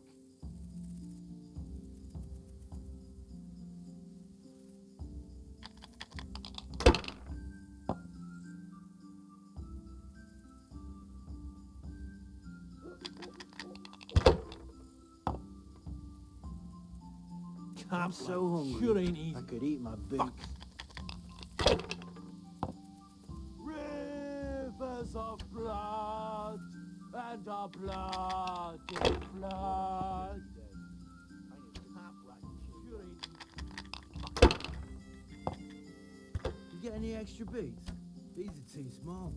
I'm so hungry. Sure ain't easy. I could eat my boots. Rivers of blood and a bloody flood. You get any extra beats? These are too small.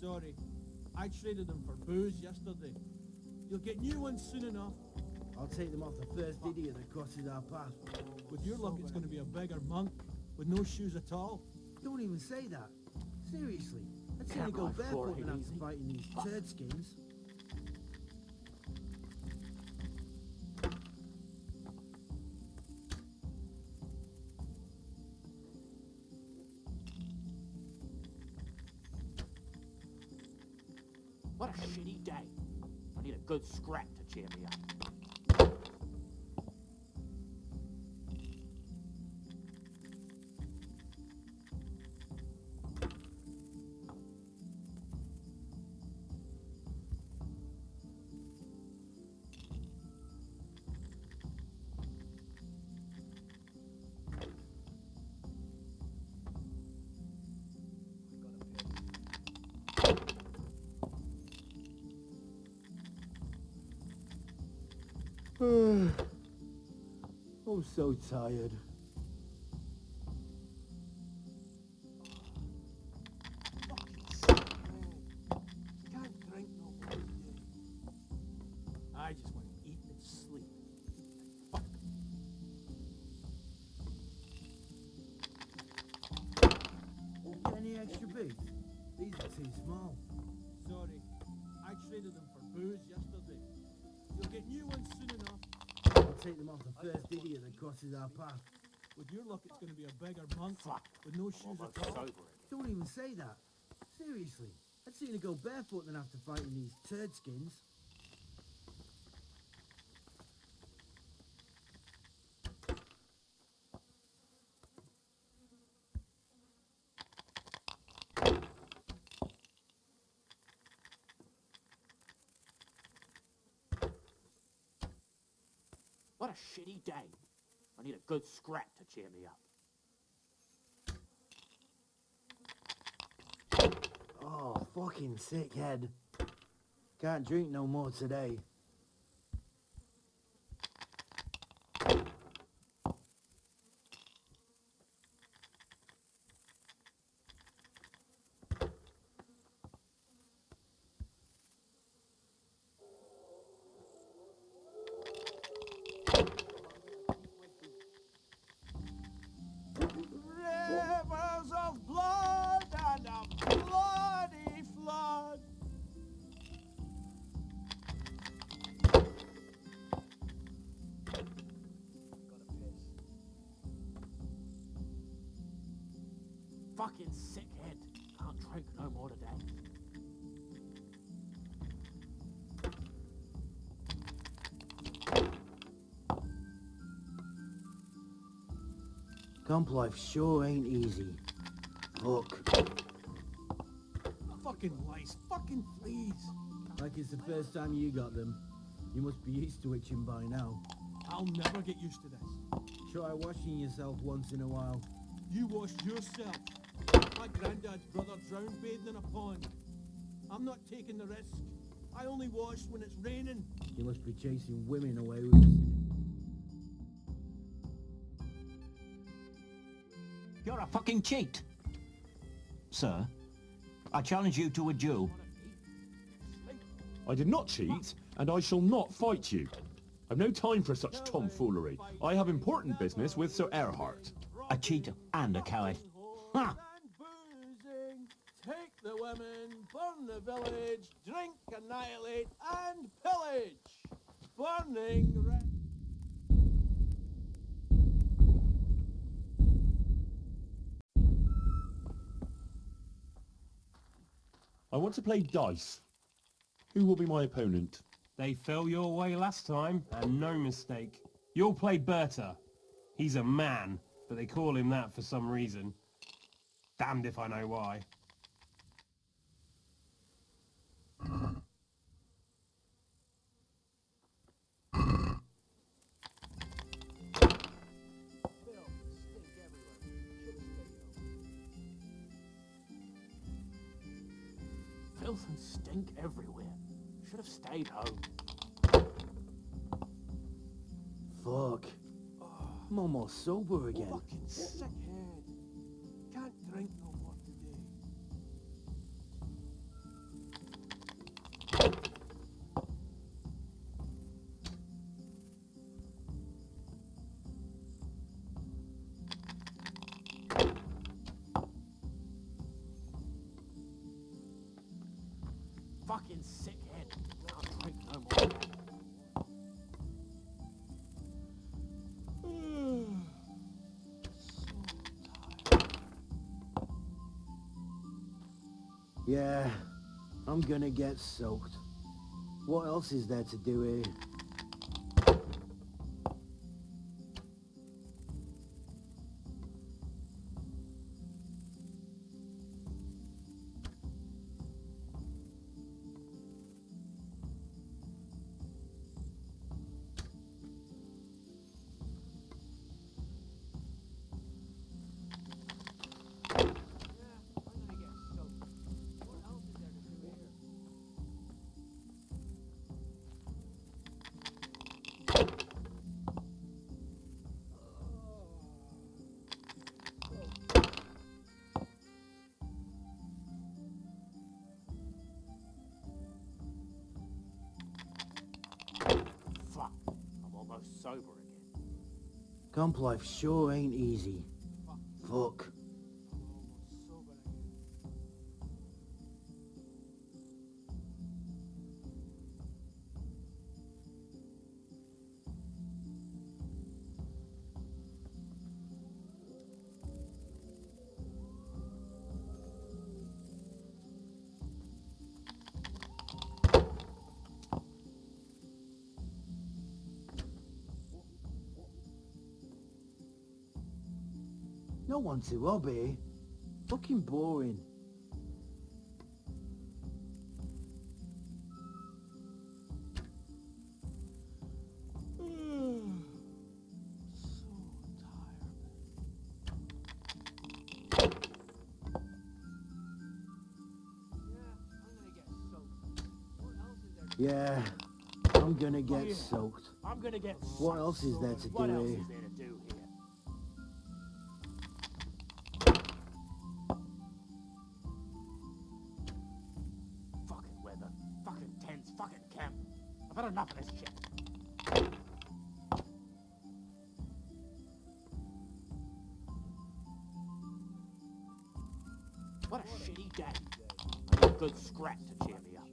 Sorry, I traded them for booze yesterday. You'll get new ones soon enough. I'll take them off the first idiot that crosses our path. With your luck, it's going to be a beggar monk with no shoes at all. Don't even say that. Seriously, I'd sooner Can't go life barefoot for than have to easy. fight in these turd skins. What a shitty day. I need a good scrap to cheer me up. I'm so tired. Can't drink no more today. I just want to eat and sleep. Fuck. Get any extra beats? These are too small. crosses our path. With your luck, it's going to be a beggar monk with no shoes at all. Don't even say that. Seriously, I'd sooner go barefoot than have to fight in these turd skins. What a shitty day. I need a good scrap to cheer me up. Oh, fucking sick head. Can't drink no more today. Rivers of blood and a bloody flood. Fucking sick head. Can't drink no more today. Camp life sure ain't easy. Fuck. Fucking lice, fucking fleas. Like it's the first time you got them. You must be used to itching by now. I'll never get used to this. Try washing yourself once in a while. You washed yourself. My granddad's brother drowned bathing in a pond. I'm not taking the risk. I only wash when it's raining. You must be chasing women away with a stick. You're a fucking cheat. Sir, I challenge you to a duel. I did not cheat, and I shall not fight you. I've no time for such tomfoolery. I have important business with Sir Erhard. A cheat and a coward. Ha! Boozing, take the women, burn the village, drink, annihilate, and pillage. Burning I want to play dice. Who will be my opponent? They fell your way last time, and no mistake. You'll play Berta. He's a man, but they call him that for some reason. Damned if I know why. Filth and stink everywhere. Should have stayed home. Fuck. I'm almost sober again. fucking sick head. Can't drink no more today. Fucking sick head. Can't drink no more. Yeah, I'm gonna get soaked. What else is there to do here? Fuck. I'm almost sober again. Camp life sure ain't easy. Fuck. No one to rob here. Fucking boring. Yeah, I'm gonna get soaked. I'm gonna get What else is there to What do else here? is there to do here? Fucking weather, fucking tents, fucking camp. I've had enough of this shit. What a shitty day. I need a good scrap to cheer me up.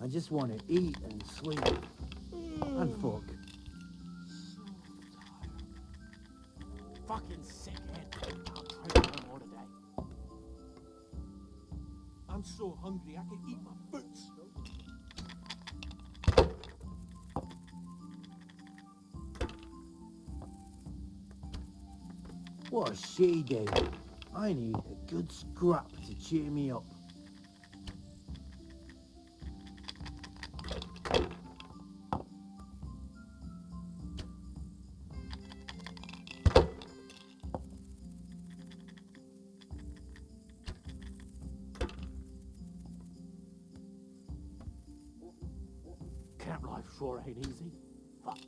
I just want to eat and sleep. And fuck. Fucking sick head. I'll try to no more today. I'm so hungry I can eat my boots. What a shitty day. I need a good scrap to cheer me up. Camp life sure ain't easy. Fuck.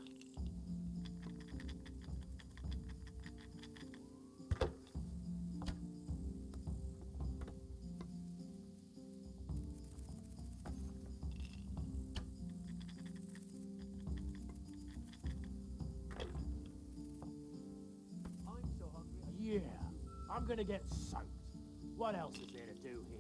I'm so hungry. Yeah, I'm gonna get soaked. What else is there to do here?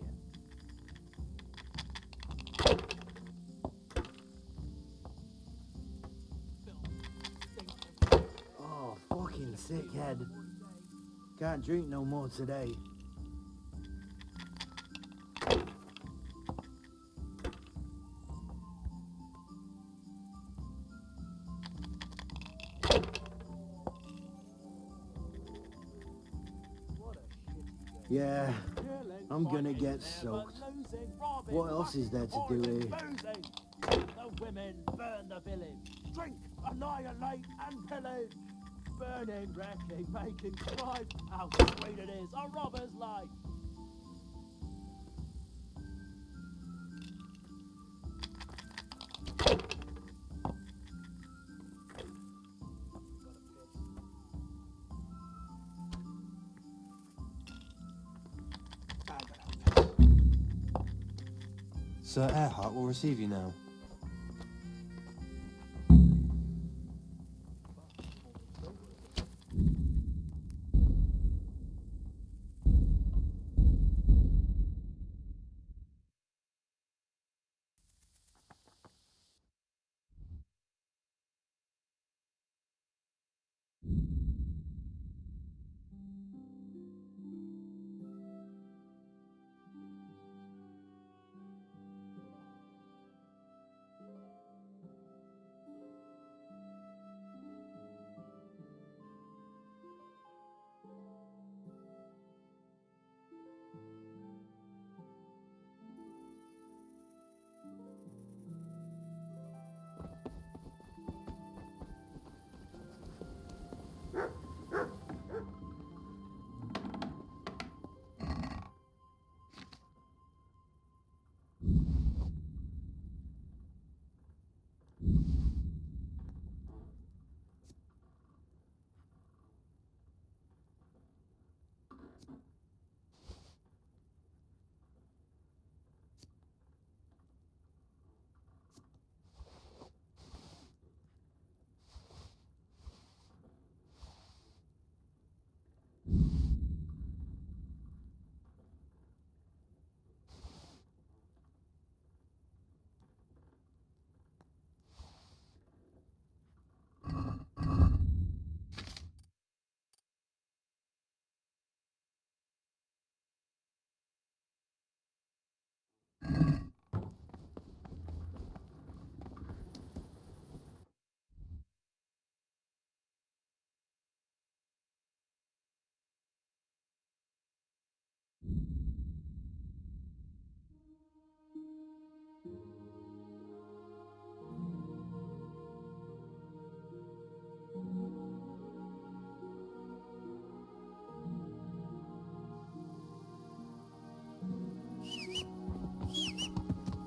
Oh, fucking sick head. Can't drink no more today. Yeah, I'm gonna get soaked. What else is there to do here? The women burn the village. Drink, annihilate, and pillage. Burning, wrecking, making strife. How sweet it is, a robber's life. Sir Earhart will receive you now.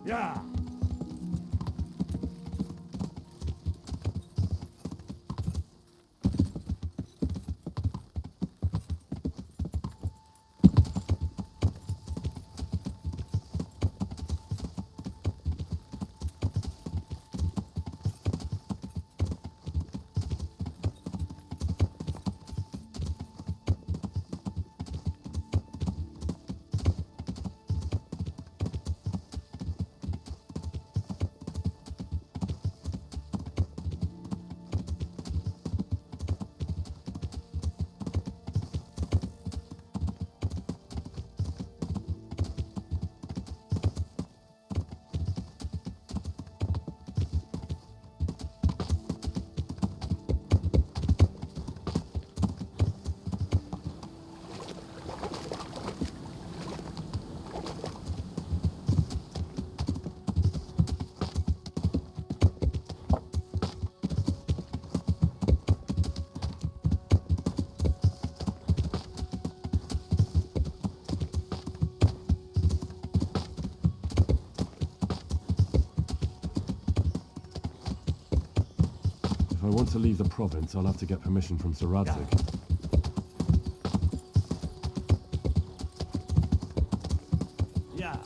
Yeah. If I want to leave the province, I'll have to get permission from Sir Radzig. Yeah.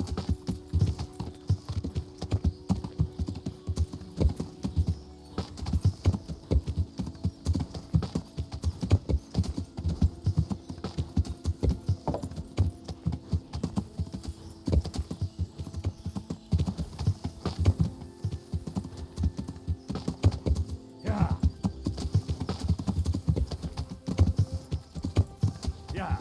Yeah. Yeah.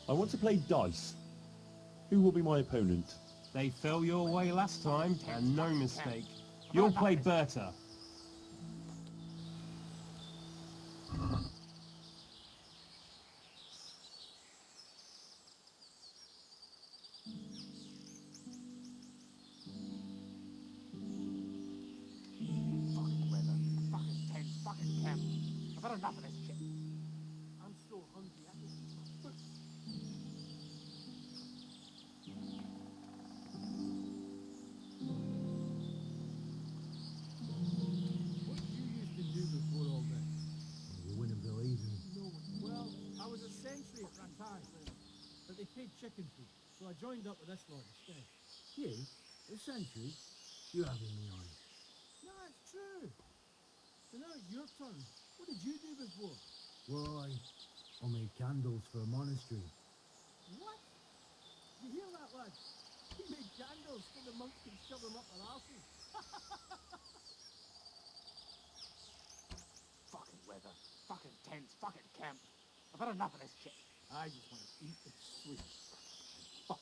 I want to play dice. Who will be my opponent? They fell your way last time, and no mistake. You'll play Berta. Fucking weather, fucking tent, fucking camp. I've had enough of this shit. I'm so hungry, I can eat my foot. What you used to do before all this? You wouldn't believe me. No, well, I was a sentry at Ratai, but they paid chicken feed, so I joined up with this lot instead. You? A sentry? You're having me on. No, it's true. So now it's your turn. What did you do before? Why, I made candles for a monastery. What? You hear that, lad? He made candles so the monks could shove them up their arses. Fucking weather, fucking tents, fucking camp. I've had enough of this shit. I just want to eat and sleep. Fuck.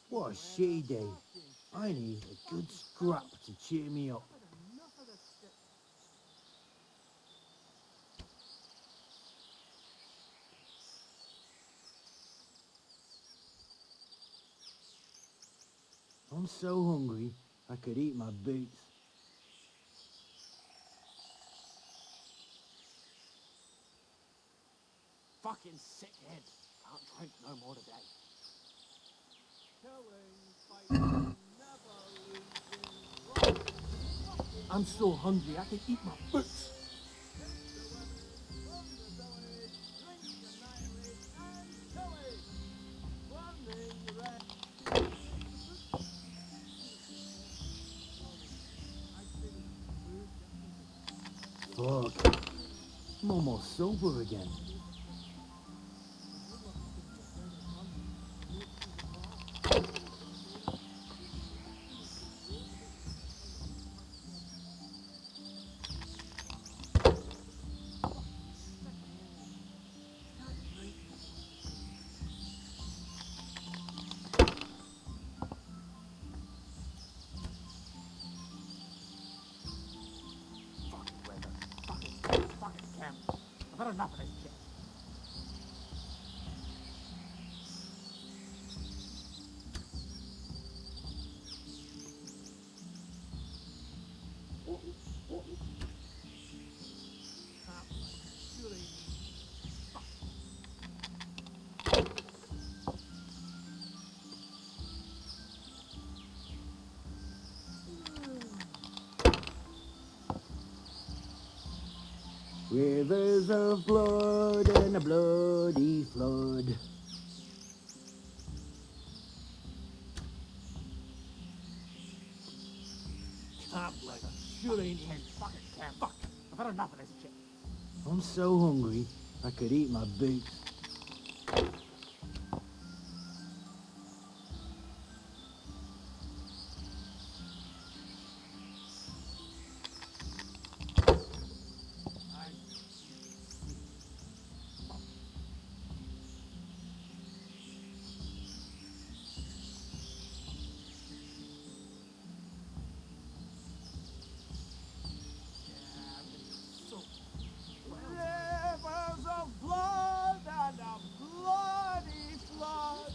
What a shitty day. I need a good scrap to cheer me up. Enough of this shit. I'm so hungry, I could eat my boots. Fucking sick head. Can't drink no more today. I'm so hungry, I can eat my boots. Fuck. I'm almost sober again. Fucking weather, fucking tents, fucking camp. I've had enough of this shit. Rivers of blood and a bloody flood. Camp like a shooting tent, fucking camp. Fuck. I've had enough of this shit. I'm so hungry, I could eat my boots. Rivers of blood and a bloody flood.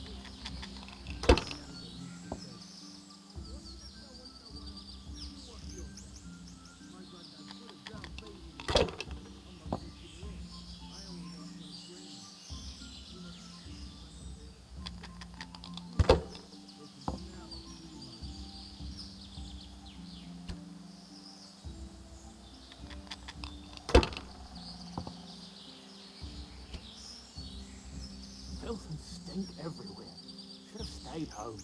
Filth and stink everywhere. Should have stayed home.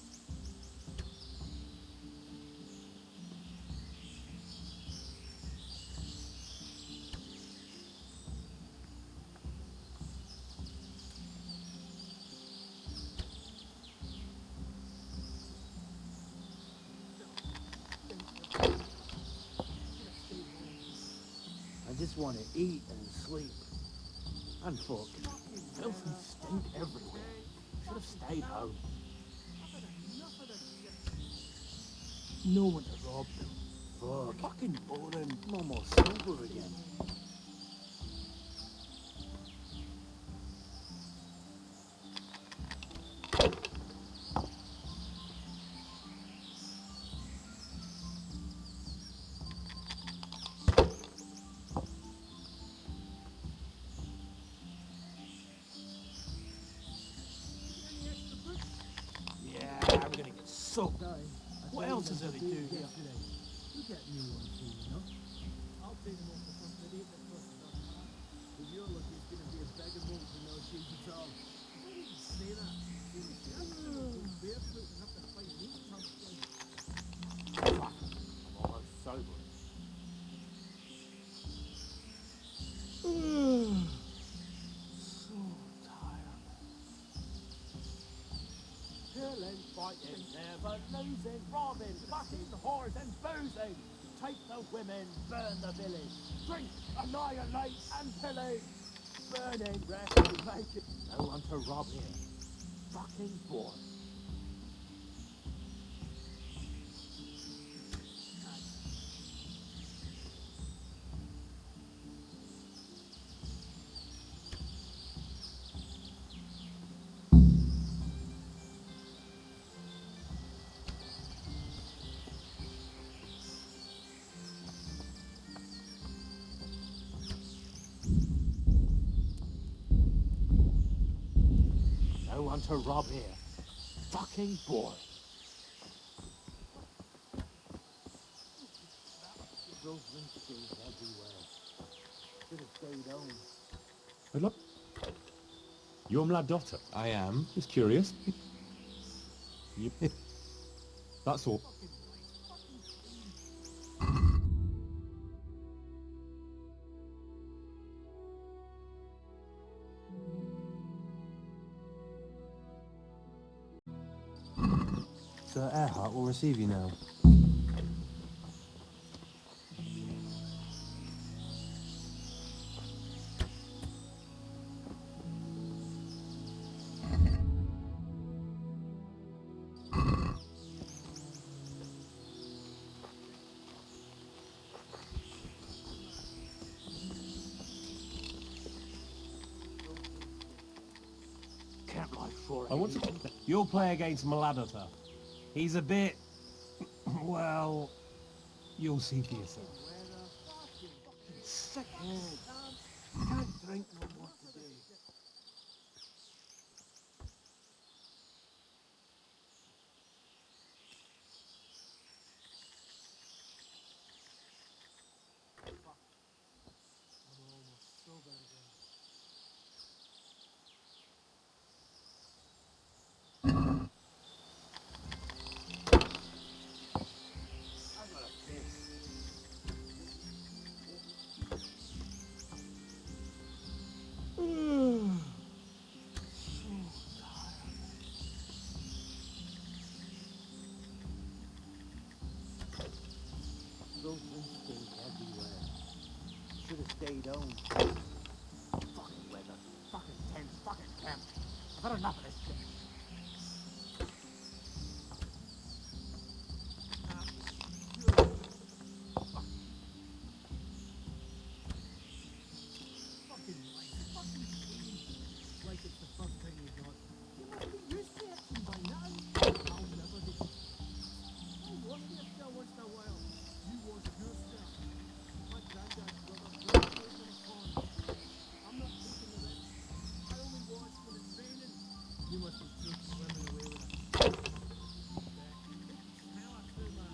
I just want to eat and sleep. And fuck. Filth and stink everywhere. Should have stayed home. No one to rob them. Fuck. Fucking boring. No more silver again. Yeah, I'm gonna get soaked. What else is there to do here? You get new ones here, you know? I'll take them off the front of the day that costs us. If you're lucky, it's gonna be a bag of milk with no shoes at all. Don't even say that. I'm gonna go barefoot and have to fight an each time. Fuck. I'm almost sober. So tired. Killing, fighting, never losing, robbing, fucking, whores and boozing. Take the women, burn the village. Drink, annihilate and pillage. Burning, wrecking, making. No one to rob here. Fucking bored. No one to rob here. Fucking bored. Children stink everywhere. Should have stayed home. Hello? You're my daughter. I am. Just curious. Yep. That's all. Sir Earhart will receive you now. Camp life for I want to... You'll play against Maladotta. He's a bit... well... You'll see for yourself. Sick head. Can't drink no more today. I'm almost sober again. I'm gonna piss. Children stink everywhere. Should have stayed home. Fucking weather. Fucking tents. Fucking camp. I've had enough of this shit. Fucking life. Fucking clean. Like it's the first time you got. You must be used to it by now. I'll never be. I'll wash yourself once in a while. You wash yourself. My granddad's brother drowned in a pond. I'm not taking the risk. I only wash when it's raining. You must be taking swimming away with us. Hell, I feel that.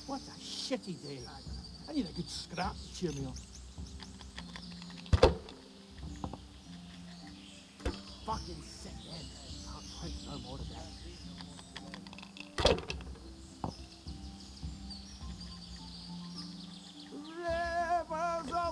What a shitty day. I need a good scrap to cheer me up. Fucking sick head. I'll drink no more today. Rivers of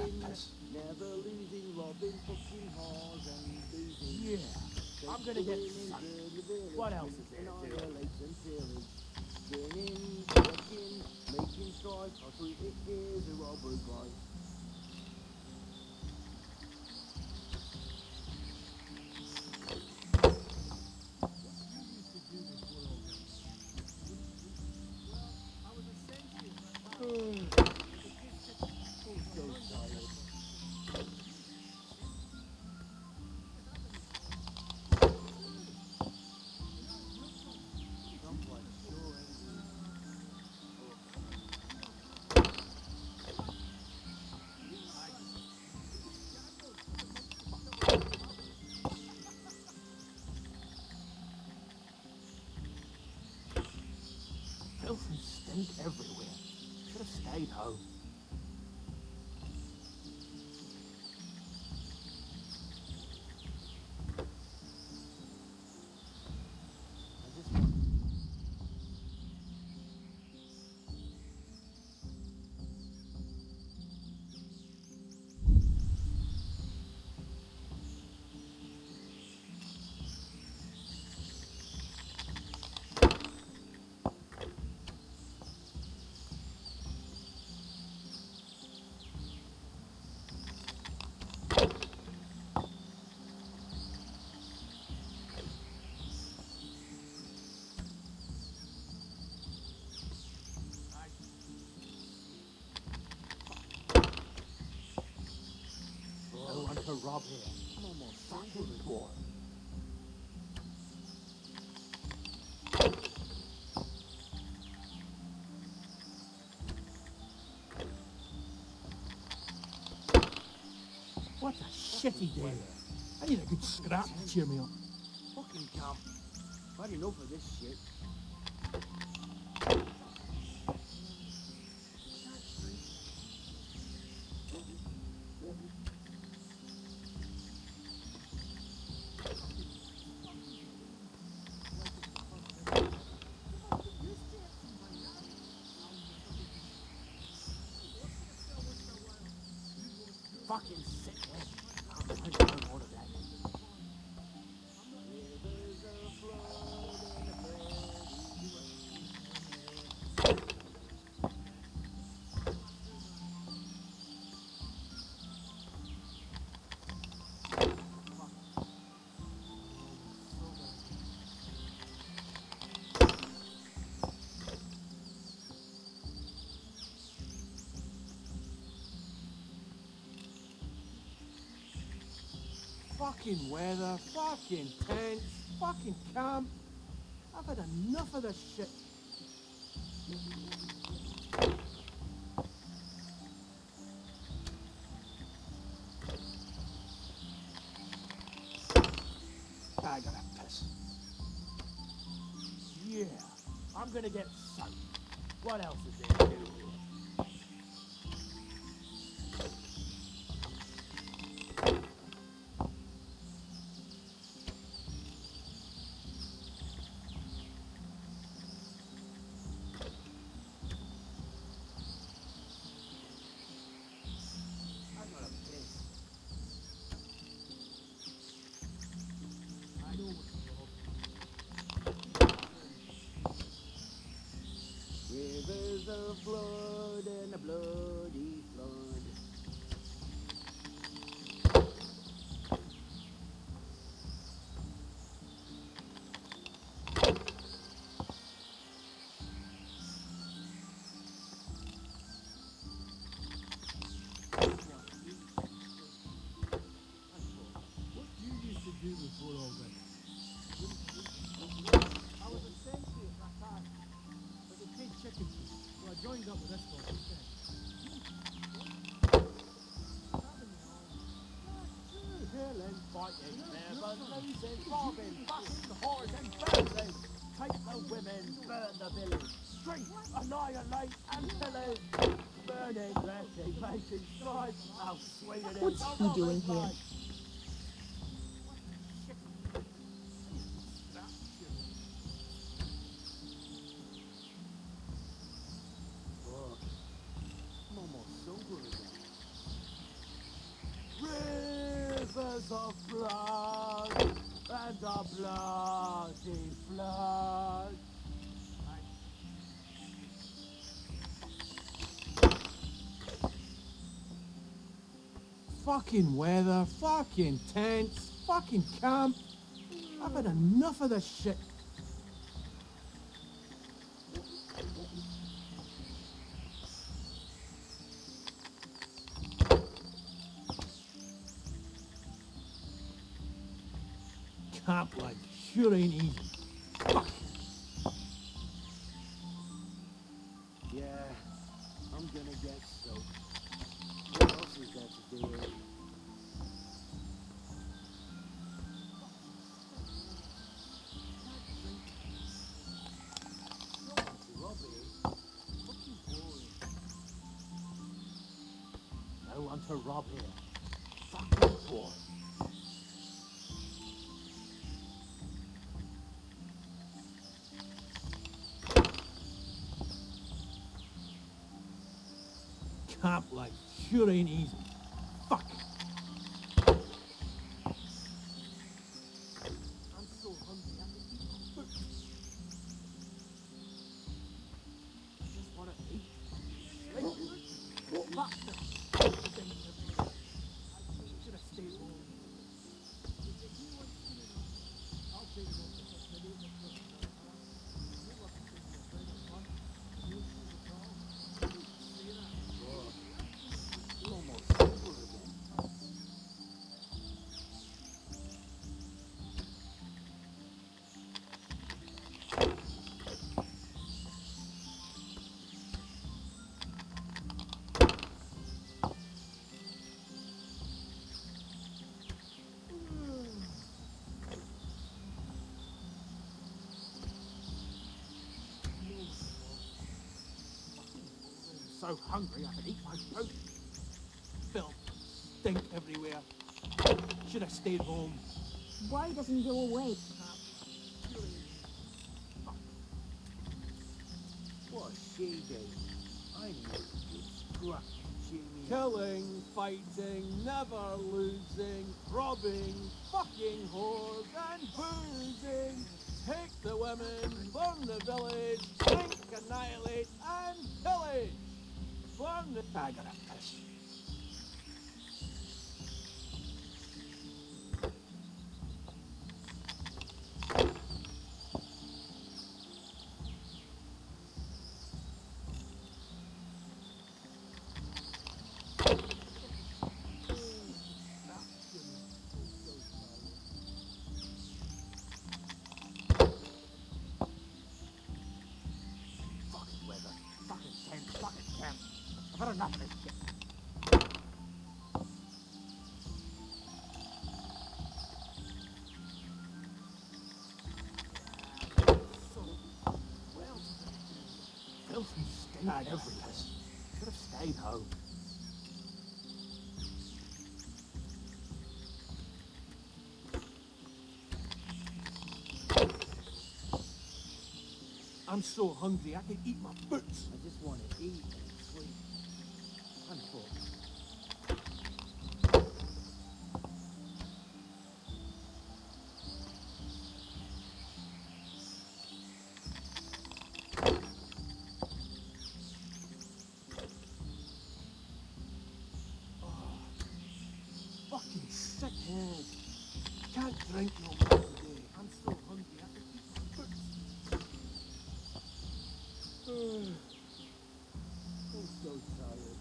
Pez. Never losing, robbing fucking whores and boozing. Yeah, I'm gonna get some. What else is there to do? Annihilates and pillage. Burning, wrecking, making strife. I swear it is a robber's life. Filth and stink everywhere. Should have stayed home. No one to rob here. Fucking dwarf. What a shitty day. I need a good scrap to cheer me up. Fucking camp. I've had enough of this shit. Fucking sick. I'm trying to know more of that. Fucking weather, fucking tents, fucking camp. I've had enough of this shit. I gotta piss. Yeah, I'm gonna get soaked. What else is there to do here? I gotta piss. I know what's wrong. Rivers of blood and a bloody flood. What you used to do before all this? I was a sentry at that time, but they paid chicken to me, so I joined up with this lot instead. Killing, fighting, never losing, robbing, fucking whores and bouncing. Take the women, burn the village. Street, annihilate and pillage. Burning, wrecking, making strife. How sweet it is. What's he doing here? Fuck. I'm almost sober again. the flood, and the bloody flood. Fucking weather, fucking tents, fucking camp. I've had enough of this shit. Camp life sure ain't easy. Fuck. Yeah, I'm gonna get soaked. What else is there to do here? No one to rob here. Fucking boy. Camp life sure ain't easy. Fuck. I'm so hungry I can eat my food. Just wanna eat. Sleep. Fuck this. I should have stayed home. I'll take it over. So hungry I could eat my food. Filth, stink everywhere. Should have stayed home. Why doesn't he go away? What a she do? I need a good scrap, Jimmy. Killing, fighting, never losing, robbing, fucking whores and boozing. Take the women, burn the village, drink, annihilate, and pillage. Burn the... I gotta piss. Fucking weather, fucking tents, fucking camp. I've had enough of this shit. Filthy stink everywhere. Should have stayed home. I'm so hungry I can eat my boots. I just want to eat and sleep. I'm full. Fucking sick head. Can't drink no more today. I'm so hungry I can eat my boots. I'm so tired.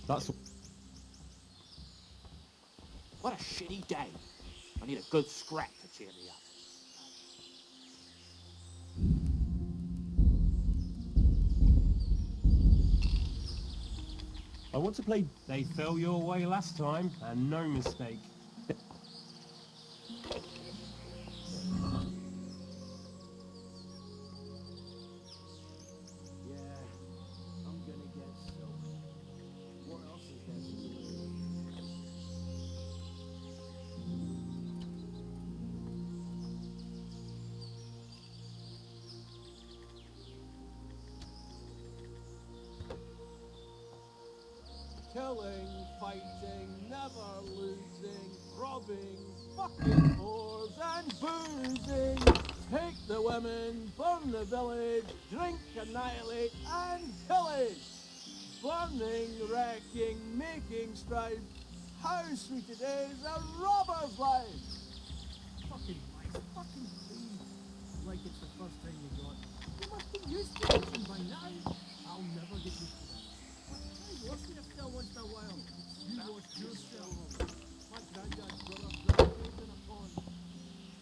That's... What a shitty day. I need a good scrap to cheer me up. I want to play. They fell your way last time, and no mistake. I'm gonna get soaked. What else is there to do? Killing, fighting, never losing, robbing, fucking whores and boozing. Take the women, burn the village, drink, annihilate and pillage. Burning, wrecking, making strife. How sweet it is, a robber's life. Fucking life, fucking please. Like it's the first time you got. You must be used to action by now. I'll never get used to that. I wash yourself once in a while. You wash yourself. My granddad's brother drowned dead in a pond.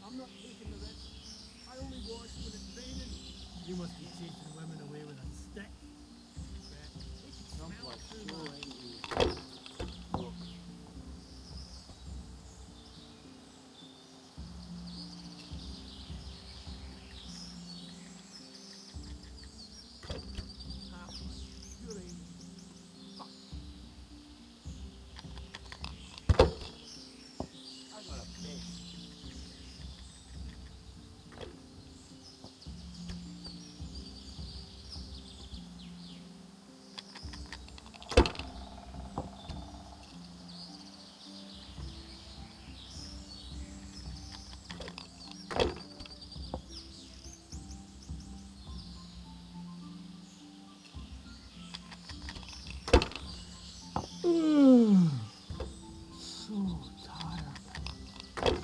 I'm not taking the risk. I only wash when it's raining. You must be chasing women away with a stick. Bet. They should smell it too much. Look. So tired.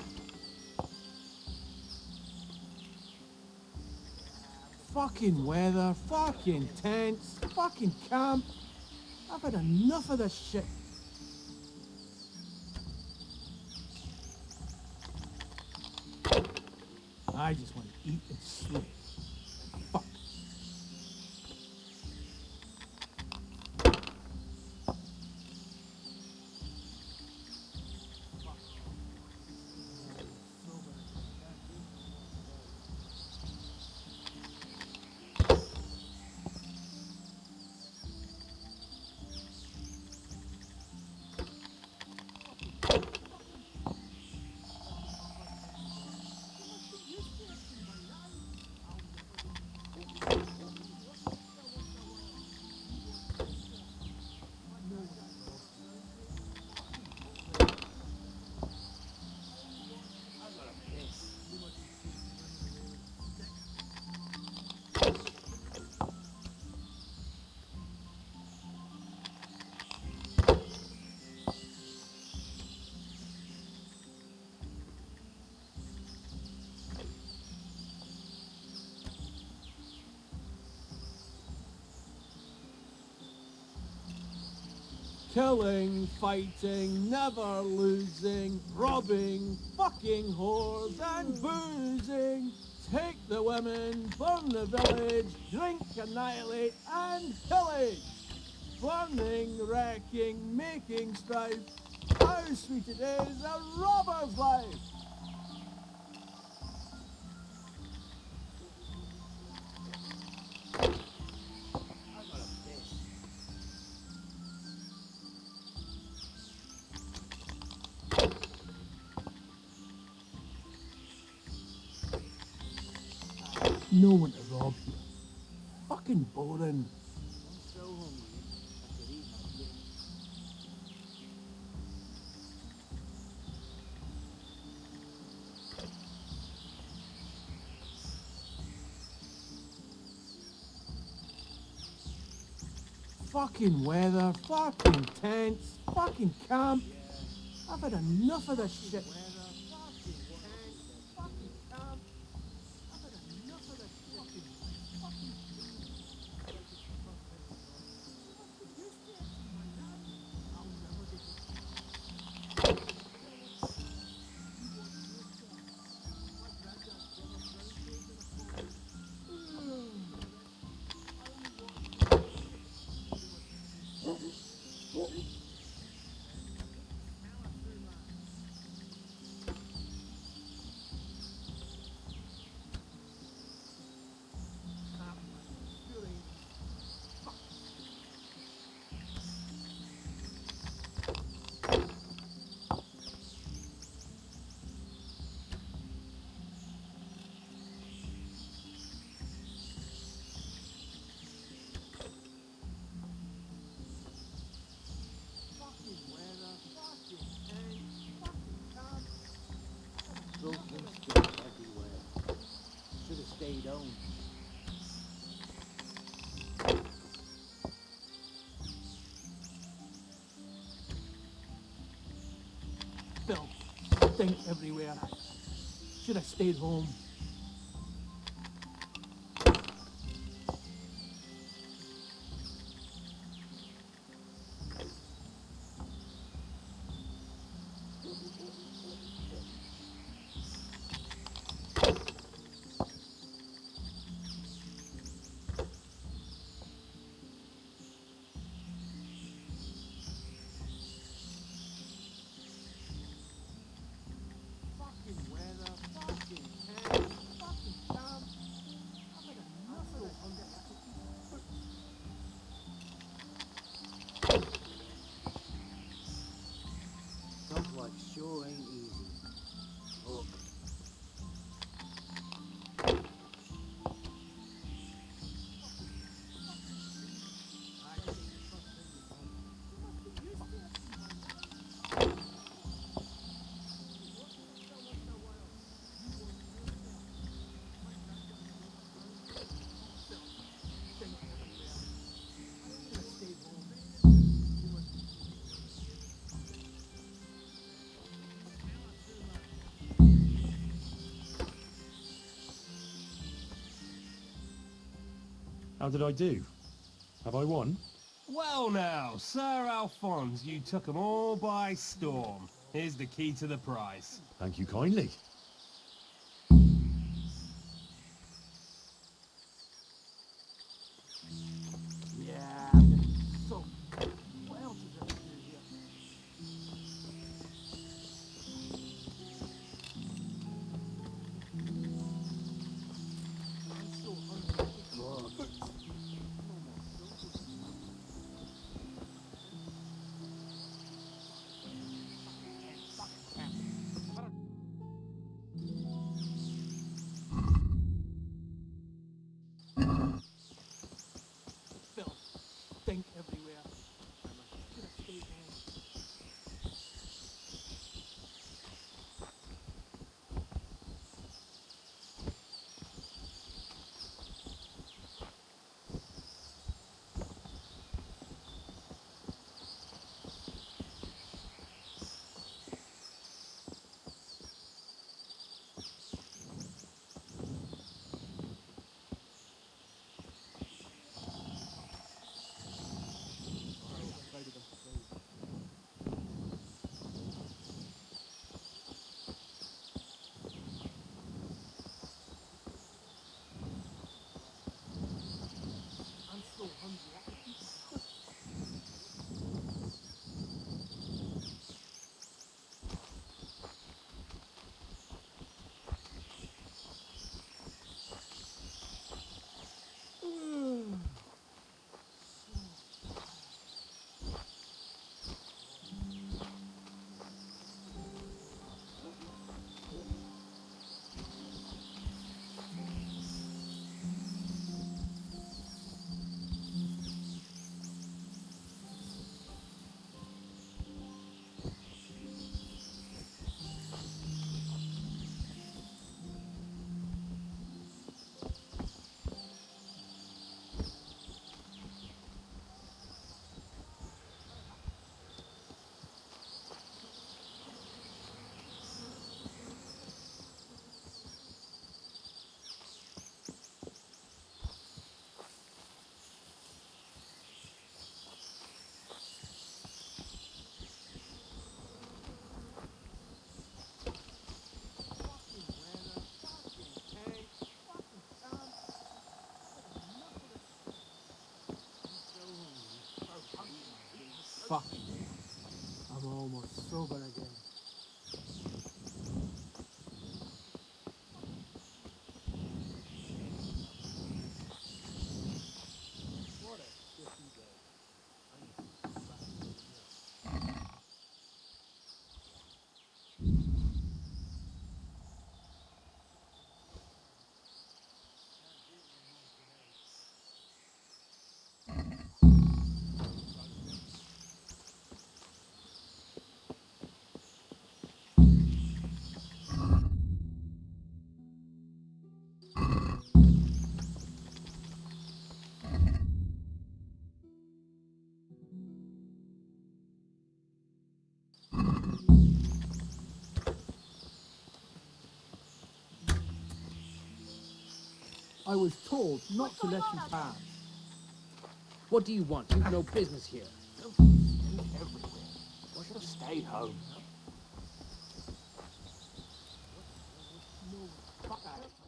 Fucking weather, fucking tents, fucking camp. I've had enough of this shit. I just want to eat and sleep. Fuck. Killing, fighting, never losing, robbing, fucking whores and boozing. Take the women, burn the village, drink, annihilate and pillage. Burning, wrecking, making strife. How sweet it is, a robber's life. No one to rob here. Fucking boring. I'm so hungry. I could eat my dinner. Fucking weather, fucking tents, fucking camp. I've had enough of this shit. town. Filth. Stink everywhere. Should have stayed home. Fucking weather, fucking tan, fucking damp. I've had enough of this. Dog life sure ain't easy. Look. How did I do? Have I won? Well now, Sir Alphonse, you took 'em all by storm. Here's the key to the prize. Thank you kindly. Yeah, I'm gonna be so. What else is there to do here? I'm so hungry. Filth. Stink everywhere. Should have stayed home. I'm so hungry. I could eat now. Fuck. I'm almost sober again. What a shitty day. I was told not to let you pass. What do you want? You've no business here. Don't stink everywhere. I should have stayed home. Fuck out.